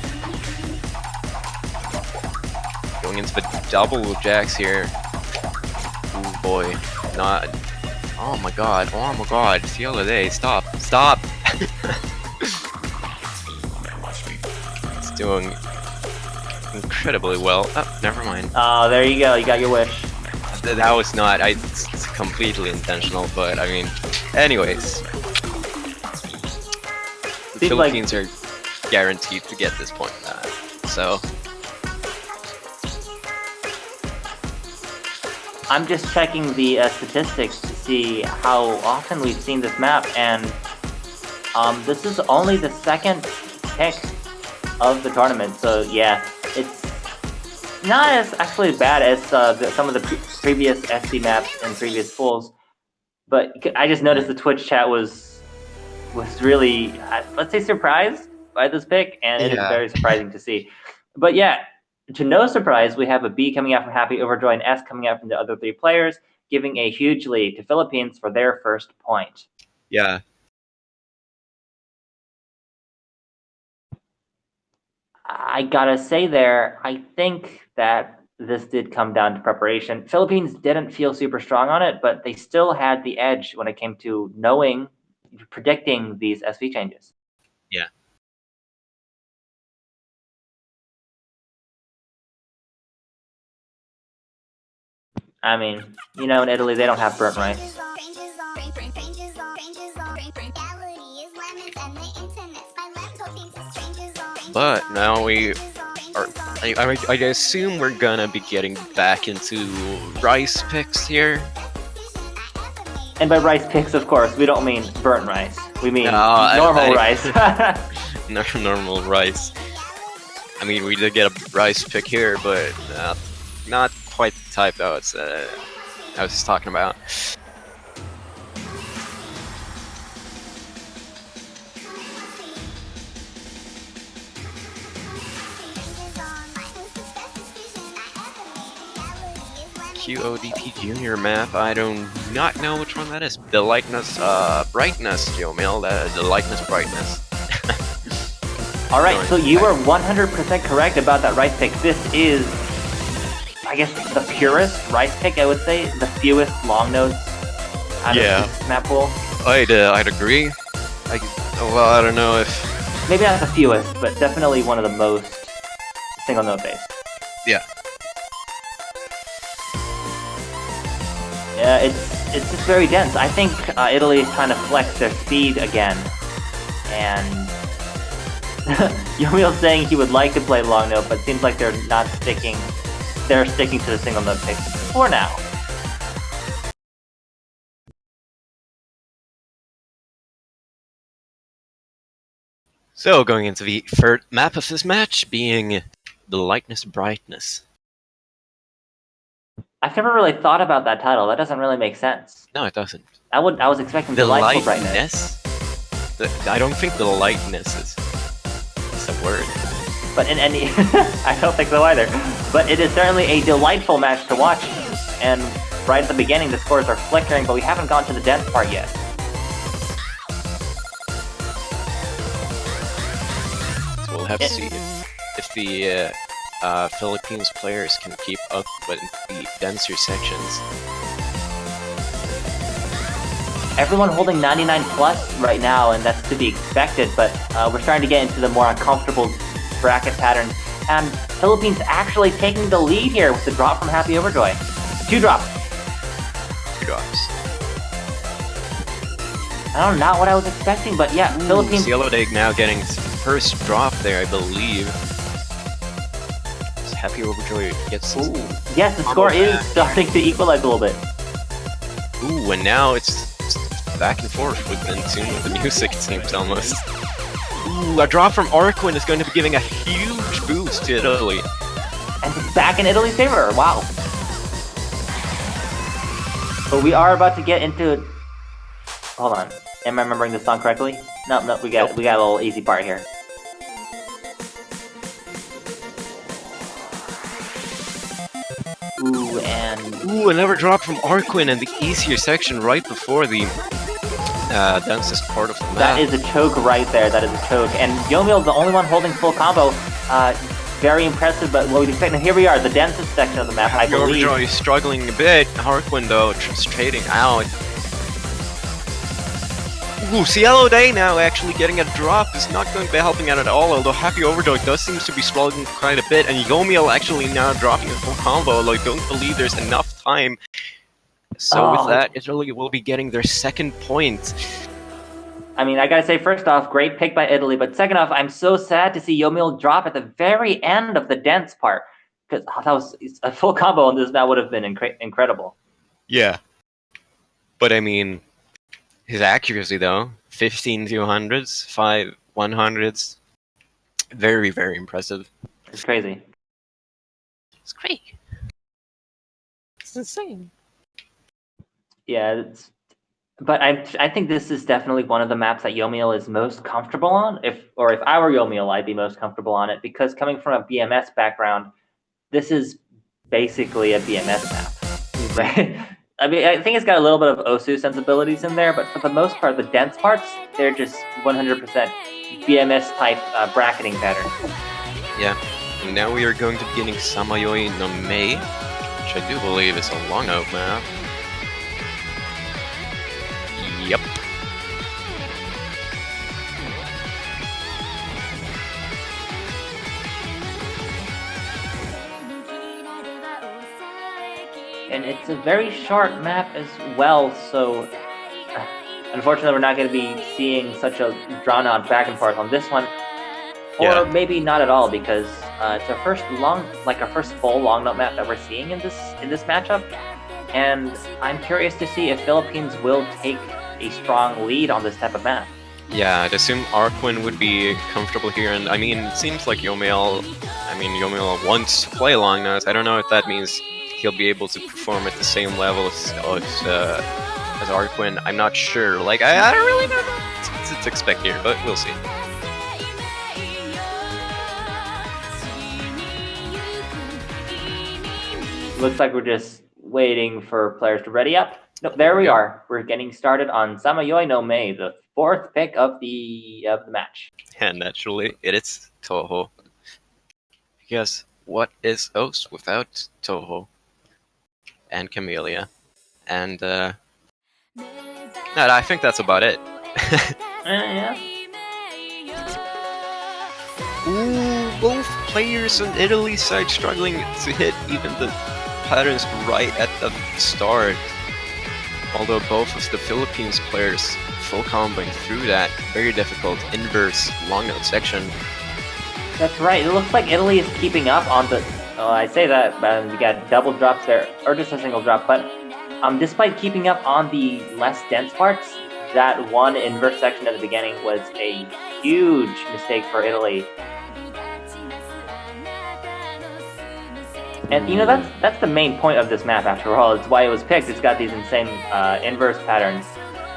Going into the double jacks here. Oh boy, not. Oh my god! It's Yellow Day. Stop! It's doing incredibly well. Oh, never mind. Oh, there you go. You got your wish. That was not. It's completely intentional, but I mean, anyways, the Philippines are guaranteed to get this point. So I'm just checking the statistics to see how often we've seen this map, and this is only the second pick of the tournament. So yeah, it's not as actually bad as some of the previous SC maps and previous pools, but I just noticed the Twitch chat was really, let's say, surprised by this pick, and it is very surprising to see. But yeah, to no surprise, we have a B coming out from Happy Overjoy and S coming out from the other three players, giving a huge lead to Philippines for their first point. Yeah. I gotta say there, I think that this did come down to preparation. Philippines didn't feel super strong on it, but they still had the edge when it came to predicting these SV changes. Yeah. I mean, you know, in Italy, they don't have burnt rice. but now we are. I assume we're gonna be getting back into rice picks here. And by rice picks, of course, we don't mean burnt rice. We mean No, normal rice. Normal rice. I mean, we did get a rice pick here, but not quite the type that I was talking about. QODP Junior map. I do not know which one that is. The lightness, brightness, Yomil. The lightness, brightness. Alright, so you were 100% correct about that rice pick. This is, I guess, the purest rice pick, I would say. The fewest long notes out of this map pool. I'd agree. I don't know if... Maybe not the fewest, but definitely one of the most single note based. Yeah. Yeah, it's just very dense. I think Italy is trying to flex their speed again, and Yomil's saying he would like to play long note, but seems like they're not sticking. They're sticking to the single note picks for now. So going into the third map of this match being the lightness brightness. I've never really thought about that title. That doesn't really make sense. No, it doesn't. I was expecting delightful brightness. I don't think the lightness is a word. But in any, I don't think so either. But it is certainly a delightful match to watch. And right at the beginning, the scores are flickering, but we haven't gone to the dense part yet. So we'll have to see if the Philippines players can keep up with the denser sections. Everyone holding 99 plus right now, and that's to be expected, but we're starting to get into the more uncomfortable bracket patterns. And Philippines actually taking the lead here with the drop from Happy Overjoy. 2 drops. 2 drops. I don't know, not what I was expecting, but yeah, Philippines... Cielo Day now getting his first drop there, I believe. Happy Overjoy gets... Ooh. Yes, the score is starting to equalize a little bit. Ooh, and now it's back and forth in tune with the music, it seems almost. Ooh, a drop from Arquin is going to be giving a huge boost to Italy. And it's back in Italy's favor, wow. But we are about to get into... Hold on, am I remembering this song correctly? No, we got a little easy part here. Ooh, another drop from Arquin in the easier section right before the densest part of the map. That is a choke right there, that is a choke. And Yomil, the only one holding full combo. Very impressive, but what we expect. And here we are, the densest section of the map, I believe. Overjoy is struggling a bit. Arquin, though, just trading out. Ooh, Cielo Day now actually getting a drop is not going to be helping out at all, although Happy Overjoy does seem to be struggling quite a bit, and Yomil actually now dropping a full combo, although I don't believe there's enough time. So with that, Italy will be getting their second point. I mean, I gotta say, first off, great pick by Italy, but second off, I'm so sad to see Yomil drop at the very end of the dense part, because that was a full combo on this, that would have been incredible. Yeah. But I mean... His accuracy, though, 15 200s, 5 100s, very, very impressive. It's crazy. It's great. It's insane. Yeah, but I think this is definitely one of the maps that Yomil is most comfortable on. If I were Yomil, I'd be most comfortable on it, because coming from a BMS background, this is basically a BMS map, right? I mean, I think it's got a little bit of Osu sensibilities in there, but for the most part, the dense parts, they're just 100% BMS type bracketing pattern. Yeah, and now we are going to be getting Samayoi no Mei, which I do believe is a long out map. Yep. And it's a very short map as well, so unfortunately we're not going to be seeing such a drawn-out back and forth on this one. or maybe not at all, because it's our first full long note map that we're seeing in this matchup, and I'm curious to see if Philippines will take a strong lead on this type of map. Yeah, I'd assume Arquin would be comfortable here, and I mean, it seems like Yomiel wants to play long notes. I don't know if that means he'll be able to perform at the same level as Arquin. I'm not sure. Like, I don't really know what to expect here, but we'll see. Looks like we're just waiting for players to ready up. Nope, there we are. We're getting started on Samayoy no Mei, the 4th pick of the match. And naturally, it is Toho. Because what is O's without Toho and Camellia? And no, I think that's about it. Yeah. Ooh, both players on Italy's side struggling to hit even the patterns right at the start. Although both of the Philippines players full comboing through that very difficult inverse long note section. That's right. It looks like Italy is keeping up on the. Oh, I say that, but we got double drops there, or just a single drop. But despite keeping up on the less dense parts, that one inverse section at the beginning was a huge mistake for Italy. And you know, that's the main point of this map after all. It's why it was picked. It's got these insane inverse patterns.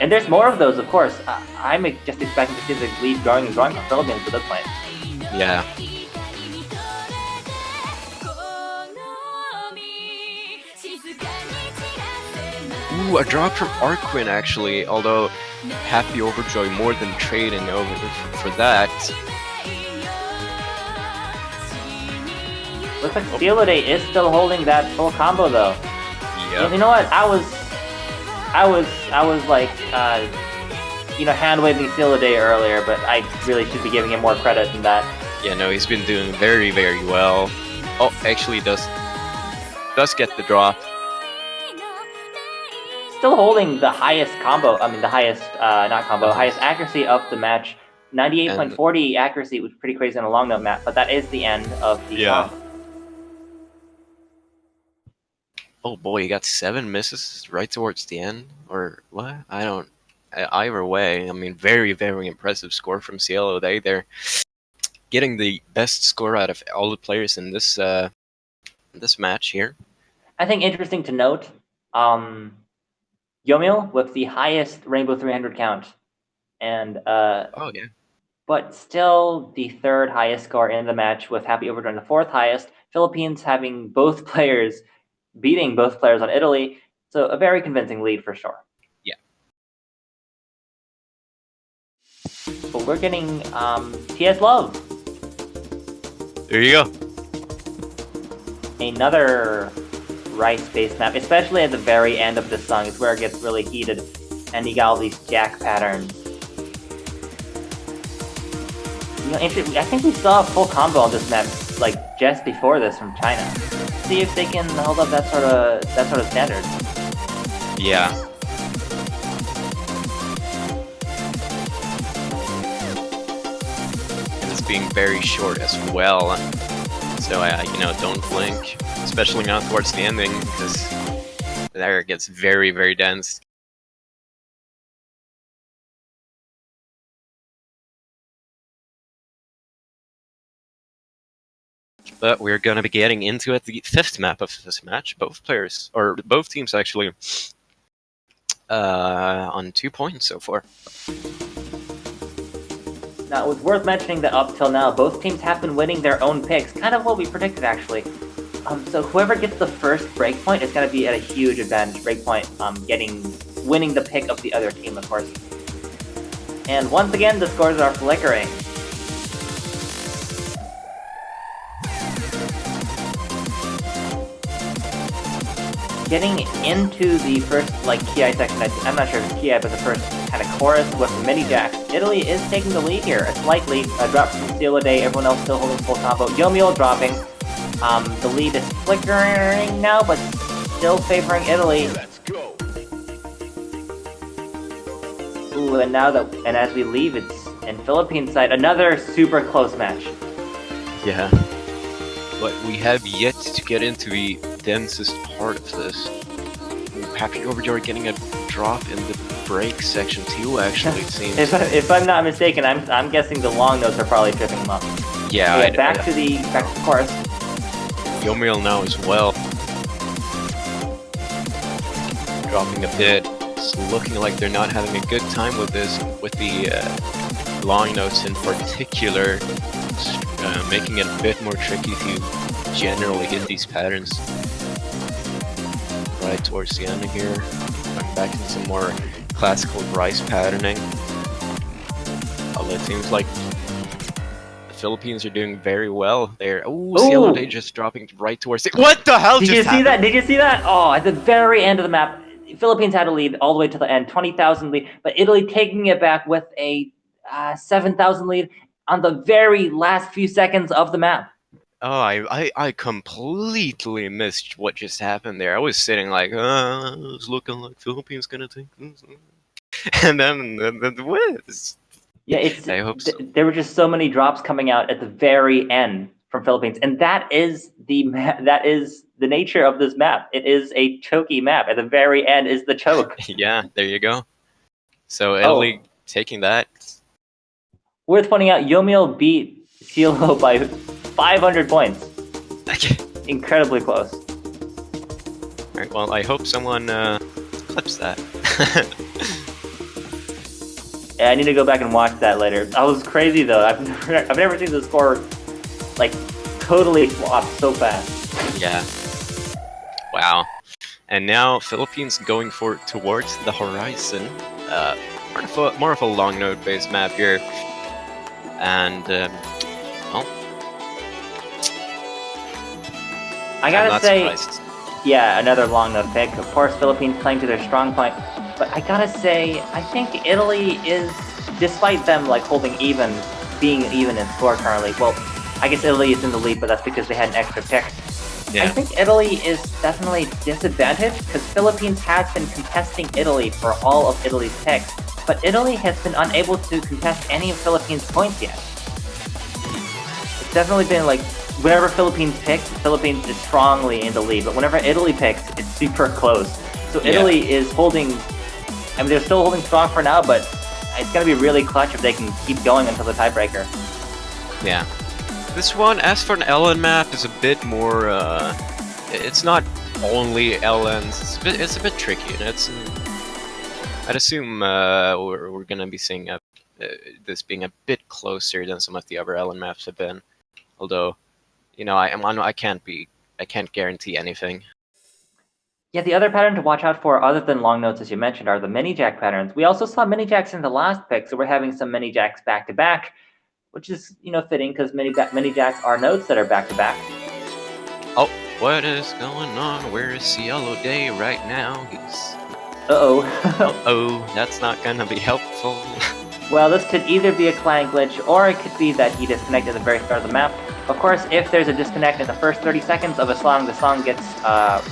And there's more of those, of course. I'm just expecting to see the lead growing and growing for Philippines at this point. Yeah. Ooh, a drop from Arquin actually, although Happy Overjoy more than trading over for that. Looks like Steelade is still holding that full combo though. Yeah. You know what? I was like, hand waving Steelade earlier, but I really should be giving him more credit than that. Yeah, no, he's been doing very, very well. Oh, actually does get the drop. Still holding the highest combo. I mean, the highest, highest accuracy of the match. 98.40 accuracy was pretty crazy on a long note map, but that is the end of the comp. Oh boy, he got 7 misses right towards the end, or what? I don't. Either way, I mean, very, very impressive score from Cielo. They're getting the best score out of all the players in this this match here. I think interesting to note, Yomiel with the highest Rainbow 300 count, and Oh yeah. but still the 3rd highest score in the match with Happy Overdrive the 4th highest. Philippines having beating both players on Italy, so a very convincing lead for sure. Yeah. But we're getting TS Love. There you go. Another rice-based map, especially at the very end of this song is where it gets really heated, and you got all these jack patterns. You know, I think we saw a full combo on this map like just before this from China. Let's see if they can hold up that sort of standard. Yeah. And it's being very short as well. So don't blink, especially not towards the ending, because there it gets very, very dense. But we're going to be getting into it, the 5th map of this match. Both teams actually on 2 points so far. Now, it was worth mentioning that up till now, both teams have been winning their own picks, kind of what we predicted actually. So whoever gets the first breakpoint is going to be at a huge advantage. Breakpoint, winning the pick of the other team, of course. And once again, the scores are flickering. Getting into the first Ki section, I'm not sure if it's Ki, but the first kind of chorus with the mini jacks. Italy is taking the lead here, a slight lead. A drop from Steelade, everyone else still holding full combo. Yomiel dropping. The lead is flickering now, but still favoring Italy. Let's go. Ooh, and as we leave, it's And Philippines side, another super close match. Yeah. But we have yet to get into the densest part of this. Happy Overjoy getting a drop in the break section too, actually, it seems. if I'm not mistaken, I'm guessing the long notes are probably tripping him up. Yeah, Anyway, back to the chorus. Yomiel now as well. Dropping a bit. It's looking like they're not having a good time with this, with the long notes in particular, making it a bit more tricky to generally hit these patterns. Right towards the end of here, I'm back into some more classical rice patterning. Although it seems like the Philippines are doing very well there. Ooh, Cielo Day just dropping right towards it. What the hell Did just you see happened? that? Did you see that? Oh, at the very end of the map, Philippines had a lead all the way to the end, 20,000 lead, but Italy taking it back with a 7,000 lead on the very last few seconds of the map. Oh, I completely missed what just happened there. I was sitting like, it's looking like Philippines gonna take this. And then what? Yeah, I hope so. There were just so many drops coming out at the very end from Philippines, and that is the nature of this map. It is a chokey map. At the very end is the choke. Yeah, there you go. So Italy taking that. Worth pointing out, Yomiel beat Cielo by 500 points. Incredibly close. Alright, well, I hope someone clips that. Yeah, I need to go back and watch that later. That was crazy though. I've never seen the score like totally flop so fast. Yeah. Wow. And now Philippines going towards the horizon. More of a long node based map here. And well, I gotta say, surprised. yeah, another long node pick. Of course, Philippines playing to their strong point. But I gotta say, I think Italy is, despite them like being even in score currently. Well, I guess Italy is in the lead, but that's because they had an extra pick. Yeah. I think Italy is definitely disadvantaged because Philippines has been contesting Italy for all of Italy's picks, but Italy has been unable to contest any of Philippines' points yet. It's definitely been like, whenever Philippines picks, Philippines is strongly in the lead, but whenever Italy picks, it's super close. So Italy is holding, I mean, they're still holding strong for now, but it's going to be really clutch if they can keep going until the tiebreaker. Yeah. This one, as for an LN map, is a bit more, it's not only LNs, it's a bit tricky, and it's, I'd assume we're going to be seeing this being a bit closer than some of the other LN maps have been. Although, you know, I can't guarantee anything. Yeah, the other pattern to watch out for, other than long notes as you mentioned, are the mini jack patterns. We also saw mini jacks in the last pick, so we're having some mini jacks back to back, which is, you know, fitting because mini jacks are notes that are back to back. Oh, what is going on? Where is Cielo Day right now? He's Uh-oh. That's not gonna be helpful. Well, this could either be a client glitch, or it could be that he disconnected at the very start of the map. Of course, if there's a disconnect in the first 30 seconds of a song, the song gets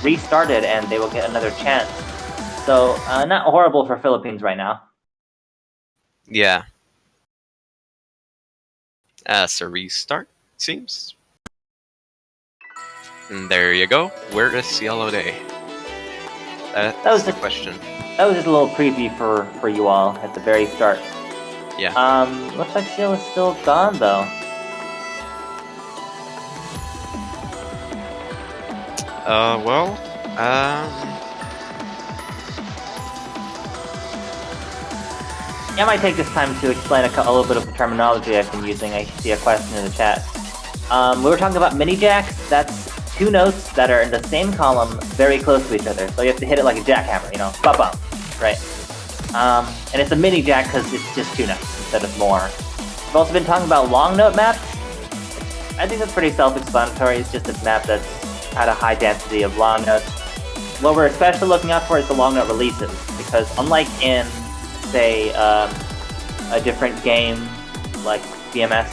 restarted and they will get another chance. So, not horrible for Philippines right now. Yeah. As a restart, seems. And there you go. Where is Cielo Day? That was the question. That was just a little preview for you all at the very start. Yeah. Looks like Cielo is still gone though. Well, I might take this time to explain a little bit of the terminology I've been using. I see a question in the chat. We were talking about mini jacks. That's two notes that are in the same column, very close to each other. So you have to hit it like a jackhammer, you know, bop bop, right? And it's a mini jack because it's just two notes instead of more. We've also been talking about long note maps. I think that's pretty self-explanatory. It's just a map that's had a high density of long notes. What we're especially looking out for is the long note releases, because unlike in, say, a different game like BMS,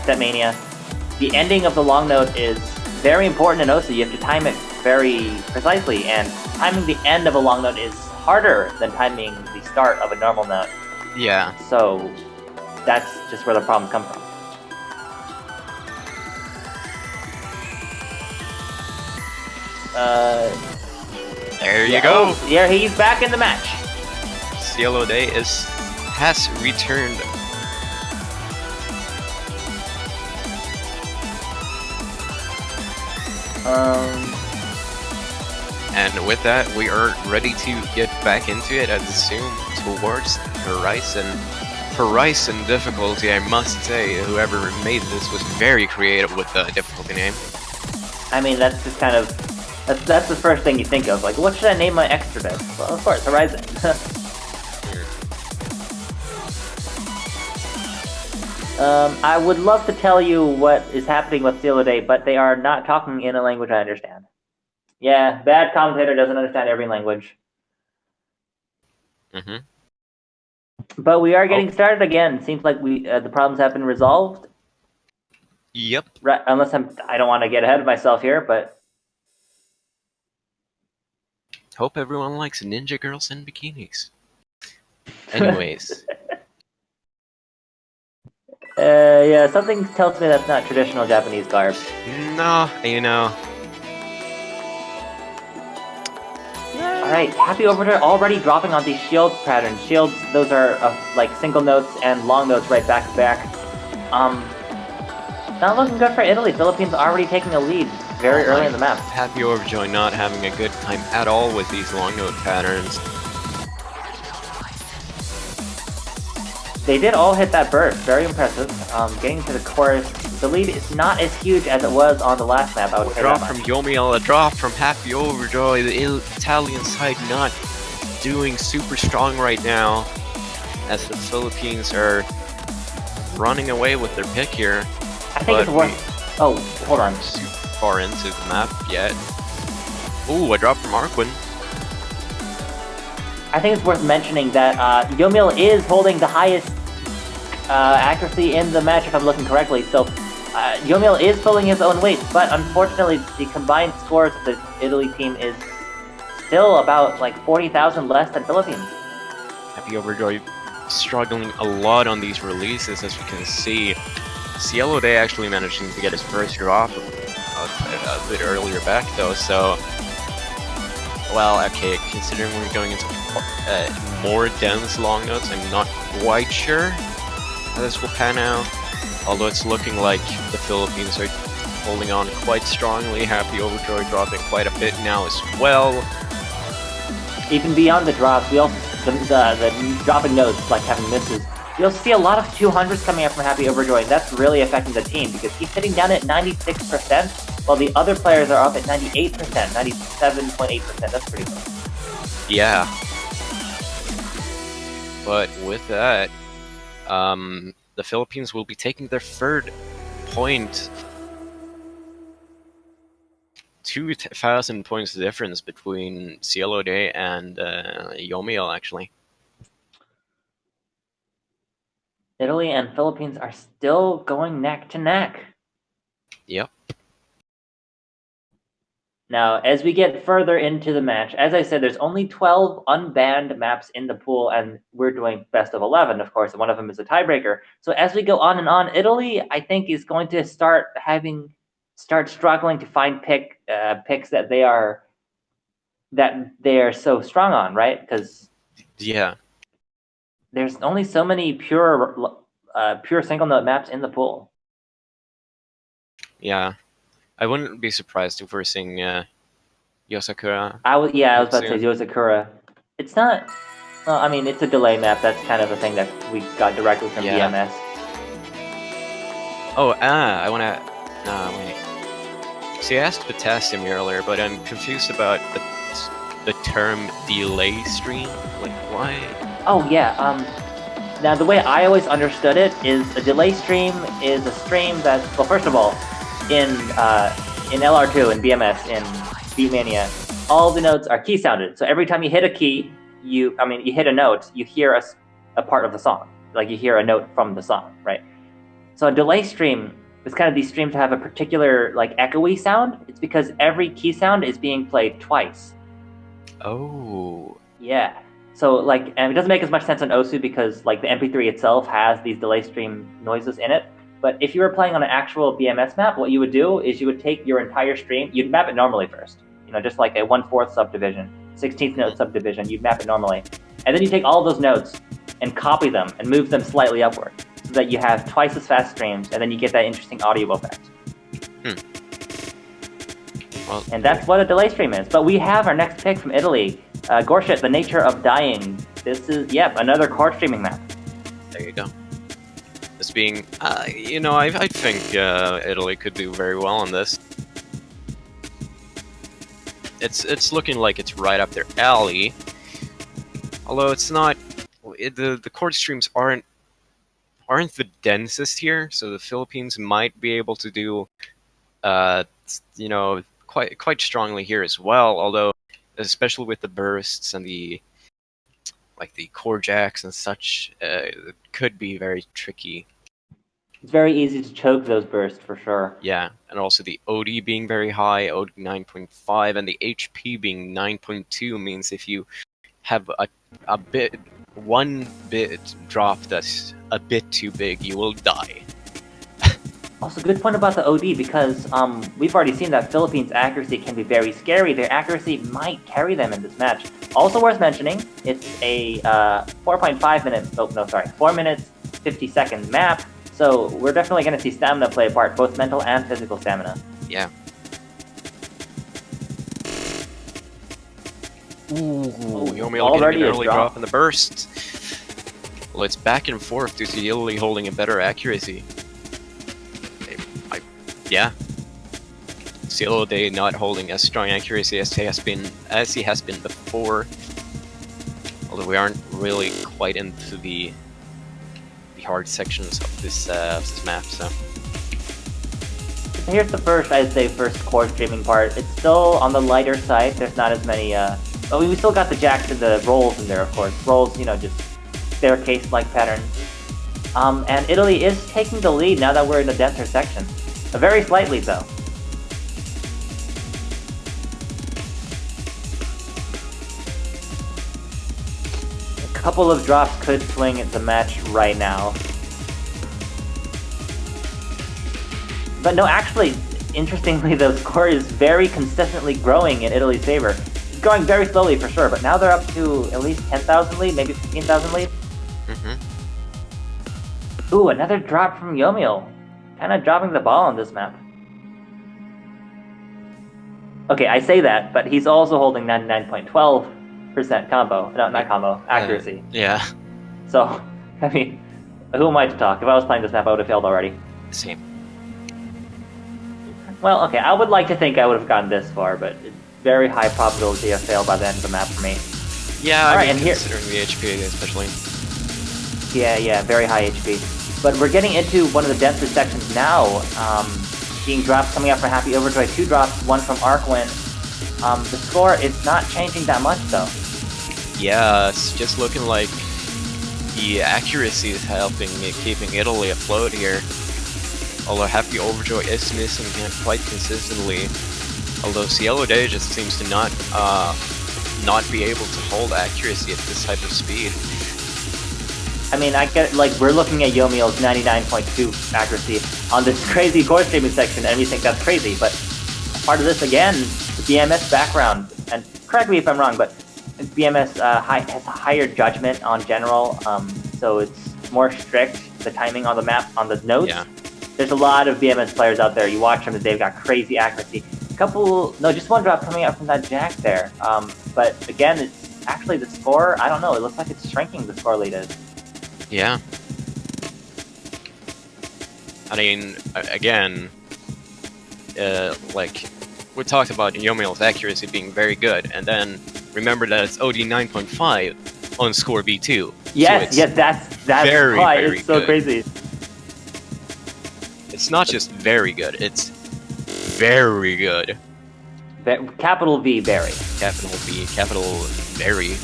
Step Mania, the ending of the long note is very important and also you have to time it very precisely, and timing the end of a long note is harder than timing the start of a normal note. yeah. So that's just where the problems come from. There you go. Oh, yeah, he's back in the match. Cielo Day has returned. And with that, we are ready to get back into it, I'd assume, towards Horizon. Horizon difficulty, I must say, whoever made this was very creative with the difficulty name. I mean, that's just kind of... That's the first thing you think of. Like, what should I name my extra disc? Well, of course, Horizon. I would love to tell you what is happening with Cielo Day, but they are not talking in a language I understand. Yeah, bad commentator doesn't understand every language. Mm-hmm. But we are getting started again. Seems like the problems have been resolved. Yep. Right, unless I don't want to get ahead of myself here, but Hope everyone likes ninja girls in bikinis. Anyways. yeah, something tells me that's not traditional Japanese garb. No, you know. Alright, Happy Overture already dropping on these shield patterns. Shields, those are like single notes and long notes right back to back. Not looking good for Italy. Philippines already taking a lead very early in the map. Happy Overjoy not having a good time at all with these long note patterns. They did all hit that burst. Very impressive. Getting to the chorus. The lead is not as huge as it was on the last map, I would say. A drop from Yomiel, a drop from Happy Overjoy. The Italian side not doing super strong right now, as the Philippines are running away with their pick here. I think it's worth... Oh, hold on. Super far into the map yet. Ooh, a drop from Arquin. I think it's worth mentioning that Yomiel is holding the highest accuracy in the match, if I'm looking correctly. So Yomiel is pulling his own weight, but unfortunately the combined scores of the Italy team is still about like 40,000 less than Philippines. Happy Overjoy struggling a lot on these releases, as we can see. Cielo Day actually managing to get his first drop a bit earlier back though, so... Well, okay, considering we're going into more dense long notes, I'm not quite sure how this will pan out. Although it's looking like the Philippines are holding on quite strongly. Happy Overjoy dropping quite a bit now as well. Even beyond the drops, we also the dropping notes, like having misses. You'll see a lot of 200s coming up from Happy Overjoy. That's really affecting the team because he's sitting down at 96%, while the other players are up at 98%, 97.8%. That's pretty good. Yeah. But with that, the Philippines will be taking their third point. 2,000 points difference between Cielo Day and Yomiel, actually. Italy and Philippines are still going neck to neck. Yep. Now, as we get further into the match, as I said, there's only 12 unbanned maps in the pool, and we're doing best of 11, of course, and one of them is a tiebreaker. So as we go on and on, Italy, I think, is going to start struggling to find picks that they are so strong on, right? Because yeah, there's only so many pure single note maps in the pool. Yeah. I wouldn't be surprised if we're seeing Yosakura. I was about to say Yosakura. It's not. Well, I mean, it's a delay map. That's kind of a thing that we got directly from BMS. Oh, I wanna. Wait. See, I asked Potassium earlier, but I'm confused about the term delay stream. Like, why? Oh yeah. Now the way I always understood it is a delay stream is a stream that, well, first of all, in LR2 and BMS in Mania, all the notes are key sounded. So every time you hit a key, you hit a note, you hear a part of the song. Like you hear a note from the song, right? So a delay stream is kind of these streams have a particular like echoey sound. It's because every key sound is being played twice. Oh. Yeah. So like, and it doesn't make as much sense on Osu because like the MP3 itself has these delay stream noises in it. But if you were playing on an actual BMS map, what you would do is you would take your entire stream, you'd map it normally first. You know, just like a 1/4 subdivision, 16th note subdivision, you'd map it normally. And then you take all those notes and copy them and move them slightly upward so that you have twice as fast streams, and then you get that interesting audio effect. Well, And that's what a delay stream is. But we have our next pick from Italy. Gorshit, The Nature of Dying. This is, yep, another chord streaming map. there you go. This being, you know, I think Italy could do very well on this. It's looking like it's right up their alley. Although it's not, the chord streams aren't the densest here, so the Philippines might be able to do, you know, quite strongly here as well. Although, especially with the bursts and the chord jacks and such, it could be very tricky. It's very easy to choke those bursts for sure. Yeah, and also the OD being very high, OD 9.5, and the HP being 9.2 means if you have one bit drop that's a bit too big, you will die. Also, good point about the OD because we've already seen that Philippines' accuracy can be very scary. Their accuracy might carry them in this match. Also worth mentioning, it's a 4 minutes 50 second map. So we're definitely going to see stamina play a part, both mental and physical stamina. Yeah. Ooh, Yomi already getting an a early drop in the burst. Well, it's back and forth due to Italy holding a better accuracy. Yeah. Cielo Day not holding as strong accuracy as he has been before. Although we aren't really quite into the hard sections of this map, so. Here's the first chord streaming part. It's still on the lighter side. There's not as many, but we still got the jacks and the rolls in there, of course. Rolls, you know, just staircase-like patterns. And Italy is taking the lead now that we're in the denser section. A very slight lead, though. A couple of drops could swing the match right now. But no, actually, interestingly, the score is very consistently growing in Italy's favor. It's growing very slowly for sure, but now they're up to at least 10,000 lead, maybe 15,000 lead. Ooh, another drop from Yomiel. Kinda dropping the ball on this map. Okay, I say that, but he's also holding 99.12% combo. No, not combo, accuracy. Yeah. So, I mean, who am I to talk? If I was playing this map, I would have failed already. Same. Well, okay, I would like to think I would have gotten this far, but it's very high probability of fail by the end of the map for me. Yeah, All I right, mean, and here- considering the HP especially. Yeah, very high HP. But we're getting into one of the denser sections now. Being drops coming up for Happy Overjoy. 2 drops, 1 from Arkwin. The score is not changing that much, though. Yeah, it's just looking like the accuracy is helping keeping Italy afloat here. Although Happy Overjoy is missing him quite consistently. Although Cielo Day just seems to not be able to hold accuracy at this type of speed. I mean, I get, like, we're looking at Yomiel's 99.2 accuracy on this crazy chord streaming section, and we think that's crazy, but part of this, again, the BMS background, and correct me if I'm wrong, but BMS has a higher judgment on general, so it's more strict, the timing on the map, on the notes. Yeah. There's a lot of BMS players out there, you watch them, and they've got crazy accuracy. Just 1 drop coming out from that jack there, but again, it's actually the score, I don't know, it looks like it's shrinking, the score lead is. Yeah. I mean, again, like, we talked about Yomiel's accuracy being very good, and then remember that it's OD 9.5 on score B2. Yes, so that's very, why very it's so good. crazy. It's not just very good, it's very good. Capital V, very. Capital V, capital very.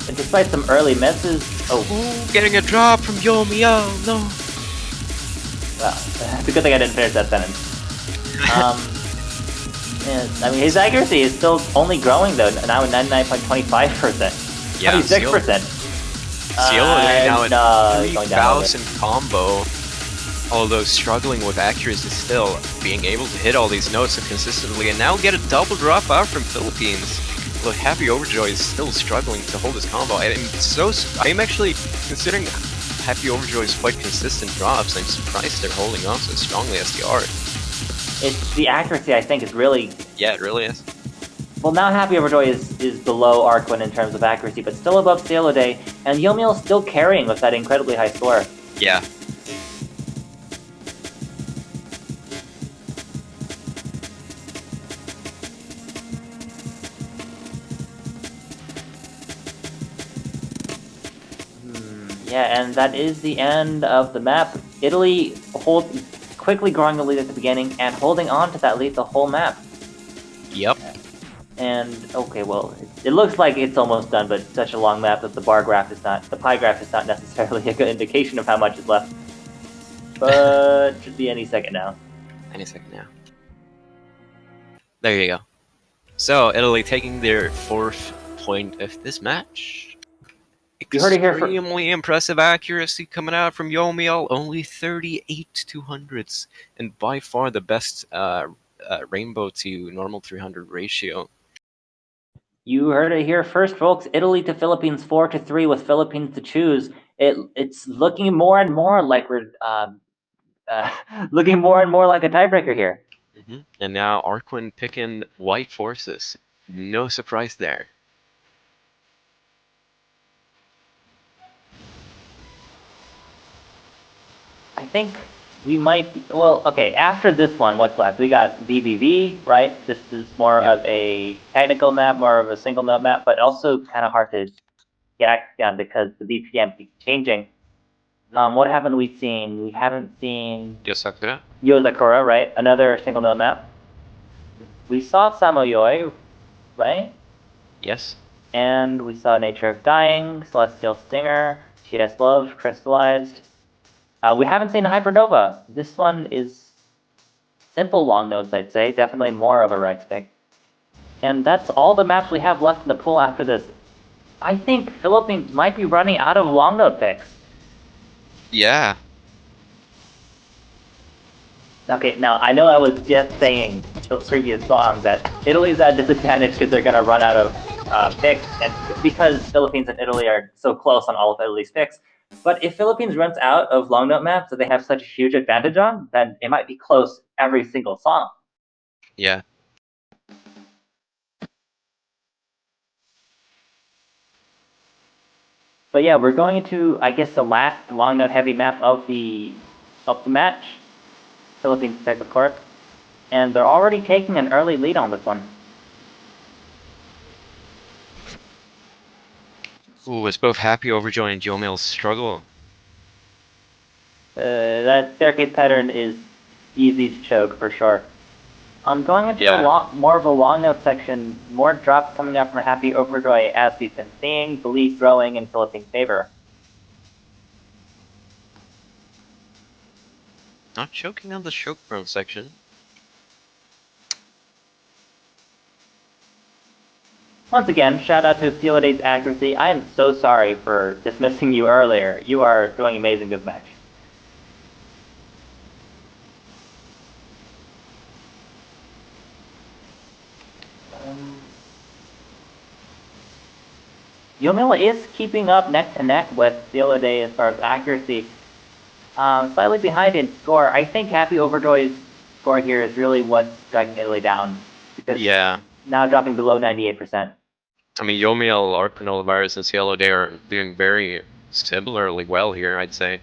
And despite some early misses, Ooh, getting a drop from Yomiel, no. Well, it's a good thing I didn't finish that sentence. Yeah, I mean, his accuracy is still only growing though. Now at 99.25%. Yeah, 26%. Cielo now at he's going down a little 3,000 combo. Although struggling with accuracy still, being able to hit all these notes so consistently, and now get a double drop out from Philippines. Look, Happy Overjoy is still struggling to hold his combo. I'm actually considering Happy Overjoy's quite consistent drops. I'm surprised they're holding on so strongly as they are. It's the accuracy, I think, is really... Yeah, it really is. Well, now Happy Overjoy is below Arquin in terms of accuracy, but still above Cielo Day, and Yomiel still carrying with that incredibly high score. Yeah. Yeah, and that is the end of the map. Italy quickly growing the lead at the beginning and holding on to that lead the whole map. Yep. And okay, well, it looks like it's almost done, but such a long map that the pie graph is not necessarily a good indication of how much is left. But should be any second now. Any second now. There you go. So Italy taking their 4th point of this match. You heard it here Extremely impressive accuracy coming out from Yomiel, only 38 200s, and by far the best rainbow to normal 300 ratio. You heard it here first, folks. Italy to Philippines 4-3 with Philippines to choose. It's looking more and more like we're looking more and more like a tiebreaker here. And now Arquin picking white forces. No surprise there. I think we might be, well, okay, after this one, what's left? We got VVV, right? This is more of a technical map, more of a single node map, but also kind of hard to get down because the BPM keeps changing. What haven't we seen? We haven't seen Yosakura? Yozakura, right? Another single node map. We saw Samoyoi, right? Yes. And we saw Nature of Dying, Celestial Stinger, TS Love, Crystallized. We haven't seen Hypernova. This one is simple long nodes, I'd say. Definitely more of a right pick. And that's all the maps we have left in the pool after this. I think Philippines might be running out of long node picks. Yeah. Okay, now I know I was just saying in the previous song that Italy's at a disadvantage because they're going to run out of picks, and because Philippines and Italy are so close on all of Italy's picks. But if Philippines runs out of long note maps that they have such a huge advantage on, then it might be close every single song. Yeah. But yeah, we're going into, I guess, the last long note heavy map of the match. Philippines Tech, of course. And they're already taking an early lead on this one. Ooh, it's both Happy Overjoy and Yomiel's struggle. That staircase pattern is easy to choke for sure. I'm going into a lot more of a long note section, more drops coming up from Happy Overjoy as we've been seeing, belief growing in Philippines' favor. Not choking on the choke prone section. Once again, shout out to Cielo Day's accuracy. I am so sorry for dismissing you earlier. You are doing amazing this match. Yomila is keeping up neck to neck with Cielo Day as far as accuracy. Slightly behind in score. I think Happy Overjoy's score here is really what's dragging Italy down. Because now dropping below 98%. I mean, Yomiel, Arcanol Virus, and Cielo Day are doing very similarly well here, I'd say.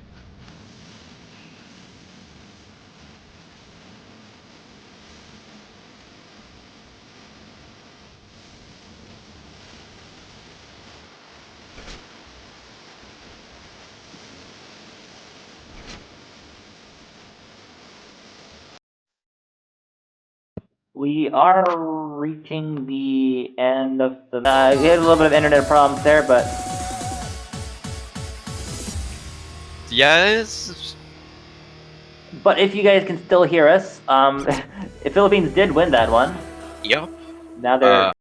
We are reaching the end of the... we had a little bit of internet problems there, but... Yes. But if you guys can still hear us, the Philippines did win that one. Yep. Now they're